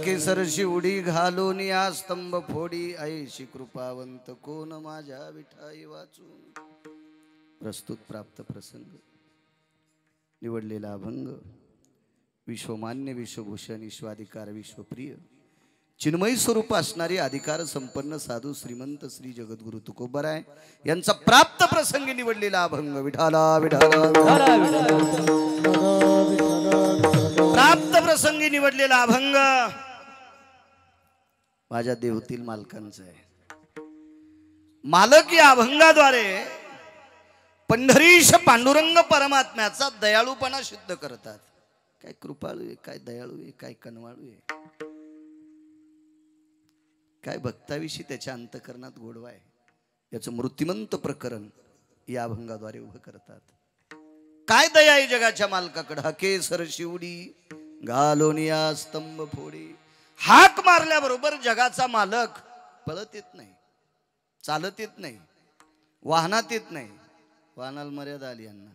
केसर शिवडी घालून या स्तंभ फोडी ऐशी कृपावंत कोण माझ्या विठाई वाचून। प्रस्तुत प्राप्त प्रसंग निवडलेला अभंग विश्वमान्य विश्वभूषण विश्वाधिकार विश्वप्रिय चिन्मय स्वरूप असणारे अधिकार संपन्न साधू श्रीमंत श्री जगद्गुरु तुकोबराय यांचा प्राप्त प्रसंगी निवडलेला अभंग विठाला विठाला प्राप्त प्रसंगी निवडलेला अभंग माझ्या देवतील मालकांचा आहे। मालक या अभंगाद्वारे पंढरीश पांडुरंग परमात्म्याचा दयाळूपणा सिद्ध करतात। काय कृपाळू आहे, काय दयाळू आहे, काय कनवाळू आहे, काय भक्ताविषयी त्याच्या अंतकरणात गोडवा आहे याचं मूर्तिमंत प्रकरण या अभंगाद्वारे उभं करतात। काय दया आहे जगाच्या मालकाकडे। हकेसर शिवडी घालोनिया स्तंभ फोडी। हाक मारल्याबरोबर जगाचा मालक पळत येत नाही, चालत येत नाही, वाहनात येत नाही। वाहनाला मर्यादा आली, यांना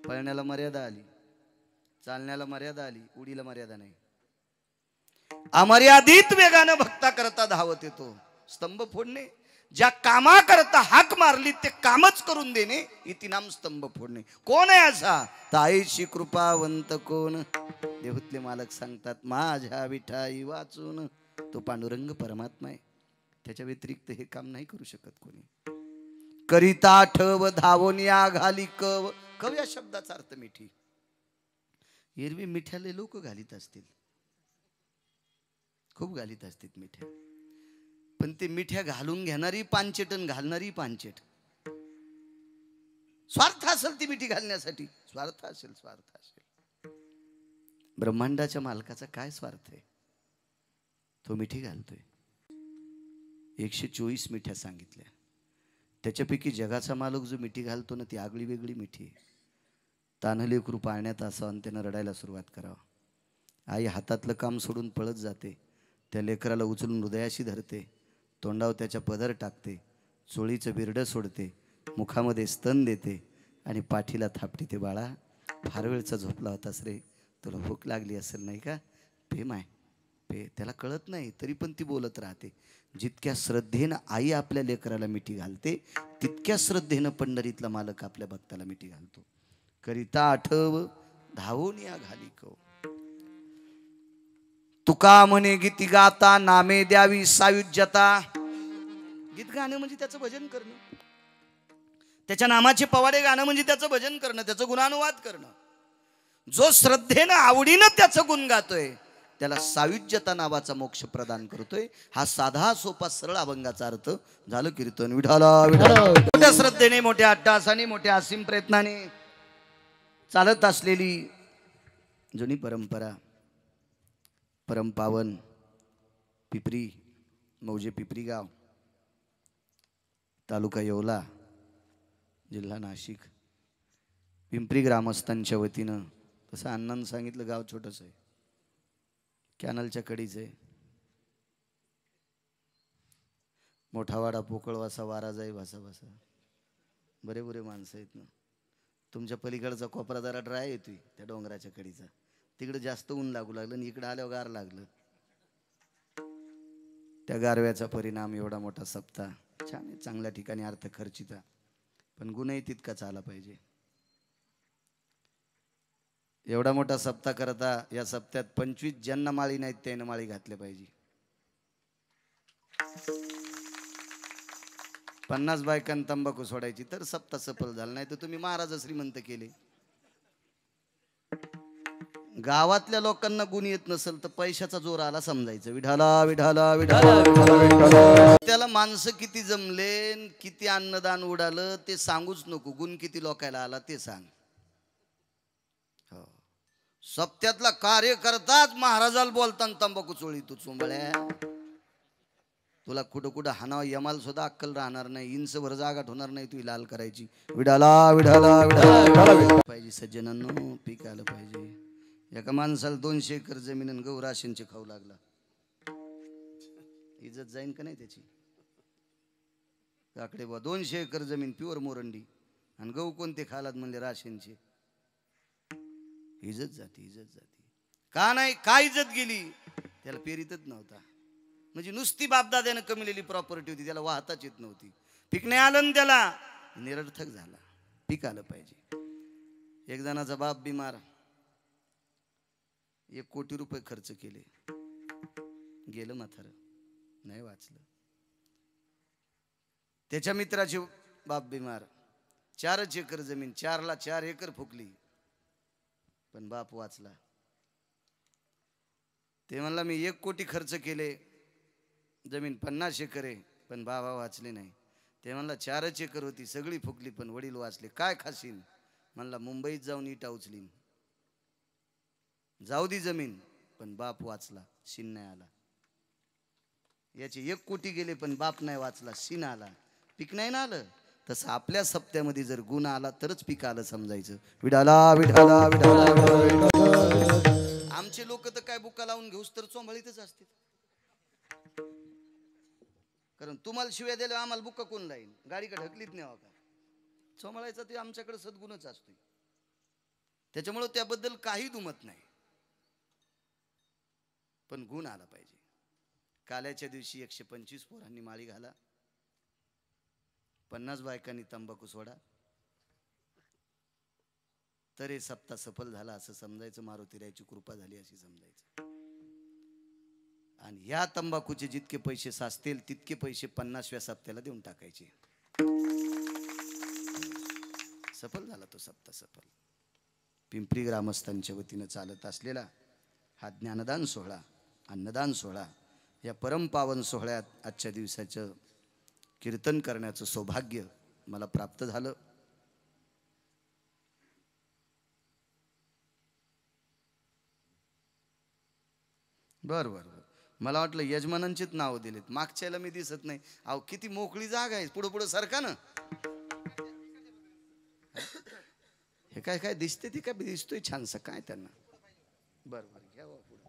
पळण्याला मर्यादा आली, चालण्याला मर्यादा आली, उडीला मर्यादा नाही। अमर्यादित वेगाने भक्ता करता धावत येतो। स्तंभ फोडणे, ज्या कामा करता हाक मारली ते कामच करून देणे इति नाम स्तंभ फोडणे। कोण आहे असा? ताईची कृपावंत कोण? देवतले मालक सांगतात माझ्या विठाई वाचून। तो पांडुरंग परमात्मा आहे, त्याच्या व्यतिरिक्त हे काम नाही करू शकत कोणी। करिता ठव धावोनिया घाली कव। कव या शब्दाचा अर्थ मिठी। एरवी मिठ्याले लोक घालीत असतील, खूप घालीत असतील मिठ्या, पण ते मिठ्या घालून घेणारी पांचेट आणि घालणारी पांचेट। स्वार्थ असेल ती मिठी घालण्यासाठी, स्वार्थ असेल, स्वार्थ असेल। ब्रह्मांडाच्या मालकाचा काय स्वार्थ आहे? तो मिठी घालतोय। 124 मिठ्या सांगितल्या, त्याच्यापैकी जगाचा मालक जो मिठी घालतो ना ती आगळी वेगळी मिठी आहे। तान्हलेकरू पाळण्यात असावं आणि त्यानं रडायला सुरुवात करावं। आई हातातलं काम सोडून पळत जाते, त्या लेकराला उचलून हृदयाशी धरते, तोंडावर त्याच्या पदर टाकते, चोळीचं बिरडं सोडते, मुखामध्ये स्तन देते आणि पाठीला थापते। ते बाळा फार वेळचा झोपला होतास रे, तुला भूक लागली असेल नाही का, पे माय पे। त्याला कळत नाही तरी पण ती बोलत राहते। जितक्या श्रद्धेनं आई आपल्या लेकराला मिठी घालते तितक्या श्रद्धेनं पंढरीतला मालक आपल्या भक्ताला मिठी घालतो। करिता आठव धावून या घाली कव। तुका म्हणे गीती गाता नामे द्यावी सायुज्यता। गीत गाणं म्हणजे त्याचं भजन करणं, त्याच्या नामाचे पवाडे गाणं म्हणजे त्याचं भजन करणं, त्याचं गुणानुवाद करणं। जो श्रद्धेनं आवडीनं त्याचं गुण गातोय त्याला सायुज्यता नावाचा मोक्ष प्रदान करतोय। हा साधा सोपा सरळ अभंगाचा अर्थ झालं कीर्तन विठाला विठाला। मोठ्या श्रद्धेने, मोठ्या अट्टहासाने, मोठ्या असीम प्रयत्नाने चालत असलेली जुनी परंपरा, परमपावन पिपरी मौजे पिपरी गाव, तालुका येवला, जिल्हा नाशिक, पिंपरी ग्रामस्थांच्या वतीनं, तसं अण्णांनी सांगितलं गाव छोटंच आहे, कॅनलच्या कडीच आहे। मोठा वाडा पोकळवासा वारा जाई भासा भासा, बरे बुरे माणसं आहेत ना। तुमच्या पलीकडचा कोपरा जरा ड्राय येतोय त्या डोंगराच्या कडीचा, तिकडे जास्त ऊन लागू लागलं आणि इकडे आल्यावर गार लागलं। त्या गारव्याचा परिणाम एवढा मोठा सप्ताह छान आहे, चांगल्या ठिकाणी अर्थ खर्चिता, पण गुणही तितकाच आला पाहिजे। एवढा मोठा सप्ताह करता या सप्त्यात 25 ज्यांना माळी नाहीत त्यानं माळी घातल्या पाहिजे। 50 बायकांना तंबाखू सोडायची तर सप्ताह सफल झाला, नाही तर तुम्ही महाराज श्रीमंत केले। गावातल्या लोकांना गुण येत नसेल तर पैशाचा जोर आला समजायचं विठाला विठाला विठाला। त्याला माणसं किती जमले, किती अन्नदान उडालं ते सांगूच नको, गुण किती लोकायला आला ते सांग। सप्त्यातला कार्यकर्ताच महाराजाला बोलताना तंबाखू चोळी तू चुंबळ्या। तुला कुठं कुठं हाना यमाल सुद्धा अक्कल राहणार नाही, इंच भर जागाट होणार नाही तुझी लाल करायची। विडाला विडाला विडाला पाहिजे सज्जनांनो, पीक आलं पाहिजे। एका माणसाला 200 एकर जमीन आणि गहू राशींचे खाऊ लागला, इज्जत जाईन का नाही त्याची? काकडे बा 200 एकर जमीन प्युअर मोरंडी आणि गहू कोणते खालात म्हणले राशींचे, इज्जत जाती, इज्जत जाती। का नाही, काय इज्जत गेली? त्याला पेरीतच नव्हता. म्हणजे नुसती बापदाद्यानं कमलेली प्रॉपर्टी होती, त्याला वाहताच येत नव्हती. पीक नाही आलं ना त्याला, निरर्थक झाला. पीक आलं पाहिजे. एक जणाचा बाप बिमार, 1 कोटी रुपये खर्च केले, गेलं म्हातारं, नाही वाचलं. त्याच्या मित्राचे बाप बिमार, 4 एकर जमीन, 4ला 4 एकर फुकली, पण बाप वाचला. ते म्हणला मी 1 कोटी खर्च केले, जमीन 50 एकर आहे, पण बाबा वाचले नाही. ते म्हणला 4च एकर होती, सगळी फुकली, पण वडील वाचले. काय खाशील? म्हणला मुंबईत जाऊन इटा उचलीन. जाऊ दी जमीन, पण बाप वाचला, शिन नाही आला. याचे 1 कोटी गेले, पण बाप नाही वाचला, शिन आला, पीक नाही ना आलं. तसं आपल्या सप्त्यामध्ये जर गुण आला तरच पीक आलं समजायचं. विठाला विठाला विठाला. आमचे लोक तर काय बुका लावून घेऊस तर चोंबळीतच असते. कारण तुम्हाला शिव्या दिल्या आम्हाला बुका कोण लाईन? गाडी का ढकलीत नाही का? चोंबळायचा ते आमच्याकडे सद्गुणच असतो. त्याच्यामुळे त्याबद्दल काही दुमत नाही, पण गुण आला पाहिजे. काल्याच्या दिवशी 125 पोरांनी माळी घाला, 50 बायकांनी तंबाखू सोडा, तर हे सप्ताह सफल झाला असं समजायचं. मारुतीरायाची कृपा झाली अशी समजायचं. आणि ह्या तंबाखूचे जितके पैसे साचतील तितके पैसे 50व्या सप्त्याला देऊन टाकायचे. सफल झाला तो सप्ताह सफल. पिंपरी ग्रामस्थांच्या वतीनं चालत असलेला हा ज्ञानदान सोहळा, अन्नदान सोहळा, या परमपावन सोहळ्यात आजच्या दिवसाचं कीर्तन करण्याचं सौभाग्य मला प्राप्त झालं. बर बर बर. मला वाटलं यजमानांचीच नावं दिलीत, मागच्याला मी दिसत नाही. अहो किती मोकळी जागा आहे, पुढं पुढं सरका ना. हे काय काय दिसते ती काय दिसतोय छानसं काय त्यांना. बर बर घ्या पुढे.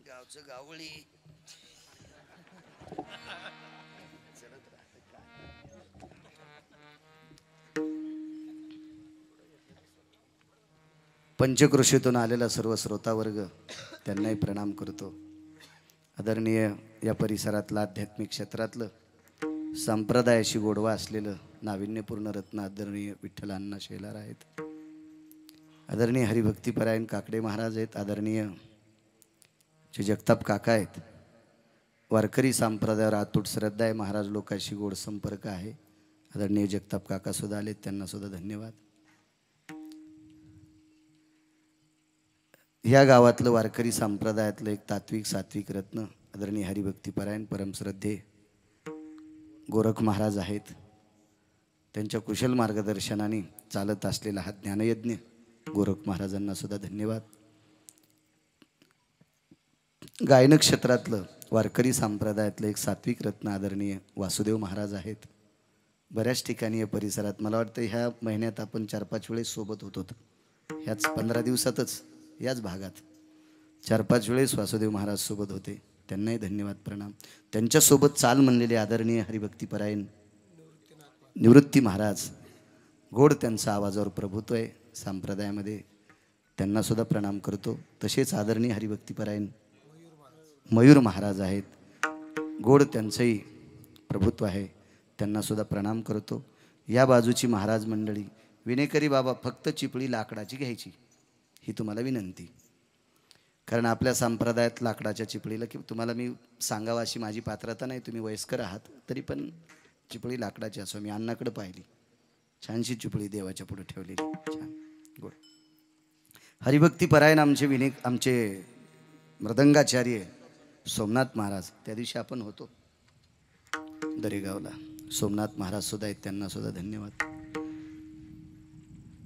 गावचं गावळी पंचकृषीतून आलेला सर्व श्रोतावर्ग त्यांनाही प्रणाम करतो. आदरणीय या परिसरातलं आध्यात्मिक क्षेत्रातलं संप्रदायाशी गोडवा असलेलं नाविन्यपूर्ण रत्न आदरणीय विठ्ठल अण्णा शेलार आहेत. आदरणीय हरिभक्तीपरायण काकडे महाराज आहेत. आदरणीय जे जगताप काका आहेत. वारकरी संप्रदायावर अतूट श्रद्धा आहे, महाराज लोकांशी गोड संपर्क आहे. आदरणीय जगताप काका सुद्धा आलेत, त्यांना सुद्धा धन्यवाद. ह्या गावातलं वारकरी संप्रदायातलं एक तात्विक सात्विक रत्न आदरणीय हरिभक्तीपरायण परमश्रद्धे गोरख महाराज आहेत. त्यांच्या कुशल मार्गदर्शनाने चालत असलेला हा ज्ञानयज्ञ गोरख महाराजांना सुद्धा धन्यवाद. गायन क्षेत्रातलं वारकरी संप्रदायातलं एक सात्विक रत्न आदरणीय वासुदेव महाराज आहेत. बऱ्याच ठिकाणी या परिसरात मला वाटतं ह्या महिन्यात आपण 4-5 वेळेस सोबत होतो. ह्याच 15 दिवसातच याच भागात 4-5 वेळेस वासुदेव महाराज सोबत होते. त्यांनाही धन्यवाद प्रणाम. त्यांच्यासोबत चाल म्हणलेले आदरणीय हरिभक्तीपरायण निवृत्ती महाराज, गोड त्यांचा आवाजावर प्रभुत्व आहे संप्रदायामध्ये, त्यांना सुद्धा प्रणाम करतो. तसेच आदरणीय हरिभक्तीपरायण मयूर महाराज आहेत, गोड त्यांचंही प्रभुत्व आहे, त्यांना सुद्धा प्रणाम करतो. या बाजूची महाराज मंडळी, विनेकरी बाबा फक्त चिपळी लाकडाची घ्यायची ही तुम्हाला विनंती. कारण आपल्या संप्रदायात लाकडाच्या चिपळीला की तुम्हाला मी सांगावं अशी माझी पात्रता नाही, तुम्ही वयस्कर आहात तरी पण चिपळी लाकडाची असो. मी अण्णाकडे पाहिली, छानशी चिपळी देवाच्या पुढे ठेवलेली, छान गोड. हरिभक्तीपरायण आमचे मृदंगाचार्य सोमनाथ महाराज, त्या दिवशी आपण होतो दरेगावला. सोमनाथ महाराज सुद्धा आहेत, त्यांना सुद्धा धन्यवाद.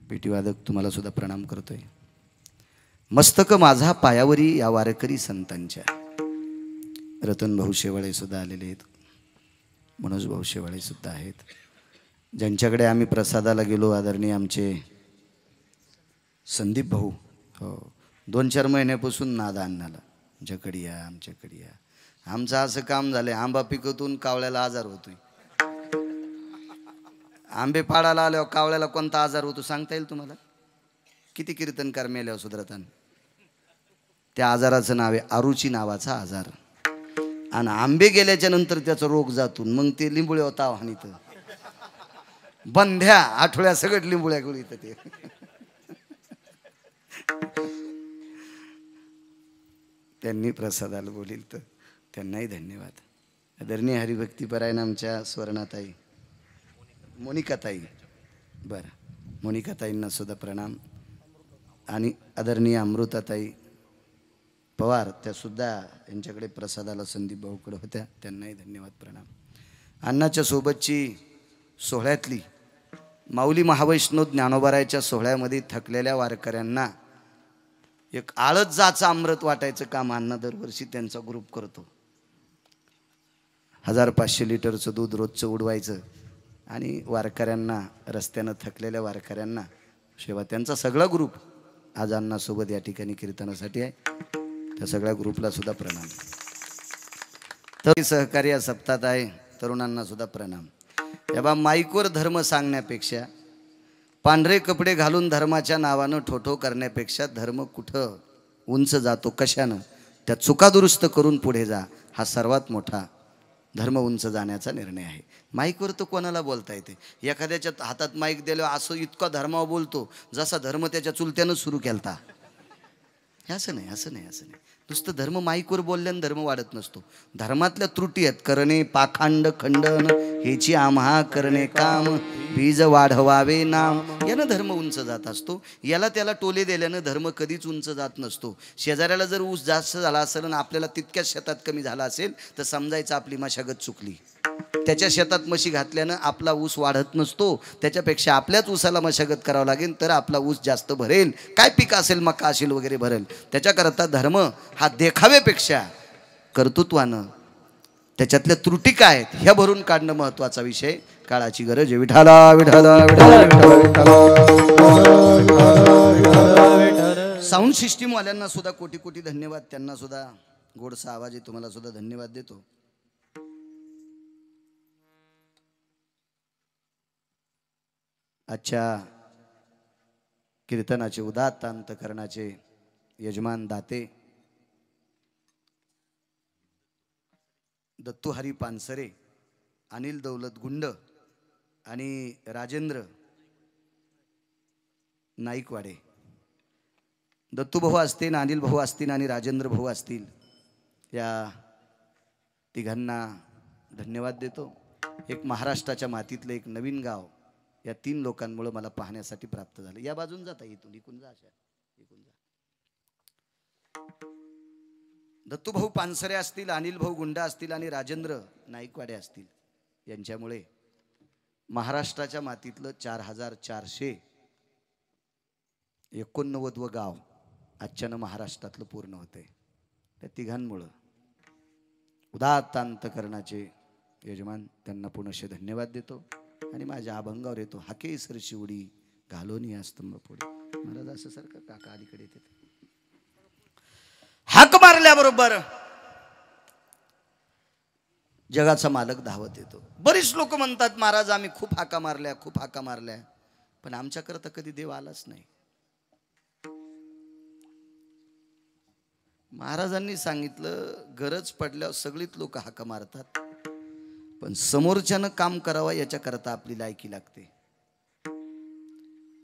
पेटीवादक तुम्हाला सुद्धा प्रणाम करतोय. मस्तक माझा पायावरी या वारकरी संतांच्या. रतन भाऊ शेवाळे सुद्धा आलेले आहेत, मनोज भाऊ शेवाळे सुद्धा आहेत, ज्यांच्याकडे आम्ही प्रसादाला गेलो. आदरणीय आमचे संदीप भाऊ, हो 2-4 महिन्यापासून नाद आणणाला, आमच्याकडे या आमच्याकडे या. आमचं असं काम झालंय, आंबा पिकवतून कावळ्याला आजार होतोय. आंबे पाडायला आल्यावर कावळ्याला कोणता आजार होतो सांगता येईल तुम्हाला? किती कीर्तनकार मेल्यावर सुधरताना. त्या आजाराचं नाव आहे आरुची नावाचा आजार. आणि आंबे गेल्याच्या नंतर त्याचा रोग जातून मग ते लिंबुळे होता हानीत बंध्या आठवड्या सगळं लिंबुळ्या गोळीत ते. त्यांनी प्रसादाला बोलील तर त्यांनाही धन्यवाद. आदरणीय हरिभक्तीपरायण आमच्या स्वर्णाताई, मोनिकाताई, बरं मोनिकाताईंना सुद्धा प्रणाम. आणि आदरणीय अमृताताई पवार, त्यासुद्धा यांच्याकडे प्रसादाला संदीप भाऊकडे होत्या, त्यांनाही धन्यवाद प्रणाम. अण्णाच्या सोबतची सोहळ्यातली माऊली महावैष्णव ज्ञानोबारायच्या सोहळ्यामध्ये थकलेल्या वारकऱ्यांना एक आळत जाचं अमृत वाटायचं काम अण्णा दरवर्षी त्यांचा ग्रुप करतो. 1500 लिटरचं दूध रोजचं उडवायचं आणि वारकऱ्यांना, रस्त्यानं थकलेल्या वारकऱ्यांना सेवा. त्यांचा सगळा ग्रुप आज अण्णासोबत या ठिकाणी कीर्तनासाठी आहे. त्या सगळ्या ग्रुपला सुद्धा प्रणाम. तर सहकारी या सप्ताहात आहे, तरुणांना सुद्धा प्रणाम. या माईकवर धर्म सांगण्यापेक्षा, पांढरे कपडे घालून धर्माच्या नावानं ठोठो करण्यापेक्षा धर्म कुठं उंच जातो कशानं, त्या चुका दुरुस्त करून पुढे जा, हा सर्वात मोठा धर्म उंच जाण्याचा निर्णय आहे. माईकवर तर कोणाला बोलता येते. एखाद्याच्या हातात माईक दिल्यावर असं इतका धर्मावर बोलतो जसा धर्म त्याच्या चुलत्यानं सुरू केलता. असं नाही, असं नाही, असं नाही. नुसतं धर्म माईकवर बोलल्यानं धर्म वाढत नसतो. धर्मातल्या त्रुटी आहेत. करणे पाखांड खंडन हेची आम्हा करणे काम, बीज वाढवावे नाम, यानं धर्म उंच जात असतो. याला त्याला टोले दिल्यानं धर्म कधीच उंच जात नसतो. शेजाऱ्याला जर ऊस जास्त झाला असेल आणि आपल्याला तितक्याच शेतात कमी झाला असेल तर समजायचं आपली मशागत चुकली. त्याच्या शेतात म्हशी घातल्यानं आपला ऊस वाढत नसतो. त्याच्यापेक्षा आपल्याच ऊसाला मशागत करावं लागेल तर आपला ऊस जास्त भरेल. काय पीक असेल, मका असेल वगैरे भरेल. त्याच्याकरता धर्म हा देखाव्यापेक्षा कर्तृत्वानं त्याच्यातल्या त्रुटी काय आहेत ह्या भरून काढणं महत्त्वाचा विषय. काळाची गरज आहे. विठाला विठाला विठाला. साऊंड सिस्टीमवाल्यांना सुद्धा कोटी कोटी धन्यवाद. त्यांना सुद्धा गोडसा आवाज आहे, तुम्हाला सुद्धा धन्यवाद देतो. आजच्या कीर्तनाचे उदात्त अंतकरणाचे यजमान दाते दत्तूहरी पानसरे, अनिल दौलत गुंड आणि राजेंद्र नाईकवाडे. दत्तू भाऊ असतील, अनिल भाऊ असतील आणि राजेंद्र भाऊ असतील, या तिघांना धन्यवाद देतो. एक महाराष्ट्राच्या मातीतलं एक नवीन गाव या 3 लोकांमुळे मला पाहण्यासाठी प्राप्त झालं. या बाजून जाता, इथून इकून जा, अशा इकून जा. दत्तू भाऊ पानसरे असतील, अनिल भाऊ गुंडा असतील आणि राजेंद्र नाईकवाडे असतील, यांच्यामुळे महाराष्ट्राच्या मातीतलं 4489 गाव आजच्यानं महाराष्ट्रातलं पूर्ण होते. त्या तिघांमुळं उदात्त अंतकरणाचे यजमान, त्यांना पुनश्च धन्यवाद देतो. आणि माझ्या अभंगावर येतो, हाके सर शिवडी घालून या स्तंभ पुढे. महाराज असं सारखं काका अलीकडे येते. हाक मारल्याबरोबर जगाचा मालक धावत येतो. बरीच लोक म्हणतात महाराज आम्ही खूप हाका मारल्या, खूप हाका मारल्या, पण आमच्याकरता कधी देव आलाच नाही. महाराजांनी सांगितलं, गरज पडल्यावर सगळीच लोक हाका मारतात, पण समोरच्यानं काम करावं याच्याकरता आपली लायकी लागते.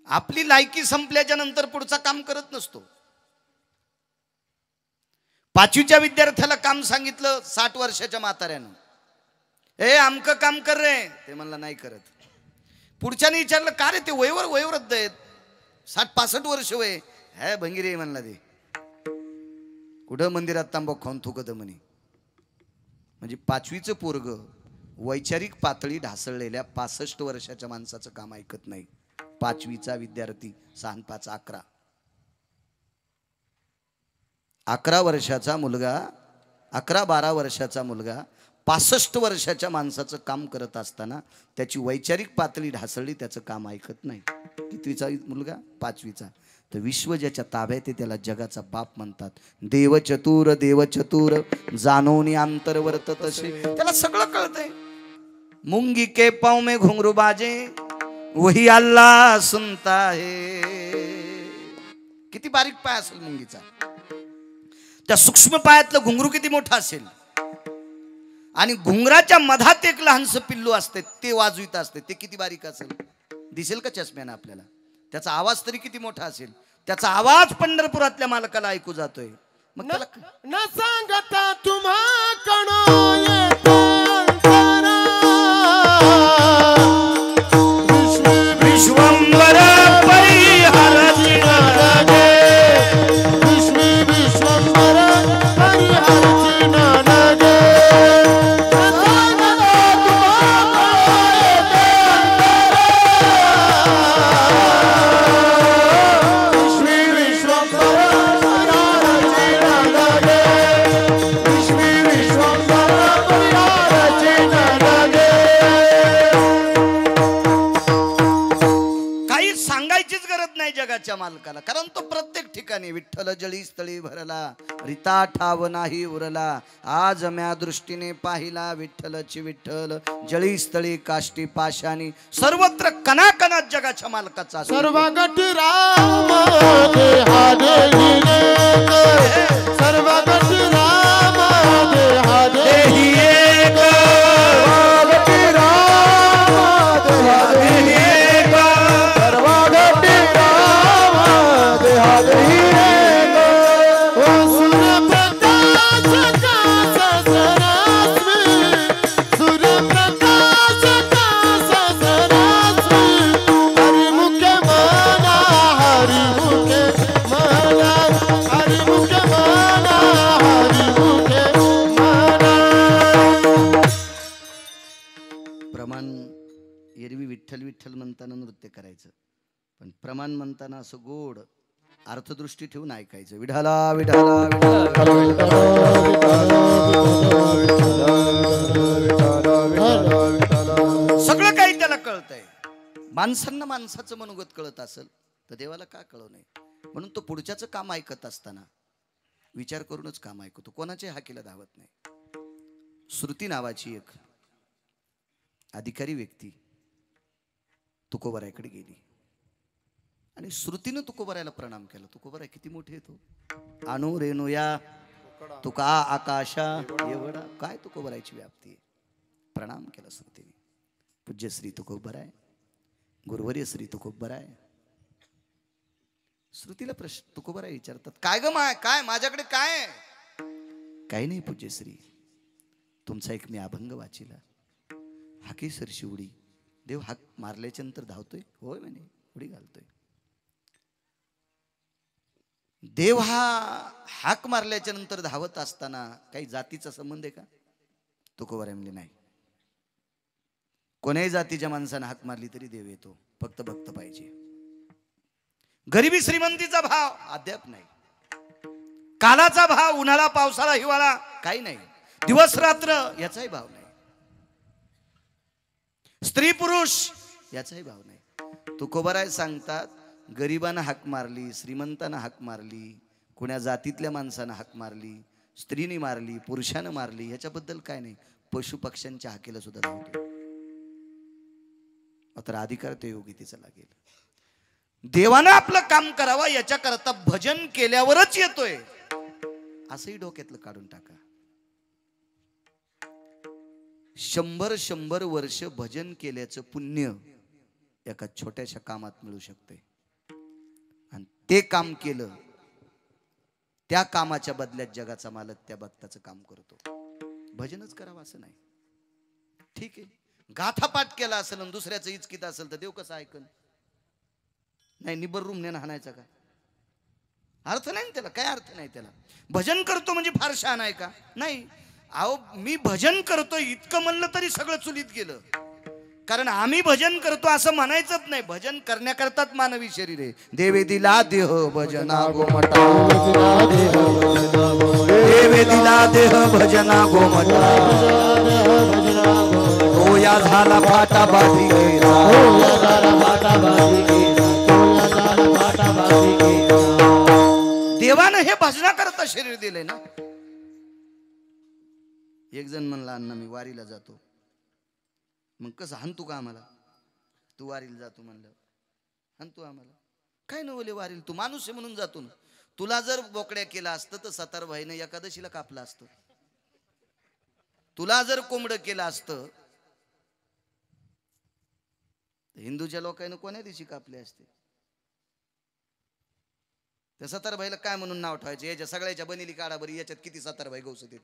आपली लायकी संपल्याच्या नंतर पुढचा काम करत नसतो. 5वीच्या विद्यार्थ्याला काम सांगितलं 60 वर्षाच्या म्हाताऱ्यानं, ए आमकं काम कर रे, ते म्हणला नाही करत. पुढच्याने विचारलं का रे, ते वयोवृद्ध आहेत, 60-65 वर्ष वय है, भंगिरे म्हणला. ते कुठं मंदिरात तांबाखू खाऊन थुकत म्हणे. म्हणजे 5वीचं पोरग वैचारिक पातळी ढासळलेल्या 65 वर्षाच्या माणसाचं काम ऐकत नाही. 5वीचा विद्यार्थी 6 5 11 11 वर्षाचा मुलगा, 11-12 वर्षाचा मुलगा 65 वर्षाच्या माणसाचं काम करत असताना त्याची वैचारिक पातळी ढासळली, त्याचं काम ऐकत नाही. कितवीचा मुलगा? 5वीचा. तर विश्व ज्याच्या ताब्यात आहे त्याला जगाचा बाप म्हणतात. देव चतुर जानोनी अंतर वर्त तसे. त्याला सगळं कळतंय. मुंगी के पाँव में घुंघरू बाजे वही अल्लाह सुनता है. किती बारीक पाय असेल मुंगीचा, त्या सूक्ष्म पायातलं घुंगरू किती मोठं असेल, आणि घुंगराच्या मधात एक लहानसं पिल्लू असते ते वाजवित असते, ते किती बारीक असेल. दिसेल का चष्म्यानं आपल्याला? त्याचा आवाज तरी किती मोठा असेल. त्याचा आवाज पंढरपुरातल्या मालकाला ऐकू जातोय. मग त्याला न सांगता तुम्हा कणो विश्वंभर जगाच्या मालकाला, कारण तो प्रत्येक ठिकाणी. विठ्ठल जळी स्थळी भरला रिता ठाव नाही उरला, आज म्या दृष्टीने पाहिला विठ्ठलची विठ्ठल जळी स्थळी काष्टी पाशानी. सर्वत्र कणाकणात जगाच्या मालकाचा. सर्व गटी राम देहा देही एक, सर्व गटी राम देहा देही एक, गटी राम देहा देही एक, सर्व गटी एरवी विठ्ठल विठ्ठल म्हणताना नृत्य करायचं, पण प्रमाण म्हणताना असं गोड अर्थदृष्टी ठेवून ऐकायचं. विठाला विठाला सगळं काही त्याला कळतंय. माणसांना माणसाचं मनोगत कळत असेल तर देवाला का कळव नाही. म्हणून तो पुढच्याचं काम ऐकत असताना विचार करूनच काम ऐकतो, कोणाच्या हाकेला धावत नाही. श्रुती नावाची एक अधिकारी व्यक्ती तुकोबरायकडे गेली आणि श्रुतीनं तुकोबरायला प्रणाम केला. तुकोबराय किती मोठे येतो. अनु रेणुया तुका आकाशा एवढा, काय तुकोबरायची व्याप्ती आहे. प्रणाम केला श्रुतीने. पूज्य श्री तुकोबराय, गुरुवर्य श्री तुकोबराय. श्रुतीला प्रश्न तुकोबराय विचारतात, काय ग माय, काय माझ्याकडे काय? काही नाही पूज्य श्री, तुमचा एक मी अभंग वाचिला. हाके सरशी उडी. देव हाक मारल्याच्या नंतर धावतोय. होय म्हणे, उडी घालतोय. देव हा हाक मारल्याच्या नंतर धावत असताना काही जातीचा संबंध आहे का? तुकोबराय म्हणले नाही. कोण्याही जातीच्या माणसानं हाक मारली तरी देव येतो, फक्त भक्त पाहिजे. गरिबी श्रीमंतीचा भाव अद्याप नाही. कालाचा भाव, उन्हाळा पावसाळा हिवाळा काही नाही. दिवस रात्र याचाही भाव नाही. स्त्री पुरुष याचाही भाव नाही. तुकोबराय सांगतात, गरिबांना हाक मारली, श्रीमंतांना हाक मारली, कोण्या जातीतल्या माणसानं हाक मारली, स्त्रीने मारली, पुरुषानं मारली, याच्याबद्दल काय नाही. पशु पक्ष्यांच्या हाकेला सुद्धा धावतो. तर अधिकार ते योगितीचा लागेल. देवानं आपलं काम करावं याच्याकरता भजन केल्यावरच येतोय, असंही डोक्यातलं काढून टाका. 100 वर्ष भजन केल्याचं पुण्य एका छोट्याशा कामात मिळू शकते. आणि ते काम केलं, त्या कामाच्या बदल्यात जगाचा मालक त्या भक्ताचं काम करतो. भजनच करावं असं नाही. ठीक आहे, गाथापाठ केला असेल आणि दुसऱ्याचं इचकीत असेल तर देव कसं ऐकन? नाही, निबर रूम नेणं हाणायचा काय अर्थ नाही त्याला. काय अर्थ नाही त्याला. भजन करतो म्हणजे फार शहाणा आहे का? नाही. अहो, मी भजन करतो इतकं म्हणलं तरी सगळं चुलीत गेलं. कारण आम्ही भजन करतो असं म्हणायचंच नाही. भजन करण्याकरताच मानवी शरीर आहे. देवे दिला देह भजना गोमटा, देवे दिला देह भजना गोमटा, तो या झाला फाटा बाजी गेला, देवानं हे भजना करता शरीर दिले ना. एक जण म्हणला अण्णा मी वारीला जातो. मग कसं हाणतू का आम्हाला? तू वारीला जातो म्हणलं हाणतू आम्हाला? काय नवले वारीला, तू माणूस आहे म्हणून जातो ना. तुला जर बोकड्या केला असतं तर सतारभाईनं एकादशीला कापलं असतं. तुला जर कोंबडं केलं असतं हिंदूच्या लोकांना कोण्या दिवशी कापले असते? त्या सतारभाईला काय म्हणून नाव ठेवायचे? याच्या सगळ्याच्या बनेली काढा बरी, याच्यात किती सतारभाई गवसत येत.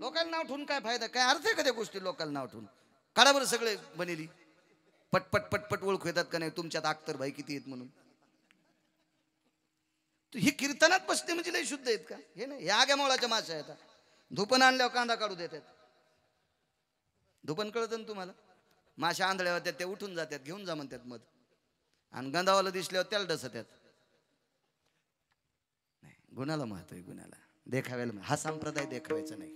लोकांना नाव ठेवून काय फायदा? काय अर्थ आहे का त्या गोष्टी? लोकांना नाव ठेवून काढा बरं सगळे बनेली. पटपट पटपट ओळखू येतात का नाही तुमच्यात अख्तर भाई किती आहेत म्हणून? तू ही कीर्तनात बसते म्हणजे लय शुद्ध आहेत का? हे नाही, हे आग्या मोळाच्या माशा आहेत. धुपन आणल्यावर कांदा काढू देतात. धुपन कळतं ना तुम्हाला? माशा आंधळ्या होत्यात त्या उठून जातात, घेऊन जा म्हणतात मध. आणि गंधावाला दिसल्यावर त्याला डसत्यात. नाही, गुणाला महत्व आहे. गुणाला देखाव्याला, हा संप्रदाय देखावायचा नाही.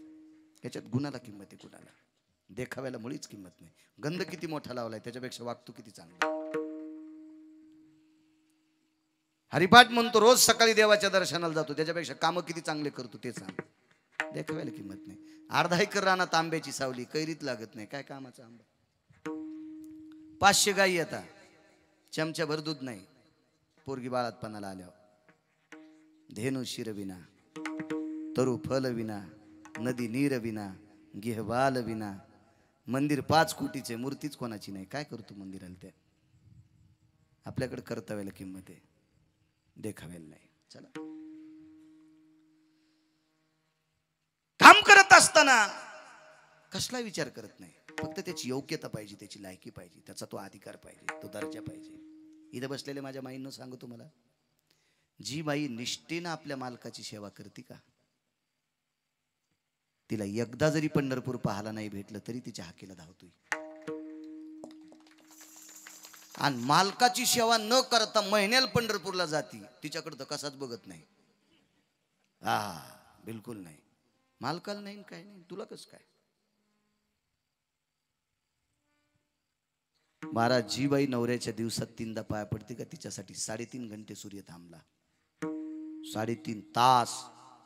याच्यात गुणाला किंमत आहे. गुणाला देखाव्याला मुळीच किंमत नाही. गंध किती मोठा लावलाय त्याच्यापेक्षा वागतो किती चांगला. हरिपाठ म्हणतो रोज सकाळी देवाच्या दर्शनाला जातो, त्याच्यापेक्षा कामं किती चांगले करतो ते सांग. देखाव्याला किंमत नाही. अर्धा एकर रानात आंब्याची सावली, कैरीत लागत नाही. काय कामाचा आंबा? 500 गायी येतात, चमच्याभर दूध नाही. पोरगी बाळातपणाला आल्यावर धेनू शिरविना, तरु फल विना, नदी नीर विना, गेहबाल विना, मंदिर 5 कोटीचे, मूर्तीच कोणाची नाही. काय करतो मंदिराला? त्या आपल्याकडे कर्तव्याला किंमत आहे, देखाव्याला नाही. चला, काम करत असताना कसला विचार करत नाही. फक्त त्याची योग्यता पाहिजे, त्याची लायकी पाहिजे, त्याचा तो अधिकार पाहिजे, तो दर्जा पाहिजे. इथे बसलेले माझ्या माईंना सांगू तुम्हाला, जी बाई निष्ठेनं आपल्या मालकाची सेवा करते का, तिला एकदा जरी पंढरपूर पाहायला नाही भेटलं तरी तिच्या हाकेला धावतोय. आणि मालकाची सेवा न करता महिन्याला पंढरपूरला जाती, तिच्याकडे तर कसाच बघत नाही. बिलकुल नाही. मालकाला नाही काय नाही, तुला कसं काय? महाराज, जी बाई नवऱ्याच्या दिवसात 3दा पाया पडते का, तिच्यासाठी 3.5 घंटे सूर्य थांबला. 3.5 तास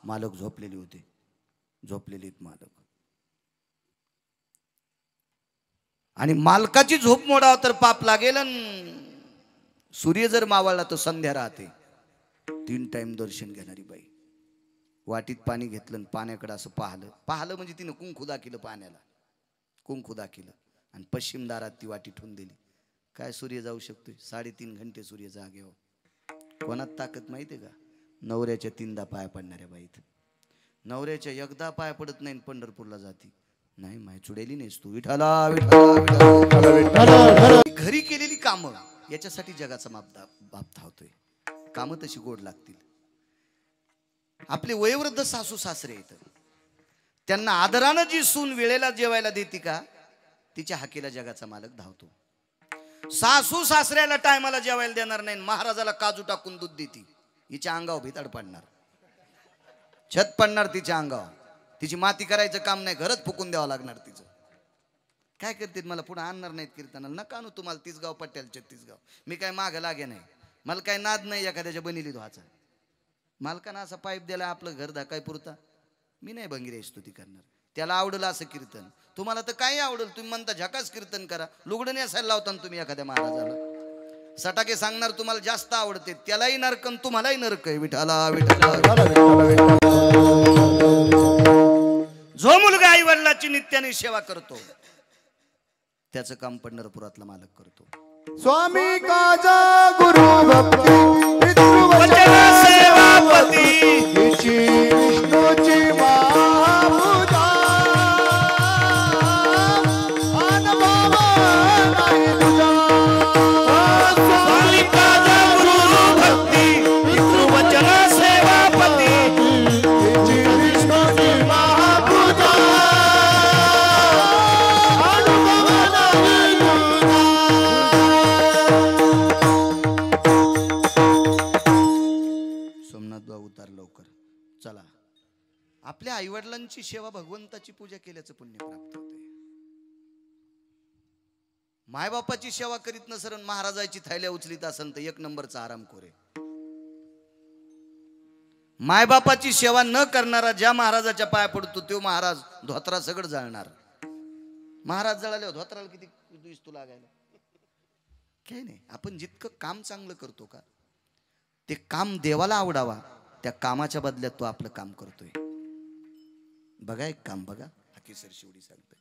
मालक झोपलेले होते. झोपलेले मालक. आणि मालकाची झोप मोडाव तर पाप लागेल. सूर्य जर मावळला तर संध्या राहते. 3 टाइम दर्शन घेणारी बाई. वाटीत पाणी घेतलं, पाण्याकडे असं पाहलं म्हणजे तिनं कुंकू दाखिलं पाण्याला, कुंकू दाखिलं आणि पश्चिम दारात ती वाटी ठेवून दिली. काय सूर्य जाऊ शकतोय? 3.5 घंटे सूर्य जागेवर. कोणात ताकद माहिती आहे का? नवऱ्याच्या 3दा पाया पडणाऱ्या बाईत. नवऱ्याच्या एकदा पाया पडत नाही पंढरपूरला जाती. नाही माय चुडेली नाहीस तू. विठाला घरी केलेली कामं याच्यासाठी जगाचा बाप धावतोय. कामं तशी गोड लागतील. आपले वयोवृद्ध सासू सासरे आहेत, त्यांना आदरानं जी सून वेळेला जेवायला देते का, तिच्या हाकेला जगाचा मालक धावतो. सासू सासऱ्याला टायमाला जेवायला देणार नाही, महाराजाला काजू टाकून दूध देते, हिच्या अंगावर भिताड पडणार, छत पडणार तिच्या अंगावर. तिची माती करायचं काम नाही, घरच फुकून द्यावं लागणार तिचं. काय करते? मला पुढे आणणार नाहीत कीर्तनाला. नका आणू तुम्हाला 30 गाव पट्ट्याला 36 गाव. मी काय माग लागे नाही, मला काय नाद नाही एखाद्याच्या बनिली धुवाचा. मालकानं असा पाईप दिला आपलं घर धाकाय पुरता. मी नाही भंगिरी स्तुती करणार. त्याला आवडलं असं कीर्तन, तुम्हाला तर काही आवडेल. तुम्ही म्हणता झकास कीर्तन करा, लुगडं नेसायला लावता तुम्ही एखाद्या महाराजाला. सटाके सांगणार तुम्हाला जास्त आवडते, त्यालाही नरक तुम्हालाही नरक आहे. विठाला विठाला. जो मुलगा आई वडिलाची नित्याने सेवा करतो त्याचं काम पंढरपुरातला मालक करतो. स्वामी काजा गुरु भक्ती पितृवचन सेवापती विष्णूची महापूजा अनुभव नाही तुझा. स्वामी काजा गुरु भक्ती पितृवचन सेवापती विष्णूची महापूजा अनुभव आईवडिलांची सेवा भगवंताची पूजा केल्याचं पुण्य प्राप्त होते. मायबापाची सेवा करीत नसरण महाराजाची थैल्या उचलीत असन तर 1 नंबरचा आराम खोरे. मायबापाची सेवा न करणारा ज्या महाराजाच्या पाया पडतो तो महाराज धोत्रा सगळं जाळणार. महाराज जळाले धोत्राला किती दिवस तू लागायला काय नाही. आपण जितकं काम चांगलं करतो का ते काम देवाला आवडावा त्या कामाच्या बदल्यात तो आपलं काम करतोय. बघा एक काम बघा. हकीसर शिवडी सांगतोय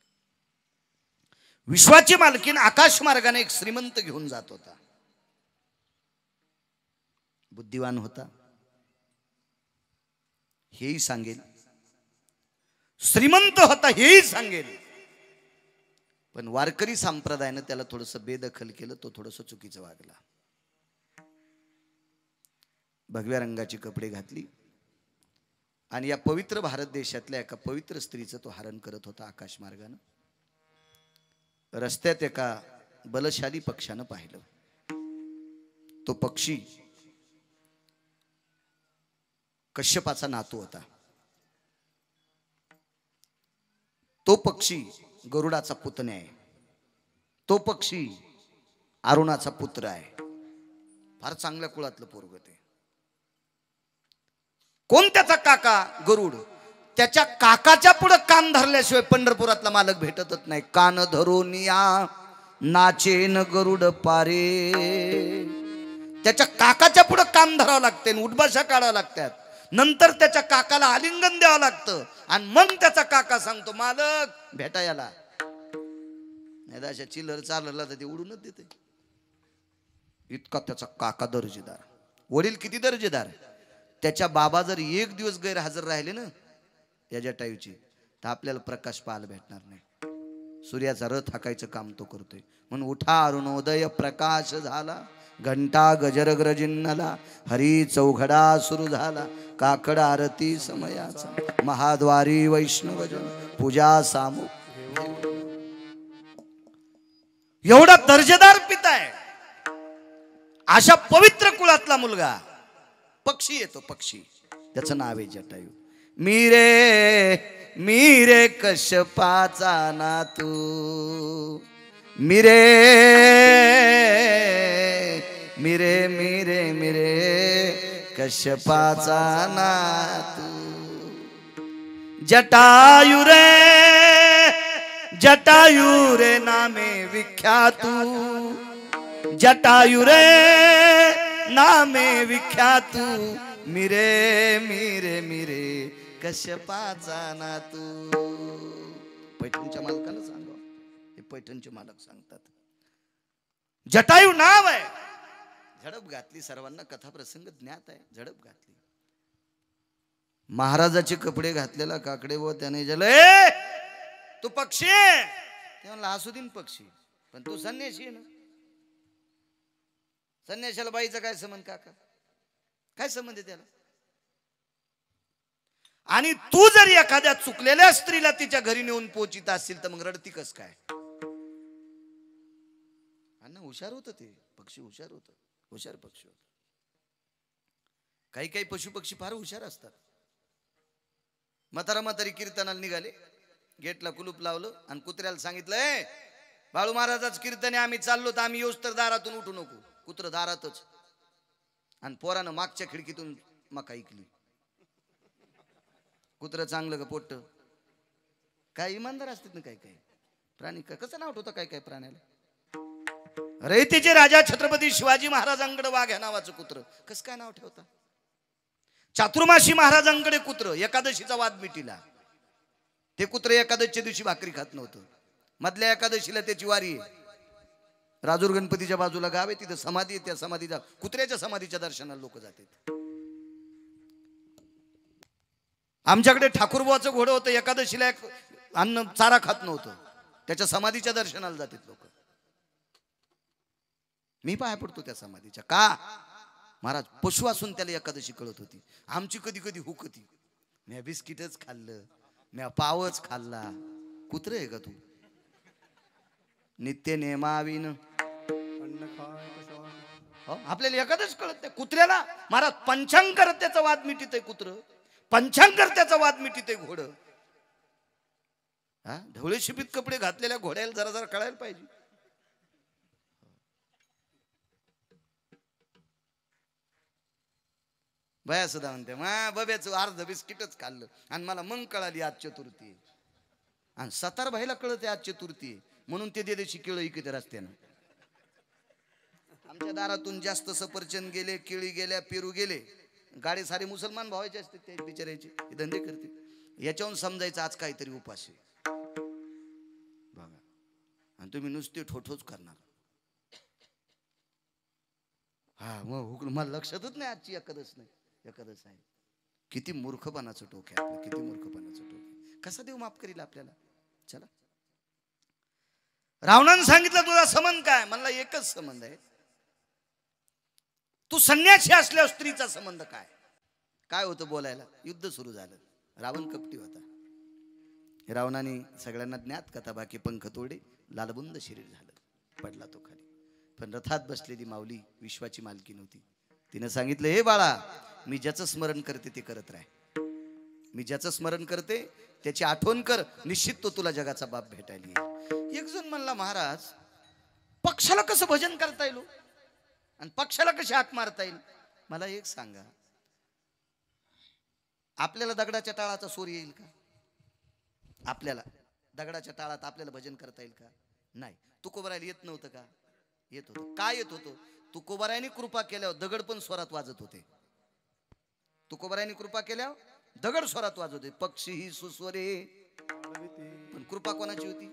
विश्वाची मालकीन आकाश मार्गाने एक श्रीमंत घेऊन जात होता. बुद्धिवान होता हेही सांगेल, श्रीमंत होता हेही सांगेल, पण वारकरी संप्रदायाने त्याला थोडस बेदखल केलं. तो थोडस चुकीचं वागला. भगव्या रंगाची कपडे घातली आणि या पवित्र भारत देशातल्या एका पवित्र स्त्रीचं तो हरण करत होता आकाश मार्गाने. रस्त्यात एका बलशाली पक्षानं पाहिलं. तो पक्षी कश्यपाचा नातू होता. तो पक्षी गरुडाचा पुतण्या आहे. तो पक्षी अरुणाचा पुत्र आहे. फार चांगल्या कुळातलं पोरग ते. कोण त्याचा काका? गरुड. त्याच्या काकाच्या पुढे कान धरल्याशिवाय पंढरपुरातला मालक भेटतच नाही. कान धरून या नाचेन गरुड पारे. त्याच्या काकाच्या पुढे कान धरावं लागते, उठबशा काढावं लागतात. नंतर त्याच्या काकाला आलिंगन द्यावं लागतं आणि मग त्याचा काका सांगतो मालक भेटा याला. नाही अशा चिल्लर चालला तर ते उडूनच देते. इतका त्याचा काका दर्जेदार. वडील किती दर्जेदार. त्याच्या बाबा जर 1 दिवस गैरहजर राहिले ना या जटायूची तर आपल्याला प्रकाश पाहायला भेटणार नाही. सूर्याचा रथ हाकायचं काम तो करतोय. म्हणून उठा अरुणोदय प्रकाश झाला, घंटा गजर जिन्नला, हरी चौघडा सुरू झाला, काकड आरती समयाचा, महाद्वारी वैष्णवजन पूजा सामू. एवढा दर्जेदार पिता आहे. अशा पवित्र कुळातला मुलगा पक्षी येतो. पक्षी त्याचं नाव आहे जटायू. मीरे मीरे कश्यपाचा नातू, मीरे मीरे मीरे मीरे कश्यपाचा नातू. जटायू रे जटायू रे नामे विख्यातू, जटायू रे नामे विख्यातू, मिरे मिरे मिरे कश्यपाचा नातू. पैठणच्या मालकाला सांगा. हे पैठणचे मालक सांगतात. जटायू नाव आहे. झडप घातली. सर्वांना कथा प्रसंग ज्ञात आहे. झडप घातली. महाराजाचे कपडे घातलेला काकडे व त्याने जले तू पक्षी आहे. ते म्हणला असू दिन पक्षी, पण तू संन्यासी आहे ना. संन्याशाला बाईचा काय संबंध काका? काय संबंध आहे त्याला? आणि तू जर एखाद्या चुकलेल्या स्त्रीला तिच्या घरी नेऊन पोचित असतील तर मग रडती कस काय? अण्णा हुशार होत ते पक्षी. हुशार होत. हुशार पक्षी होत. काही काही पशु पक्षी फार हुशार असतात. म्हातारा म्हातारी कीर्तनाला निघाले. गेटला कुलूप लावलं आणि कुत्र्याला सांगितलंय बाळू महाराजाच कीर्तने आम्ही चाललो तर आम्ही येऊस तर दारातून उठू नको. कुत्र दारातच. आणि पोरानं मागच्या खिडकीतून मका ऐकली. कुत्र चांगलं का पोट्ट? काय इमानदार असतात ना काय काय प्राणी. कसं नाव होतं काय काय प्राण्याला? रयतेचे राजा छत्रपती शिवाजी महाराजांकडे वाघ या नावाचं कुत्र. कसं काय नाव ठेवता? चातुर्मासी महाराजांकडे कुत्र. एकादशीचा वाद मिटीला. ते कुत्र एकादशीच्या दिवशी भाकरी खात नव्हतं. मधल्या एकादशीला त्याची वारी आहे. राजूर गणपतीच्या बाजूला गाव आहे. तिथं समाधी आहे. त्या समाधीच्या कुत्र्याच्या समाधीच्या दर्शनाला लोक जातात. आमच्याकडे ठाकूरबुवाचं घोडं होतं. एकादशीला एक अन्न चारा खात नव्हतं. त्याच्या समाधीच्या दर्शनाला जातात लोक. मी पाया पडतो त्या समाधीच्या. का? महाराज पशु असून त्याला एकादशी कळत होती. आमची कधी कधी हुक होती. म्या बिस्किटच खाल्लं, म्या पावच खाल्ला. कुत्र आहे का तू? नित्य नेमाविन आपल्याला एखादच कळत नाही. कुत्र्याला महाराज पंचांग करत त्याचा वाद मिटीत आहे. कुत्र पंचांगर त्याचा वाद मिटिते घोड. हा, ढवळे शिपीत कपडे घातलेल्या घोड्याला जरा जरा कळायला पाहिजे. बया सुद्धा म्हणते बब्याचं अर्ध बिस्किटच खाल्लं आणि मला मग कळाली आज चतुर्थी. आणि सतार भाईला कळते आज चतुर्थी म्हणून ते देदेशी केळं इकडे रस्त्यानं. आमच्या दारातून जास्त सफरचंद गेले, केळी गेल्या, पेरू गेले. गाडी सारे मुसलमान भावायचे असते ते बिचारायचे, धंदे करते. याच्याहून समजायचं आज काहीतरी उपास आहे बघा. आणि तुम्ही नुसते ठोठोच करणार. हा मग मला लक्षातच नाही आजची एकादश नाही. एकादश आहे. किती मूर्खपणाचं टोक आहे आपलं, किती मूर्खपणाचं टोक आहे. कसा देव माफ करील आपल्याला. चला, रावणानं सांगितलं तुझा संबंध काय. म्हणला एकच संबंध आहे, तू संन्यासी असल्यावर स्त्रीचा संबंध काय. काय होतं बोलायला. युद्ध सुरू झालं. रावण कपटी होता. रावणाने सगळ्यांना ज्ञात कथा बाकी पंख तोडे, लालबुंद शरीर झालं, पडला तो खाली. पण रथात बसलेली माऊली विश्वाची मालकी नव्हती. तिनं सांगितलं हे बाळा, मी ज्याचं स्मरण करते ते करत राह. मी ज्याचं स्मरण करते त्याची आठवण कर, निश्चित तो तुला जगाचा बाप भेटायला येईल. एक जण म्हणला महाराज पक्षाला कसं भजन करता येईल आणि पक्षाला कशी हाक मारता येईल. मला एक सांगा, आपल्याला दगडाच्या टाळाचा सूर येईल का. आपल्याला दगडाच्या टाळात आपल्याला भजन करता येईल का. नाही. तुकोबारायला येत नव्हतं का. येत होतं. काय येत होतं. तुकोबारायने कृपा केल्यावर दगड पण स्वरात वाजत होते. तुकोबारायने कृपा केल्यावर दगड स्वरात वाजत होते. पक्षी ही सुस्वरे. पण कृपा कोणाची होती.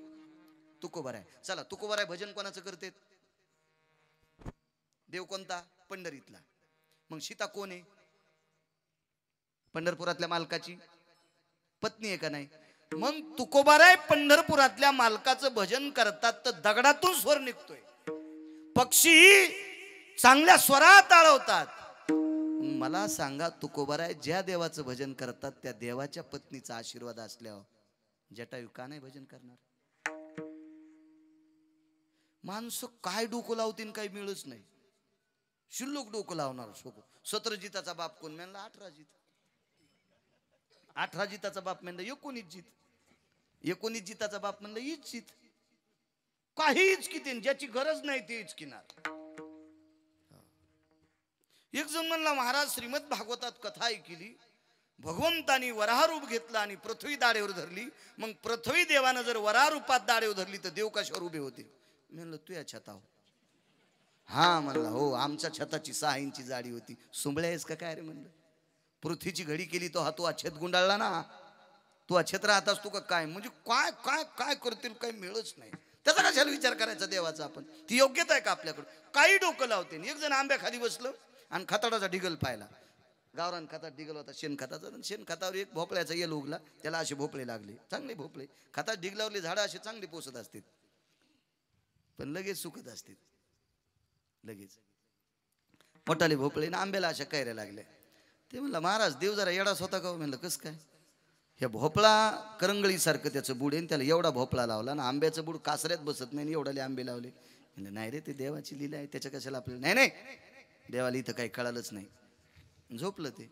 तुकोबाराय. चला, तुकोबाराय भजन कोणाचं करते. देव कोणता. पंढरीतला. मग सीता कोण आहे. पंढरपुरातल्या मालकाची पत्नी आहे का नाही. मग तुकोबाराय पंढरपुरातल्या मालकाचं भजन करतात तर दगडातून स्वर निघतोय. पक्षी चांगल्या स्वरात आळवतात. मला सांगा, तुकोबाराय ज्या देवाचं भजन करतात त्या देवाच्या पत्नीचा आशीर्वाद असल्यावर जटायू का नाही भजन करणार. माणसं काय डोकं लावतील काही मिळच नाही. शुल्लक डोकं लावणार. सतरजिताचा बाप कोण म्हणला 18 जीत. 18 जिताचा बाप म्हणलं 19 जीत. 19 जिताचा बाप म्हणलं 20 जीत. काही इचकितीन ज्याची गरज नाही ते इचकिनार. एक जण म्हणला महाराज श्रीमद भागवतात कथा ऐकली. भगवंतानी वराह रूप घेतला आणि पृथ्वी दाढेवर धरली. मग पृथ्वी देवानं जर वराह रूपात दाढेवर धरली तर देव कशावर उभे होते. म्हणलं तू या छताव. हा म्हणला हो, आमच्या छताची 6 इंची जाडी होती. सुंबळ्या आहेस का काय रे म्हणलं. पृथ्वीची घडी केली तो हा तू अछत गुंडाळला ना. तू अछत राहतास तू का काय. म्हणजे काय काय काय करतील काही मिळच नाही. त्याचा कशाला विचार करायचा देवाचा आपण. ती योग्यता आहे का आपल्याकडे. काही डोकं लावते. एक जण आंब्याखाली बसलं आणि खताडाचा ढिगल पाहिला. गावरान खतात ढिगल होता शेण खताचा. शेण खतावर एक भोपळ्याचा येल उगला. त्याला असे भोपळे लागले, चांगले भोपळे. खतात ढिगलावले झाडं असे चांगले पोसत असतात पण लगेच सुकत असतात. लगेच मोठाले भोपळे ना आंब्याला अशा कैऱ्या लागल्या. ते म्हणलं महाराज देव जरा येडाच होता का. म्हणलं कसं काय. ह्या भोपळा करंगळीसारखं त्याचं बुड आहे. त्याला एवढा भोपळा लावला ना आंब्याचं बुड कासऱ्यात बसत नाही. एवढाले आंबे लावले. म्हणलं नाही रे, ते देवाची लीला आहे. त्याच्या कशाला आपल्याला. नाही नाही, देवाला इथं काही कळालंच नाही. झोपलं ते.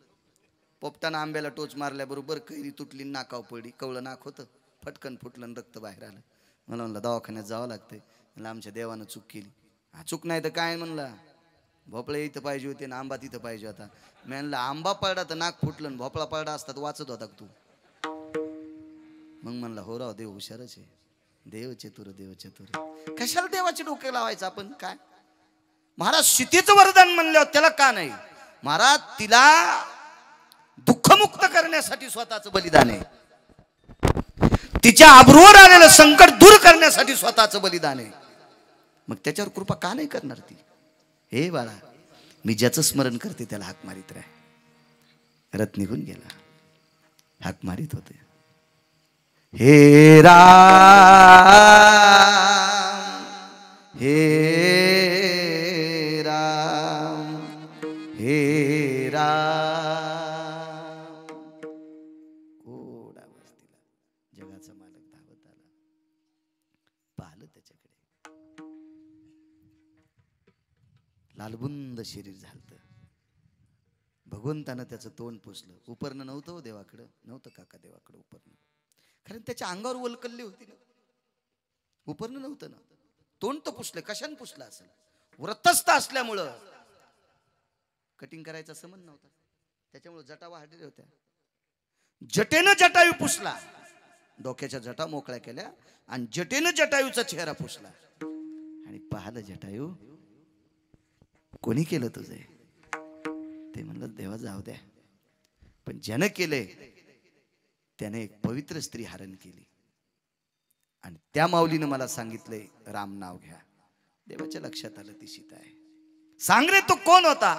पोपटानं आंब्याला टोच मारल्याबरोबर कैरी तुटली, नाकाव पडली. कवळं नाक होतं, फटकन फुटलं, रक्त बाहेर आलं. मला म्हणलं दवाखान्यात जावं लागतंय. म्हणलं आमच्या देवानं चूक केली. हा चूक नाही तर काय म्हणला. भोपळे इथं पाहिजे होते ना आंबा तिथं पाहिजे होता. मी म्हणलं आंबा पडला तर नाक फुटलं, भोपळा पडला असतात वाचत होता तू. मग म्हणला हो राव, देव हुशारच आहे. देव चतुर, देव चतुर. कशाला देवाचे डोके लावायचं आपण. काय महाराज सीतेचं वरदान म्हणल्यावर त्याला का नाही. महाराज तिला दुःखमुक्त करण्यासाठी स्वतःचं बलिदान आहे. तिच्या आबरूवर आलेलं संकट दूर करण्यासाठी स्वतःचं बलिदान आहे. मग त्याच्यावर कृपा का नाही करणार ती. हे बाळा, मी ज्याचं स्मरण करते त्याला हाक मारित राह. रथ निघून गेला. हाक मारित होते. हे राम, हे राम, हे राम. कोड आवाज दिला. जगाचा मालक धावत आला. पाहिलं त्याच्याकडे. लालबुंद शरीर झालत. भगवंतानं त्याचं तोंड पुसलं. उपरणं नव्हतं हो देवाकडं, नव्हतं काका देवाकडं उपरणं, कारण त्याच्या अंगावर वलकल्ली होती ना. उपरणं नव्हतं ना, तोंड तर पुसले. कशाने पुसलं असेल? व्रतस्थ असल्यामुळं कटिंग करायचा संबंध नव्हता, त्याच्यामुळे जटा वाढलेल्या होत्या. जटेनं जटायू पुसला, डोक्याच्या जटा मोकळ्या केल्या आणि जटेनं जटायूचा चेहरा पुसला आणि पाहिलं जटायू कोणी केलं तुझे? ते म्हणलं देवा जाऊ द्या, पण ज्यानं केले त्याने एक पवित्र स्त्री हरण केली आणि त्या माऊलीनं मला सांगितले राम नाव घ्या. देवाच्या लक्षात आलं ती सीता आहे. सांग रे तो कोण होता?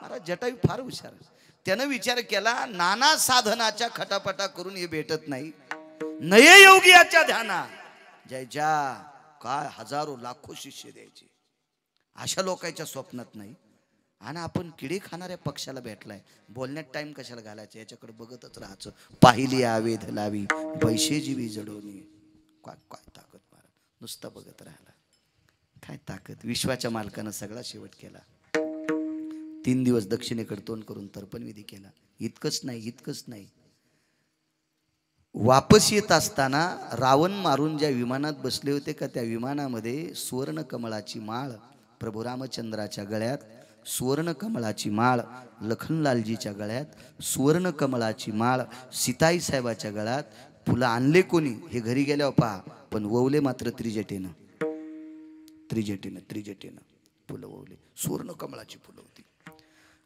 महाराज जटायू फार हुशार. त्यानं विचार केला, नाना साधनाच्या खटापटा करून हे भेटत नाही, नये योगियाच्या ध्याना जयच्या काय हजारो लाखो शिष्य द्यायचे, अशा लोकांच्या स्वप्नात नाही. आणि आपण किडे खाणाऱ्या पक्षाला भेटलाय, बोलण्यात टाइम कशाला घालायचं, याच्याकडे बघतच राहायचं. पाहिली आवेध लावी पैसे जीवी जडवणी. काय काय ताकद मारा, नुसता बघत राहिला. काय ताकद. विश्वाच्या मालकानं सगळा शेवट केला. 3 दिवस दक्षिणेकडे तोंड करून तर्पण विधी केला. इतकंच नाही, वापस येत असताना रावण मारून ज्या विमानात बसले होते का, त्या विमानामध्ये सुवर्ण कमळाची माळ प्रभू रामचंद्राच्या गळ्यात, सुवर्ण कमळाची माळ लखनलालजीच्या गळ्यात, सुवर्ण कमळाची माळ सीताई साहेबाच्या गळ्यात. फुलं आणले कोणी हे घरी गेल्यावर पहा, पण ववले मात्र त्रिजटेनं फुलं ववले. सुवर्ण कमळाची फुलं होती.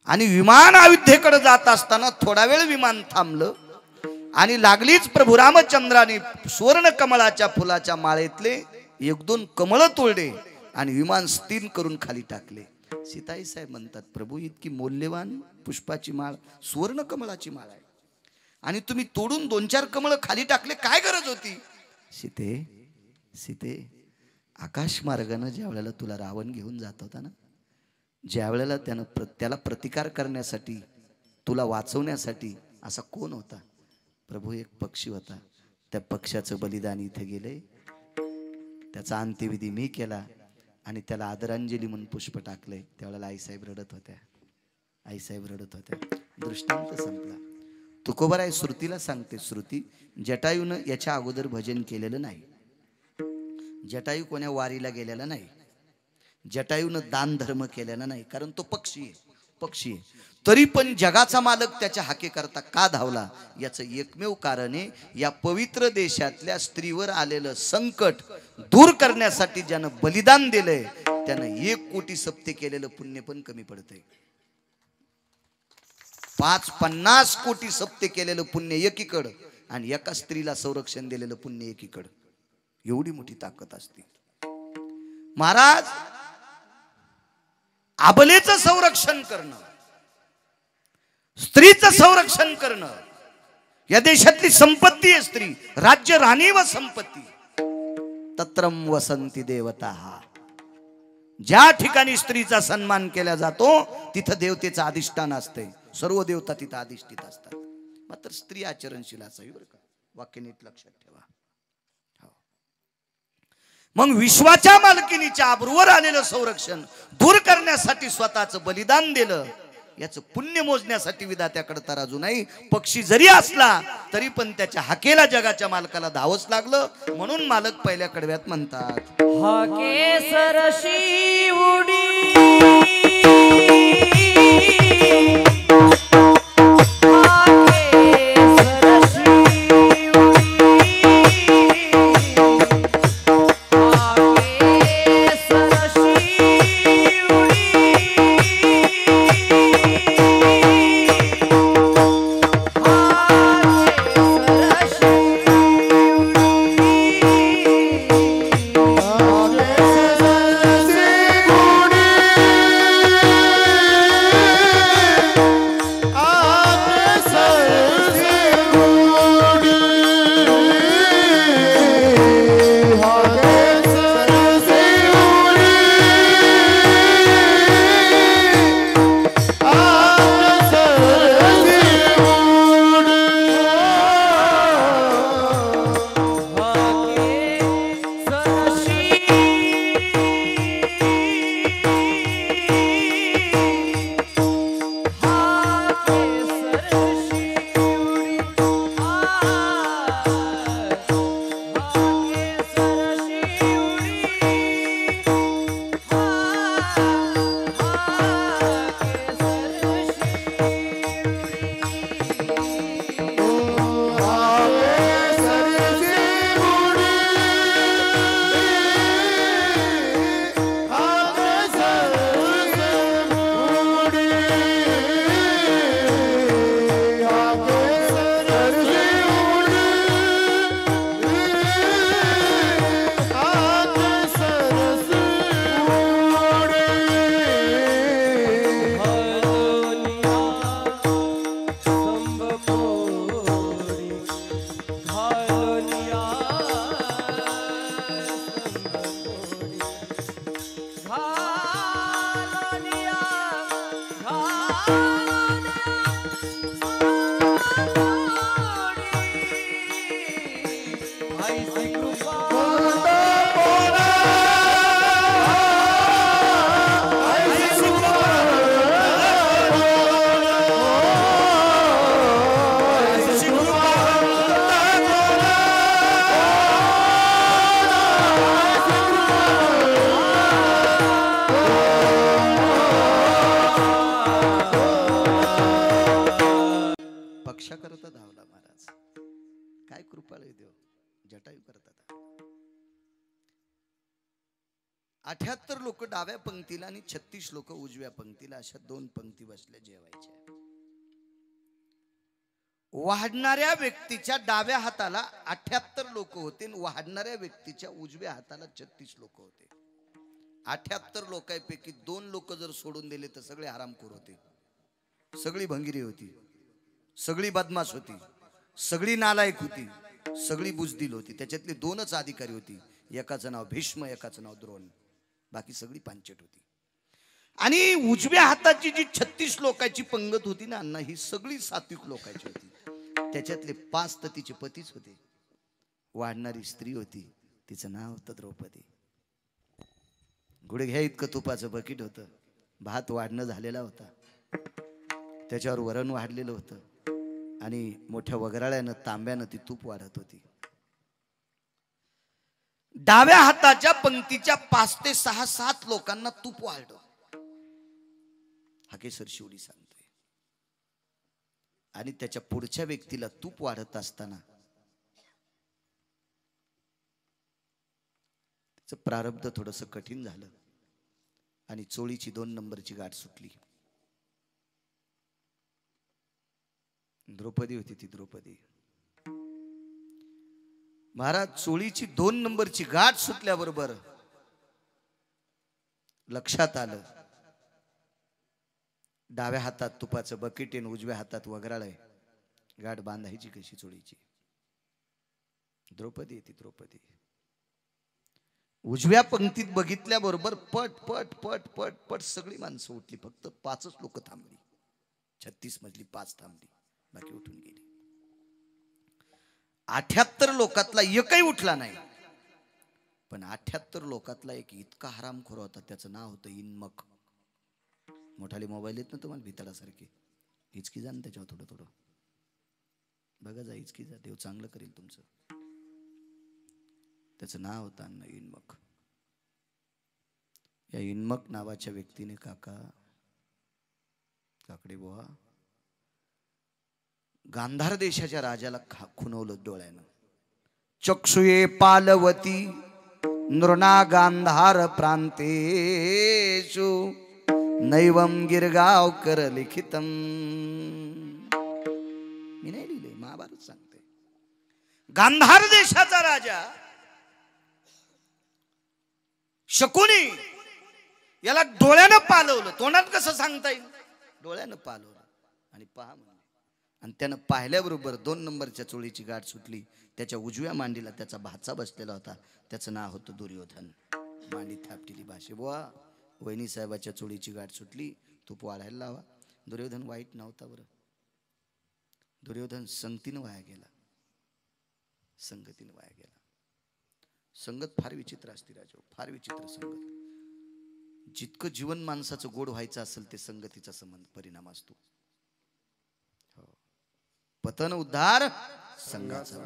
आणि विमान अयोध्येकडे जात असताना थोडा वेळ विमान थांबलं आणि लागलीच प्रभू रामचंद्राने सुवर्ण कमळाच्या फुलाच्या माळेतले 1-2 कमळ तोडले आणि विमान स्थिर करून खाली टाकले. सीताई साहेब म्हणतात, प्रभू इतकी मौल्यवान पुष्पाची माळ, सुवर्ण कमळाची माळ आहे, आणि तुम्ही तोडून 2-4 कमळ खाली टाकले, काय गरज होती? सीते आकाश मार्गाने ज्या वेळेला तुला रावण घेऊन जात होता ना, ज्या वेळेला त्याला प्रतिकार करण्यासाठी, तुला वाचवण्यासाठी असा कोण होता? प्रभू एक पक्षी होता. त्या पक्षाचं बलिदान इथे गेले, त्याचा अंत्यविधी मी केला आणि त्याला आदरांजली म्हणून पुष्प टाकले. त्यावेळेला आईसाहेब रडत होत्या. दृष्टांत संपला. तुकोबाराय श्रुतीला सांगते, श्रुती जटायूनं याच्या अगोदर भजन केलेलं नाही, जटायू कोण्या वारीला गेलेला नाही, जटायूनं दान धर्म केलेला नाही, कारण तो पक्षी आहे. तरी पण जगाचा मालक त्याच्या हाकेकरता का धावला, याचं एकमेव कारण आहे, या पवित्र देशातल्या स्त्रीवर आलेलं संकट दूर करण्यासाठी ज्यानं बलिदान दिलंय त्यानं 1 कोटी सप्ते केलेलं पुण्य पण कमी पडतंय. 50 कोटी सप्ते केलेलं पुण्य एकीकडं आणि एका स्त्रीला संरक्षण दिलेलं पुण्य एकीकडं. एवढी मोठी ताकद असते. महाराज आबलेचं संरक्षण करणं, स्त्रीचं संरक्षण करणं, या देशातली संपत्ती आहे स्त्री. राज्य राणी व संपत्ती. तत्रम वसंती देवता. ज्या ठिकाणी स्त्रीचा सन्मान केला जातो तिथं देवतेचं अधिष्ठान असते. सर्व देवता तिथं अधिष्ठित असतात. मात्र स्त्री आचरणशील असावी बरं का, वाक्य नीट लक्षात ठेवा. मग विश्वाच्या मालकिनीच्या आबरूवर आलेलं संरक्षण दूर करण्यासाठी स्वतःचं बलिदान दिलं, याचं पुण्य मोजण्यासाठी विधात्याकडे तराजू नाही. पक्षी जरी असला तरी पण त्याच्या हाकेला जगाच्या मालकाला धावच लागलं. म्हणून मालक पहिल्या कडव्यात म्हणतात, हाके सरशी उडी 78 लोक डाव्या पंक्तीला आणि 36 लोक उजव्या पंक्तीला, अशा 2 पंक्ती बसल्या जेवायच्या. वाढणाऱ्या व्यक्तीच्या डाव्या हाताला 78 लोक होते, वाढणाऱ्या व्यक्तीच्या उजव्या हाताला 36 लोक होते. 78 लोकांपैकी 2 लोक जर सोडून दिले तर सगळे हरामखोर होते, सगळी भंगिरी होती, सगळी बदमाश होती, सगळी नालायक होती, सगळी बुजदिल होती. त्याच्यातले 2च अधिकारी होती, एकाचं नाव भीष्म, एकाचं नाव द्रोण, बाकी सगळी पांचट होती. आणि उजव्या हाताची जी 36 लोकांची पंगत होती ना अण्णा, ही सगळी सात्विक लोकांची होती. त्याच्यातले 5 तर तिचे पतीच होते. वाढणारी स्त्री होती, तिचं नाव होतं द्रौपदी. गुडघ्या इतकं तुपाचं बकेट होतं, भात वाढणं झालेला होता, त्याच्यावर वरण वाढलेलं होतं आणि मोठ्या वगराळ्यानं तांब्यानं ती तूप वाढत होती. डाव्या हाताच्या पंक्तीच्या 5 ते 6 7 लोकांना तूप वाढलं. हाकेसर शिवडी सांगतोय. आणि त्याच्या पुढच्या व्यक्तीला तूप वाढत असताना त्याचं प्रारब्ध थोडस कठीण झालं आणि चोळीची 2 नंबरची गाठ सुटली. द्रौपदी होती ती द्रौपदी. महाराज, चोळीची 2 नंबरची गाठ सुटल्याबरोबर लक्षात आलं, डाव्या हातात तुपाचं बकेट आणि उजव्या हातात वगराळ आहे, गाठ बांधायची कशी चोळीची. द्रौपदी ती द्रौपदी. उजव्या पंक्तीत बघितल्याबरोबर पट पट पट पट पट सगळी माणसं उठली, फक्त 5च लोक थांबली. 36 मधली 5 थांबली, बाकी उठून गेली. 78 लोकातला एकही उठला नाही. पण 78 लोकातला एक इतका हरामखोर होता, त्याचं नाव होतं इन्मक. मोठाले मोबाईल येत ना तुम्हाला भितडासारखे, हिचकी जा ना त्याच्यावर थोडं थोडं बघा, जा हिचकी जा, देव चांगलं करेल तुमचं. त्याचं नाव होतं अण्णा इन्मक. या इन्मक नावाच्या व्यक्तीने काकडे बुवा गांधार देशाच्या राजाला खुणवलं डोळ्यानं. चक्षुये पालवती नृणा गांधार प्रांतेषु नैवम गिरगावकर लिखितम. मी नाही लिहिले, महाभारत सांगते. गांधार देशाचा राजा शकुनी याला डोळ्यानं पालवलं. तोंडात कसं सांगता येईल, डोळ्यानं पालवलं. आणि पहा म्हणजे, आणि त्यानं पाहिल्याबरोबर 2 नंबरच्या चोळीची गाठ सुटली. त्याच्या उजव्या मांडीला त्याचा भाचा बसलेला होता, त्याचं नाव होतं दुर्योधन. मांडी थापटिली भाषे, बुवा वहिनी साहेबाच्या चोळीची गाठ सुटली, तूप वाढायला लावा. दुर्योधन वाईट नव्हता बरं. दुर्योधन संगतीनं वाया गेला, संगतीनं वाया गेला. संगत फार विचित्र असते राजा, फार विचित्र संगत. जितकं जीवन माणसाचं गोड व्हायचं असेल ते संगतीचा संबंध परिणाम असतो. पतन उद्धार संघाचा.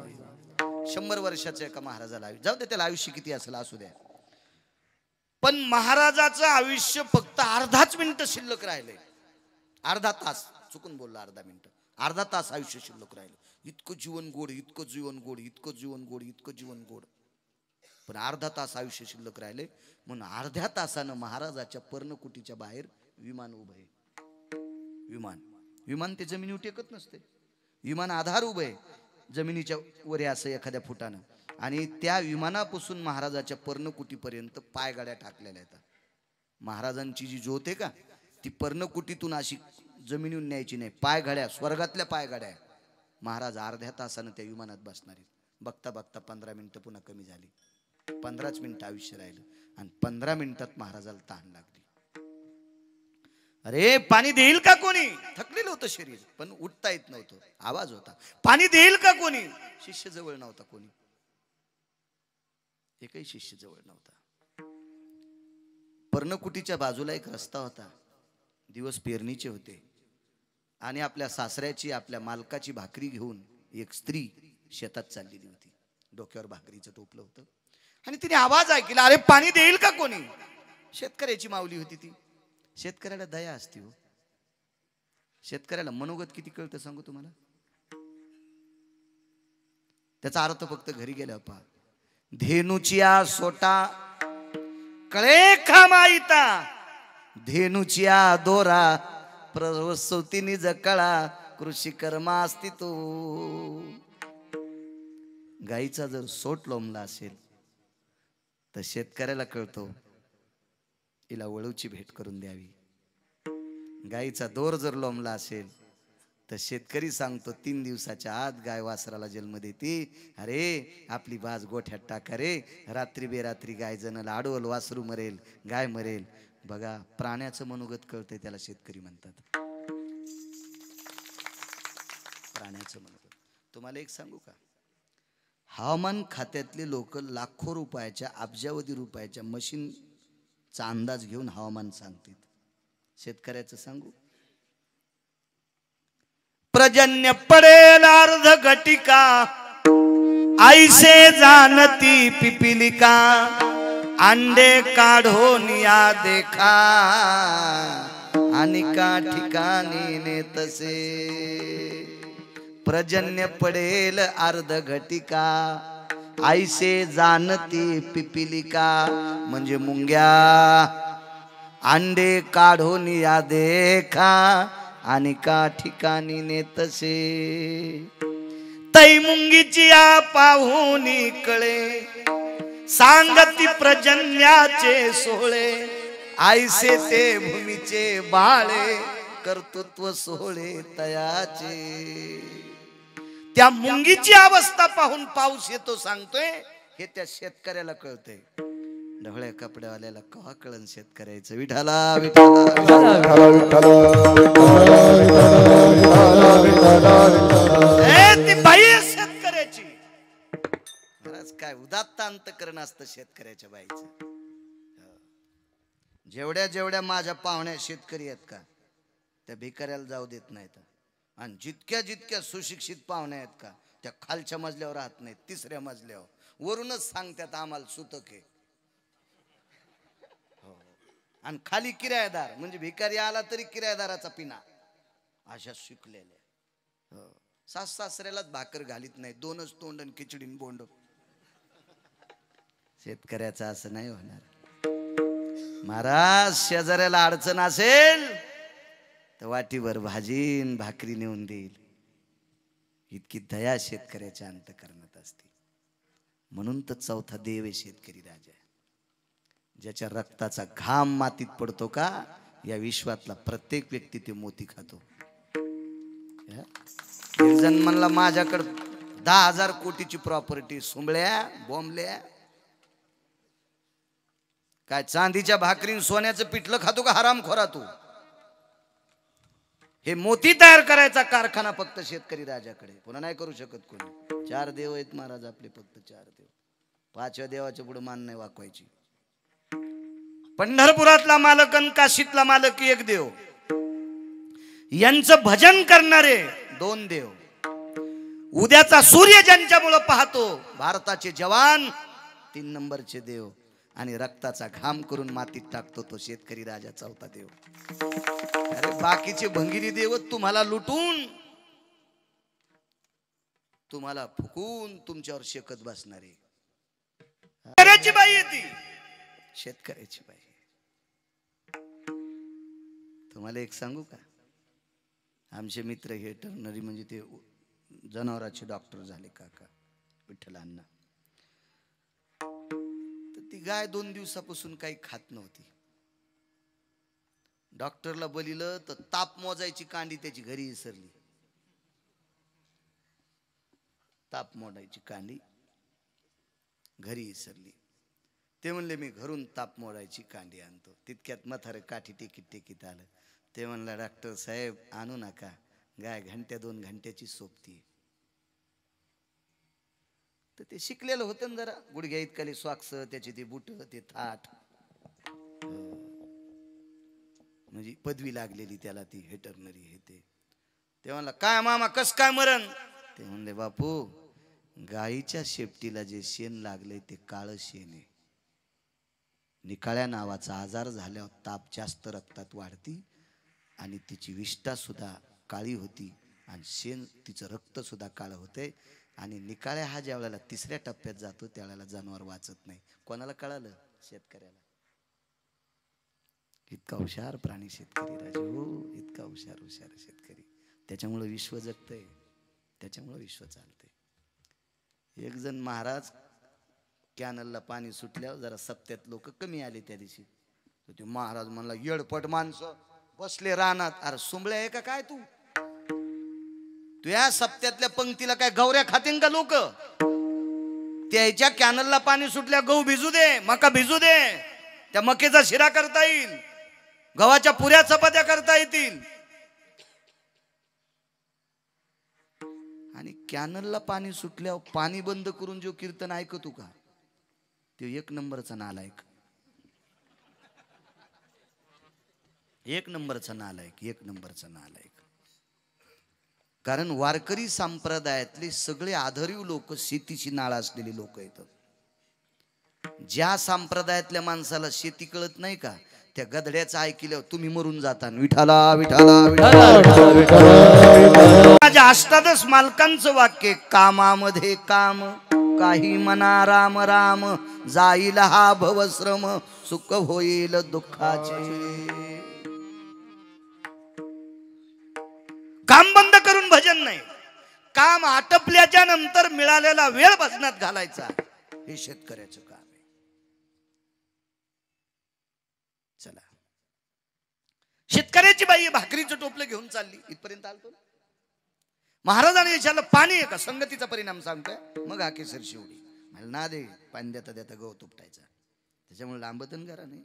100 वर्षाच्या एका महाराजाला, जाऊ दे त्याला आयुष्य किती असेल असू द्या, पण महाराजाचं आयुष्य फक्त अर्धाच मिनिट शिल्लक राहिले. अर्धा तास, चुकून बोललो अर्धा मिनिट, अर्धा तास आयुष्य शिल्लक राहिलं. इतकं जीवन गोड, इतकं जीवन गोड, इतकं जीवन गोड, इतकं जीवन गोड, पण अर्धा तास आयुष्य शिल्लक राहिले. म्हणून अर्ध्या तासानं महाराजाच्या पर्णकुटीच्या बाहेर विमान उभं आहे. विमान ते जमिनीवर टेकत नसते, विमान आधार उभं आहे जमिनीच्या वर असं एखाद्या फुटानं. आणि त्या विमानापासून महाराजाच्या पर्णकुटीपर्यंत पायगाड्या टाकलेल्या आहेत. महाराजांची जी ज्योत आहे का, ती पर्णकुटीतून अशी जमिनीवर न्यायची नाही, पायगाड्या, स्वर्गातल्या पायगाड्या. महाराज अर्ध्या तासानं त्या विमानात बसणार आहेत. बघता बघता 15 मिनिटं पुन्हा कमी झाली, 15च मिनिटं आयुष्य राहिलं. आणि 15 मिनिटात महाराजाला तहान लागली. अरे पाणी देईल का कोणी? थकलेलं होतं शरीर, पण उठता येत नव्हतं, आवाज होता. पाणी देईल का कोणी? शिष्य जवळ नव्हता कोणी, एकही शिष्य जवळ नव्हता. पर्णकुटीच्या बाजूला एक रस्ता होता. दिवस पेरणीचे होते आणि आपल्या सासऱ्याची, आपल्या मालकाची भाकरी घेऊन एक स्त्री शेतात चाललेली होती. डोक्यावर भाकरीचं टोपलं होतं आणि तिने आवाज ऐकला, अरे पाणी देईल का कोणी? शेतकऱ्याची माऊली होती ती. शेतकऱ्याला दया असते हो, शेतकऱ्याला मनोगत किती कळतं सांगू तुम्हाला. त्याचा अर्थ फक्त घरी गेला पहा. धेनुचिया सोटा कळे खामाईता धेनुच्या दोरा प्रसवती निज कळा कृषी कर्मा असती तो. गाईचा जर सोट लोंबला असेल तर शेतकऱ्याला कळतो हिला वळूची भेट करून द्यावी. गाईचा दोर जर लोंबला असेल तर शेतकरी सांगतो 3 दिवसाच्या आत गाय वासराला जन्म देते. अरे आपली बाज गोठ्यात टाका रे, रात्री बेरात्री गाय जणल आडवल वासरू मरेल गाय मरेल. बघा प्राण्याचं मनोगत कळतंय त्याला शेतकरी म्हणतात. प्राण्याचं मनोगत. तुम्हाला एक सांगू का, हवामान खात्यातले लोक लाखो रुपयाच्या अब्जावधी रुपयाच्या मशीनचा अंदाज घेऊन हवामान सांगतात. शेतकऱ्याचं सांगू, पर्जन्य पडेल अर्ध घटिका ऐसे जानती पिपिलिका अंडे काढून या देखा आणि का ठिकाणी नेतसे. पर्जन्य पडेल अर्ध घटिका ऐसे जानती पिपिलिका म्हणजे मुंग्या अंडे काढून या देखा आणि का ठिकाणी नेतसे. तै मुंगीची या पाहुनी कळे सांगती पर्जन्याचे सोहळे ऐसे ते भूमीचे बाळे कर्तृत्व सोहळे तयाचे. त्या मुंगीची अवस्था पाहून पाऊस येतो सांगतोय हे त्या शेतकऱ्याला कळतंय. ढवळ्या कपड्यावाल्याला कवा कळन शेतकऱ्याचं. विठाला ती बाई शेतकऱ्याची. महाराज काय उदात्त अंतकरण असतं शेतकऱ्याच्या बाईचं. जेवढ्या जेवढ्या माझ्या पाहुण्या शेतकरी आहेत का त्या भिकाऱ्याला जाऊ देत नाहीत. आणि जितक्या जितक्या सुशिक्षित पाहुण्या आहेत का त्या खालच्या मजल्यावर राहत नाहीत, 3ऱ्या मजल्यावर वरूनच सांगतात आम्हाला सुतक आहे. आणि खाली किरायदार म्हणजे भिकारी आला तरी किरायदाराचा पिना अशा शिकलेल्या. सास सासऱ्यालाच भाकर घालीत नाही, 2च तोंड आणि खिचडीन बोंड. शेतकऱ्याचं असं नाही होणार. महाराज शेजाऱ्याला अडचण असेल तर वाटीभर भाजीन भाकरी नेऊन देईल. इतकी दया शेतकऱ्याच्या अंतकरणात असते. म्हणून तर 4था देव आहे शेतकरी राजा. ज्याच्या रक्ताचा घाम मातीत पडतो का या विश्वातला प्रत्येक व्यक्ती ते मोती खातो. एक जण म्हणला माझ्याकडे 10,000 कोटीची प्रॉपर्टी, सुंबळ्या बोंबल्या काय चांदीच्या भाकरीन सोन्याचं पिठलं खातो का हरामखोरा तू. हे मोती तयार करायचा कारखाना फक्त शेतकरी राजाकडे, पुन्हा नाही करू शकत कोणी. 4 देव आहेत महाराज आपले, फक्त 4 देव. 5व्या देवाच्या पुढे मान नाही वाकवायची. पंढरपुरातला मालक आणि काशीतला मालक एक देव, यांचं भजन करणारे 2 देव. उद्याचा सूर्य ज्यांच्यामुळे पाहतो भारताचे जवान 3 नंबरचे देव. आणि रक्ताचा घाम करून मातीत टाकतो तो शेतकरी राजा 4था देव. अरे बाकीचे भंगिरी देव तुम्हाला लुटून तुम्हाला फुकून तुमच्यावर शेकत बसणारे. शेतकऱ्याची बाई येते, शेतकऱ्याची बाई. तुम्हाला एक सांगू का, आमचे मित्र हे टर्नरी म्हणजे ते जनावरांचे डॉक्टर झाले काका विठ्ठलांना. तर ती गाय 2 दिवसापासून काही खात नव्हती. डॉक्टरला बोलिलं तर ताप मोजायची कांडी त्याची घरी विसरली. ताप मोडायची कांडी घरी विसरली. ते म्हणले मी घरून ताप मोडायची कांडी आणतो. तितक्यात म्हातारं काठी टेकीत टेकीत आलं. ते म्हणलं डॉक्टर साहेब आणू नका, गाय 1-2 घंट्याची सोबती. तर ते शिकलेलं होतं ना जरा, गुडघ्या इतकाले सॉक्स, त्याचे ते बुट, ते थाट, म्हणजे पदवी लागलेली त्याला ती हेटरनरी हे ते. ते म्हणला काय मामा कस काय मरण. ते म्हणले बापू गाईच्या शेपटीला जे शेण लागले ते काळं शेण आहे. निकाळ्या नावाचा आजार झाल्यावर ताप जास्त रक्तात वाढती आणि तिची विष्ठा सुद्धा काळी होती आणि शेण तिचं रक्त सुद्धा काळं होते. आणि निकाळ्या हा ज्या वेळेला 3ऱ्या टप्प्यात जातो त्यावेळेला जनावर वाचत नाही. कोणाला कळालं? शेतकऱ्याला. इतका हुशार प्राणी शेतकरी राजा, हो इतका हुशार शेतकरी. त्याच्यामुळं विश्व जगतंय, त्याच्यामुळं विश्व चालतंय. एक जण महाराज कॅनलला पाणी सुटल्यावर जरा सप्त्यात लोक कमी आले त्या दिवशी. तर ते महाराज म्हणला, येडपट माणसं बसले रानात. अरे सुंबळे आहे का काय तू या सप्त्यातल्या पंक्तीला काय गौऱ्या खातीन का लोक? त्याच्या कॅनलला पाणी सुटल्या, गहू भिजू दे, मका भिजू दे, त्या मकेचा शिरा करता येईल, गव्हाच्या पुऱ्या चपात्या करता येतील. आणि कॅनलला पाणी सुटल्यावर पाणी बंद करून जो कीर्तन ऐकतो का, ते एक नंबरचा नालायक, एक नंबरचा नालायक. कारण वारकरी संप्रदायातले सगळे आधारीव लोक शेतीची नाळ असलेली लोक आहेत. ज्या संप्रदायातल्या माणसाला शेती कळत नाही का, त्या गधड्याचं ऐकल्यावर तुम्ही मरून जाता. विठाला विठाला माझ्या अष्टादश मालकांचं वाक्य, कामामध्ये काम, काही मना राम राम, जाईल हा भवश्रम, सुख होईल दुःखाचे. काम बंद करून भजन नाही, काम आटपल्याच्या नंतर मिळालेला वेळ भजनात घालायचा, हे शेतकऱ्याचं काम आहे. चला, शेतकऱ्याची बाई भाकरीचं टोपलं घेऊन चालली, इथपर्यंत आलतो. महाराजांनी विचारलं, पाणी आहे का? संगतीचा परिणाम सांगतोय. मग हा केसर शिवडी मला ना दे, पाणी देता देता गवत उपटायचा, त्याच्यामुळे लांबतन करा नाही.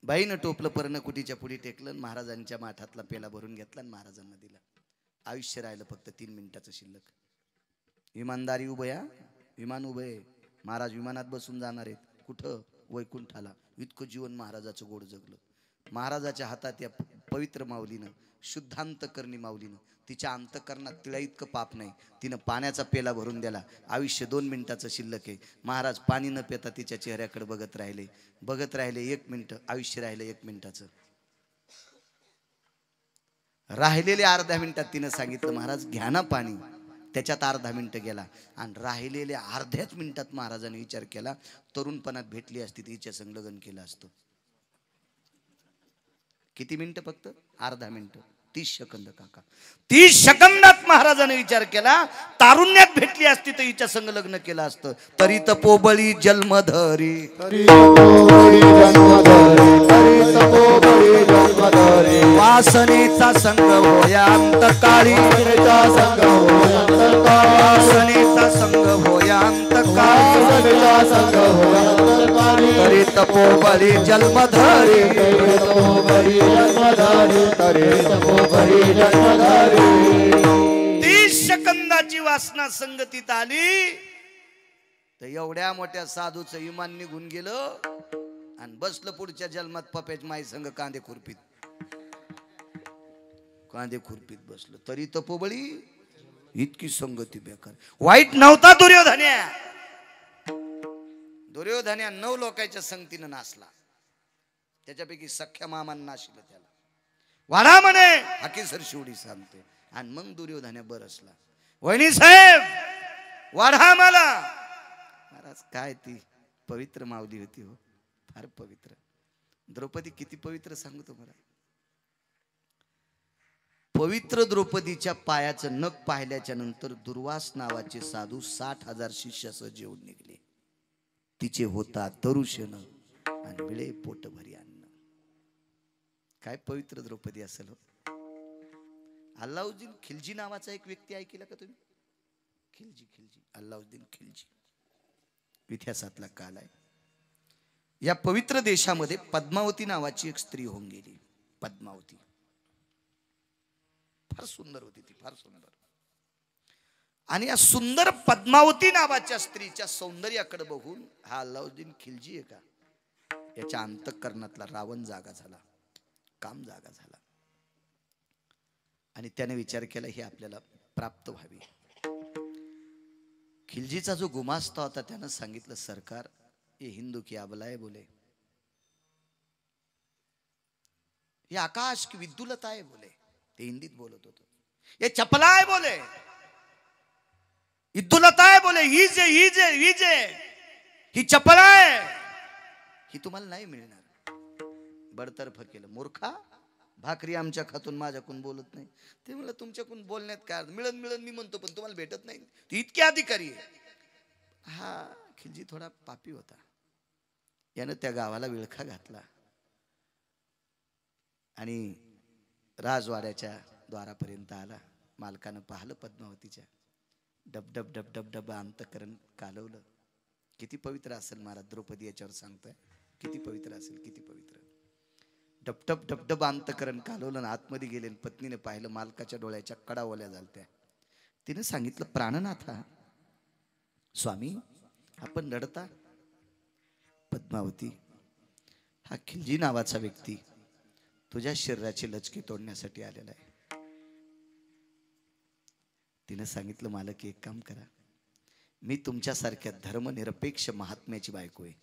बाईनं टोपलं पर्णकुटीच्या पुढे टेकलं, महाराजांच्या माठातला पेला भरून घेतला आणि महाराजांना दिला. आयुष्य राहिलं फक्त 3 मिनिटाचं शिल्लक. विमानदारी उभं या, विमान उभं आहे, महाराज विमानात बसून जाणार आहेत. कुठं? वैकुंठाला. इतकं जीवन महाराजाचं गोड जगलं. महाराजाच्या हातात या पवित्र माऊलीनं, शुद्धांतकरणी माऊलीनं, तिच्या अंतकरणात तिला इतकं पाप नाही, तिनं पाण्याचा पेला भरून दिला. आयुष्य 2 मिनिटाचं शिल्लक आहे. महाराज पाणी न पिता तिच्या चेहऱ्याकडे बघत राहिले 1 मिनिट. आयुष्य राहिलं 1 मिनिटाचं. राहिलेले अर्ध्या मिनिटात तिनं सांगितलं, महाराज घ्या ना पाणी. त्याच्यात अर्धा मिनिट गेला आणि राहिलेल्या अर्ध्याच मिनिटात महाराजांनी विचार केला, तरुणपणात भेटली असती तिच्या संग लग्न केलं असतं. किती मिनिटं? फक्त अर्धा मिनिट, 30 सेकंद काका. 30 सेकंदात महाराजाने विचार केला, तारुण्यात भेटली असती तर हिच्या संग लग्न केलं असतं. तरी तपोबळी जन्मधरी, वासनेचा संग होया अंतकाळी, वासनेचा संग होया अंतकाळी, तरी तपोबळी जन्मधरी, 30 सेकंदाची वासना संगतीत आली तर एवढ्या मोठ्या साधूचं विमान निघून गेलं आणि बसलं पुढच्या जन्मात पपेच माई संग कांदे खुरपीत बसलं. तरी तपोबळी, इतकी संगती बेकार. वाईट नव्हता दुर्योधन्या 9 लोकांच्या संगतीनं नाचला. त्याच्यापैकी सख्या मामांना नाशिलं त्याला. वाडा म्हणे हाकेसर शिवडी सांगते. आणि मग दुर्योधन्या बरसला, वहिनी साहेब वाढा मला. महाराज काय ती पवित्र माऊली होती हो, फार पवित्र. द्रौपदी किती पवित्र सांगू तुम्हाला. पवित्र द्रौपदीच्या पायाचं नख पाहिल्याच्या नंतर दुर्वास नावाचे साधू 60,000 शिष्यासह जेवून निघले. तिचे होता दरुशन आणि मिळे पोटभरी अन्न. काय पवित्र द्रौपदी असेल हो. अल्लाउद्दीन खिलजी नावाचा एक व्यक्ती ऐकला का तुम्ही? खिलजी अल्लाउद्दीन खिलजी, इतिहासातला काल आहे. या पवित्र देशामध्ये पद्मावती नावाची एक स्त्री होऊन गेली. पद्मावती फार सुंदर होती ती, फार सुंदर. आणि या सुंदर पद्मावती नावाच्या स्त्रीच्या सौंदर्याकडे बघून हा अल्लाउद्दीन खिलजी आहे का, याच्या अंतःकरणातला रावण जागा झाला, काम जागा झाला. आणि त्याने विचार केला हे आपल्याला प्राप्त व्हावी. खिलजीचा जो गुमास्ता होता त्यानं सांगितलं, सरकार ये हिंदू की अबला है बोले, ये आकाश की विद्युलता है बोले. ते हिंदीत बोलत होतो. ये चपला है बोले, विद्युलता है बोले, ही चपला आहे, ही तुम्हाला नाही मिळणार. बडतर्फ केलं. मूर्खा, भाकरी आमच्या खातून माझ्याकडून बोलत नाही. ते म्हणलं तुमच्याकडून बोलण्यात काय अर्थ? मिळन मिळन मी म्हणतो पण तुम्हाला भेटत नाही. ती इतकी अधिकारी आहे. हा खिलजी थोडा पापी होता. यानं त्या गावाला विळखा घातला आणि राजवाड्याच्या द्वारापर्यंत आला. मालकानं पाहिलं पद्मावतीच्या. डबडब डबडब डब अंतकरण कालवलं. किती पवित्र असेल महाराज. द्रौपदी याच्यावर सांगतोय किती पवित्र असेल, किती पवित्र. डबडब डबडब अंतकरण कालवलं. आतमध्ये गेले. पत्नीने पाहिलं मालकाच्या डोळ्याच्या कडा ओल्या झालत्या. तिने सांगितलं प्राणनाथा स्वामी आपण रडता. पद्मावती, हा खिलजी नावाचा व्यक्ती तुझ्या शरीराचे लचके तोडण्यासाठी आलेला आहे. तिने सांगितलं मालक एक काम करा, मी तुमच्यासारख्या धर्मनिरपेक्ष महात्म्याची बायको आहे.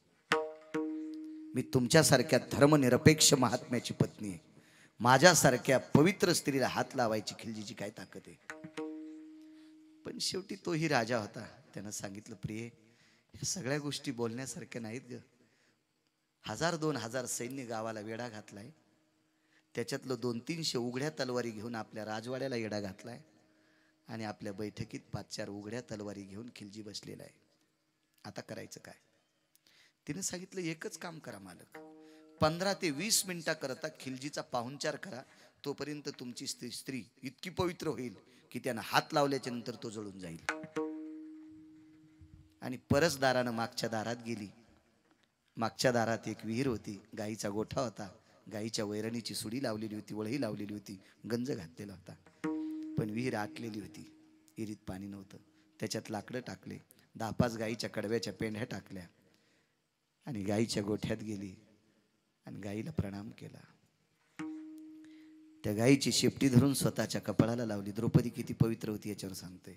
मी तुमच्यासारख्या धर्मनिरपेक्ष महात्म्याची पत्नी आहे. माझ्यासारख्या पवित्र स्त्रीला हात लावायची खिलजीची काय ताकद आहे. पण शेवटी तोही राजा होता. त्यानं सांगितलं प्रिय, ह्या सगळ्या गोष्टी बोलण्यासारख्या नाहीत ग. 1000-2000 सैन्य गावाला वेढा घातलाय. त्याच्यातलं 200-300 उघड्या तलवारी घेऊन आपल्या राजवाड्याला येडा घातलाय आणि आपल्या बैठकीत 5-4 उघड्या तलवारी घेऊन खिलजी बसलेला आहे. आता करायचं काय? तिने सांगितलं एकच काम करा मालक, 15 ते 20 मिनिटाकरता खिलजीचा पाहुणचार करा. तोपर्यंत तुमची स्त्री इतकी पवित्र होईल की त्यानं हात लावल्याच्या नंतर तो जळून जाईल. आणि परसदारानं मागच्या दारात गेली. मागच्या दारात एक विहीर होती. गाईचा गोठा होता. गाईच्या वैरणीची सुडी लावलेली होती, वळही लावलेली होती, गंज घातलेला होता. पण विहीर आटलेली होती. विहिरीत पाणी नव्हतं. त्याच्यात लाकडं टाकले. 10-5 गाईच्या कडव्याच्या पेंढ्या टाकल्या आणि गाईच्या गोठ्यात गेली आणि गाईला प्रणाम केला. त्या गाईची शेपटी धरून स्वतःच्या कपाळाला लावली. द्रौपदी किती पवित्र होती याच्यावर सांगतोय.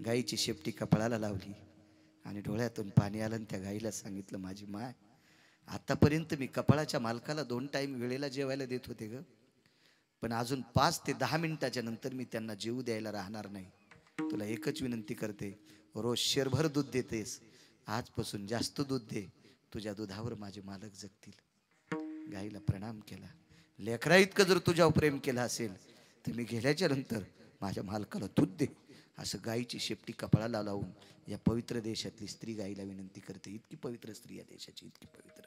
गाईची शेपटी कपाळाला लावली आणि डोळ्यातून पाणी आलं. त्या गाईला सांगितलं माझी माय, आतापर्यंत मी कपाळाच्या मालकाला 2 टाइम वेळेला जेवायला देत होते ग, पण अजून 5 ते 10 मिनिटाच्या नंतर मी त्यांना जेवू द्यायला राहणार नाही. तुला एकच विनंती करते, रोज शेरभर दूध देतेस, आजपासून जास्त दूध दे. तुझ्या दुधावर माझे मालक जगतील. गाईला प्रणाम केला. लेकरा इतकं जर तुझ्यावर प्रेम केलं असेल तर मी गेल्याच्या नंतर माझ्या मालकाला दूध दे. असं गाईची शेपटी कपाळाला लावून या पवित्र देशातली स्त्री गाईला विनंती करते. इतकी पवित्र स्त्री या देशाची, इतकी पवित्र.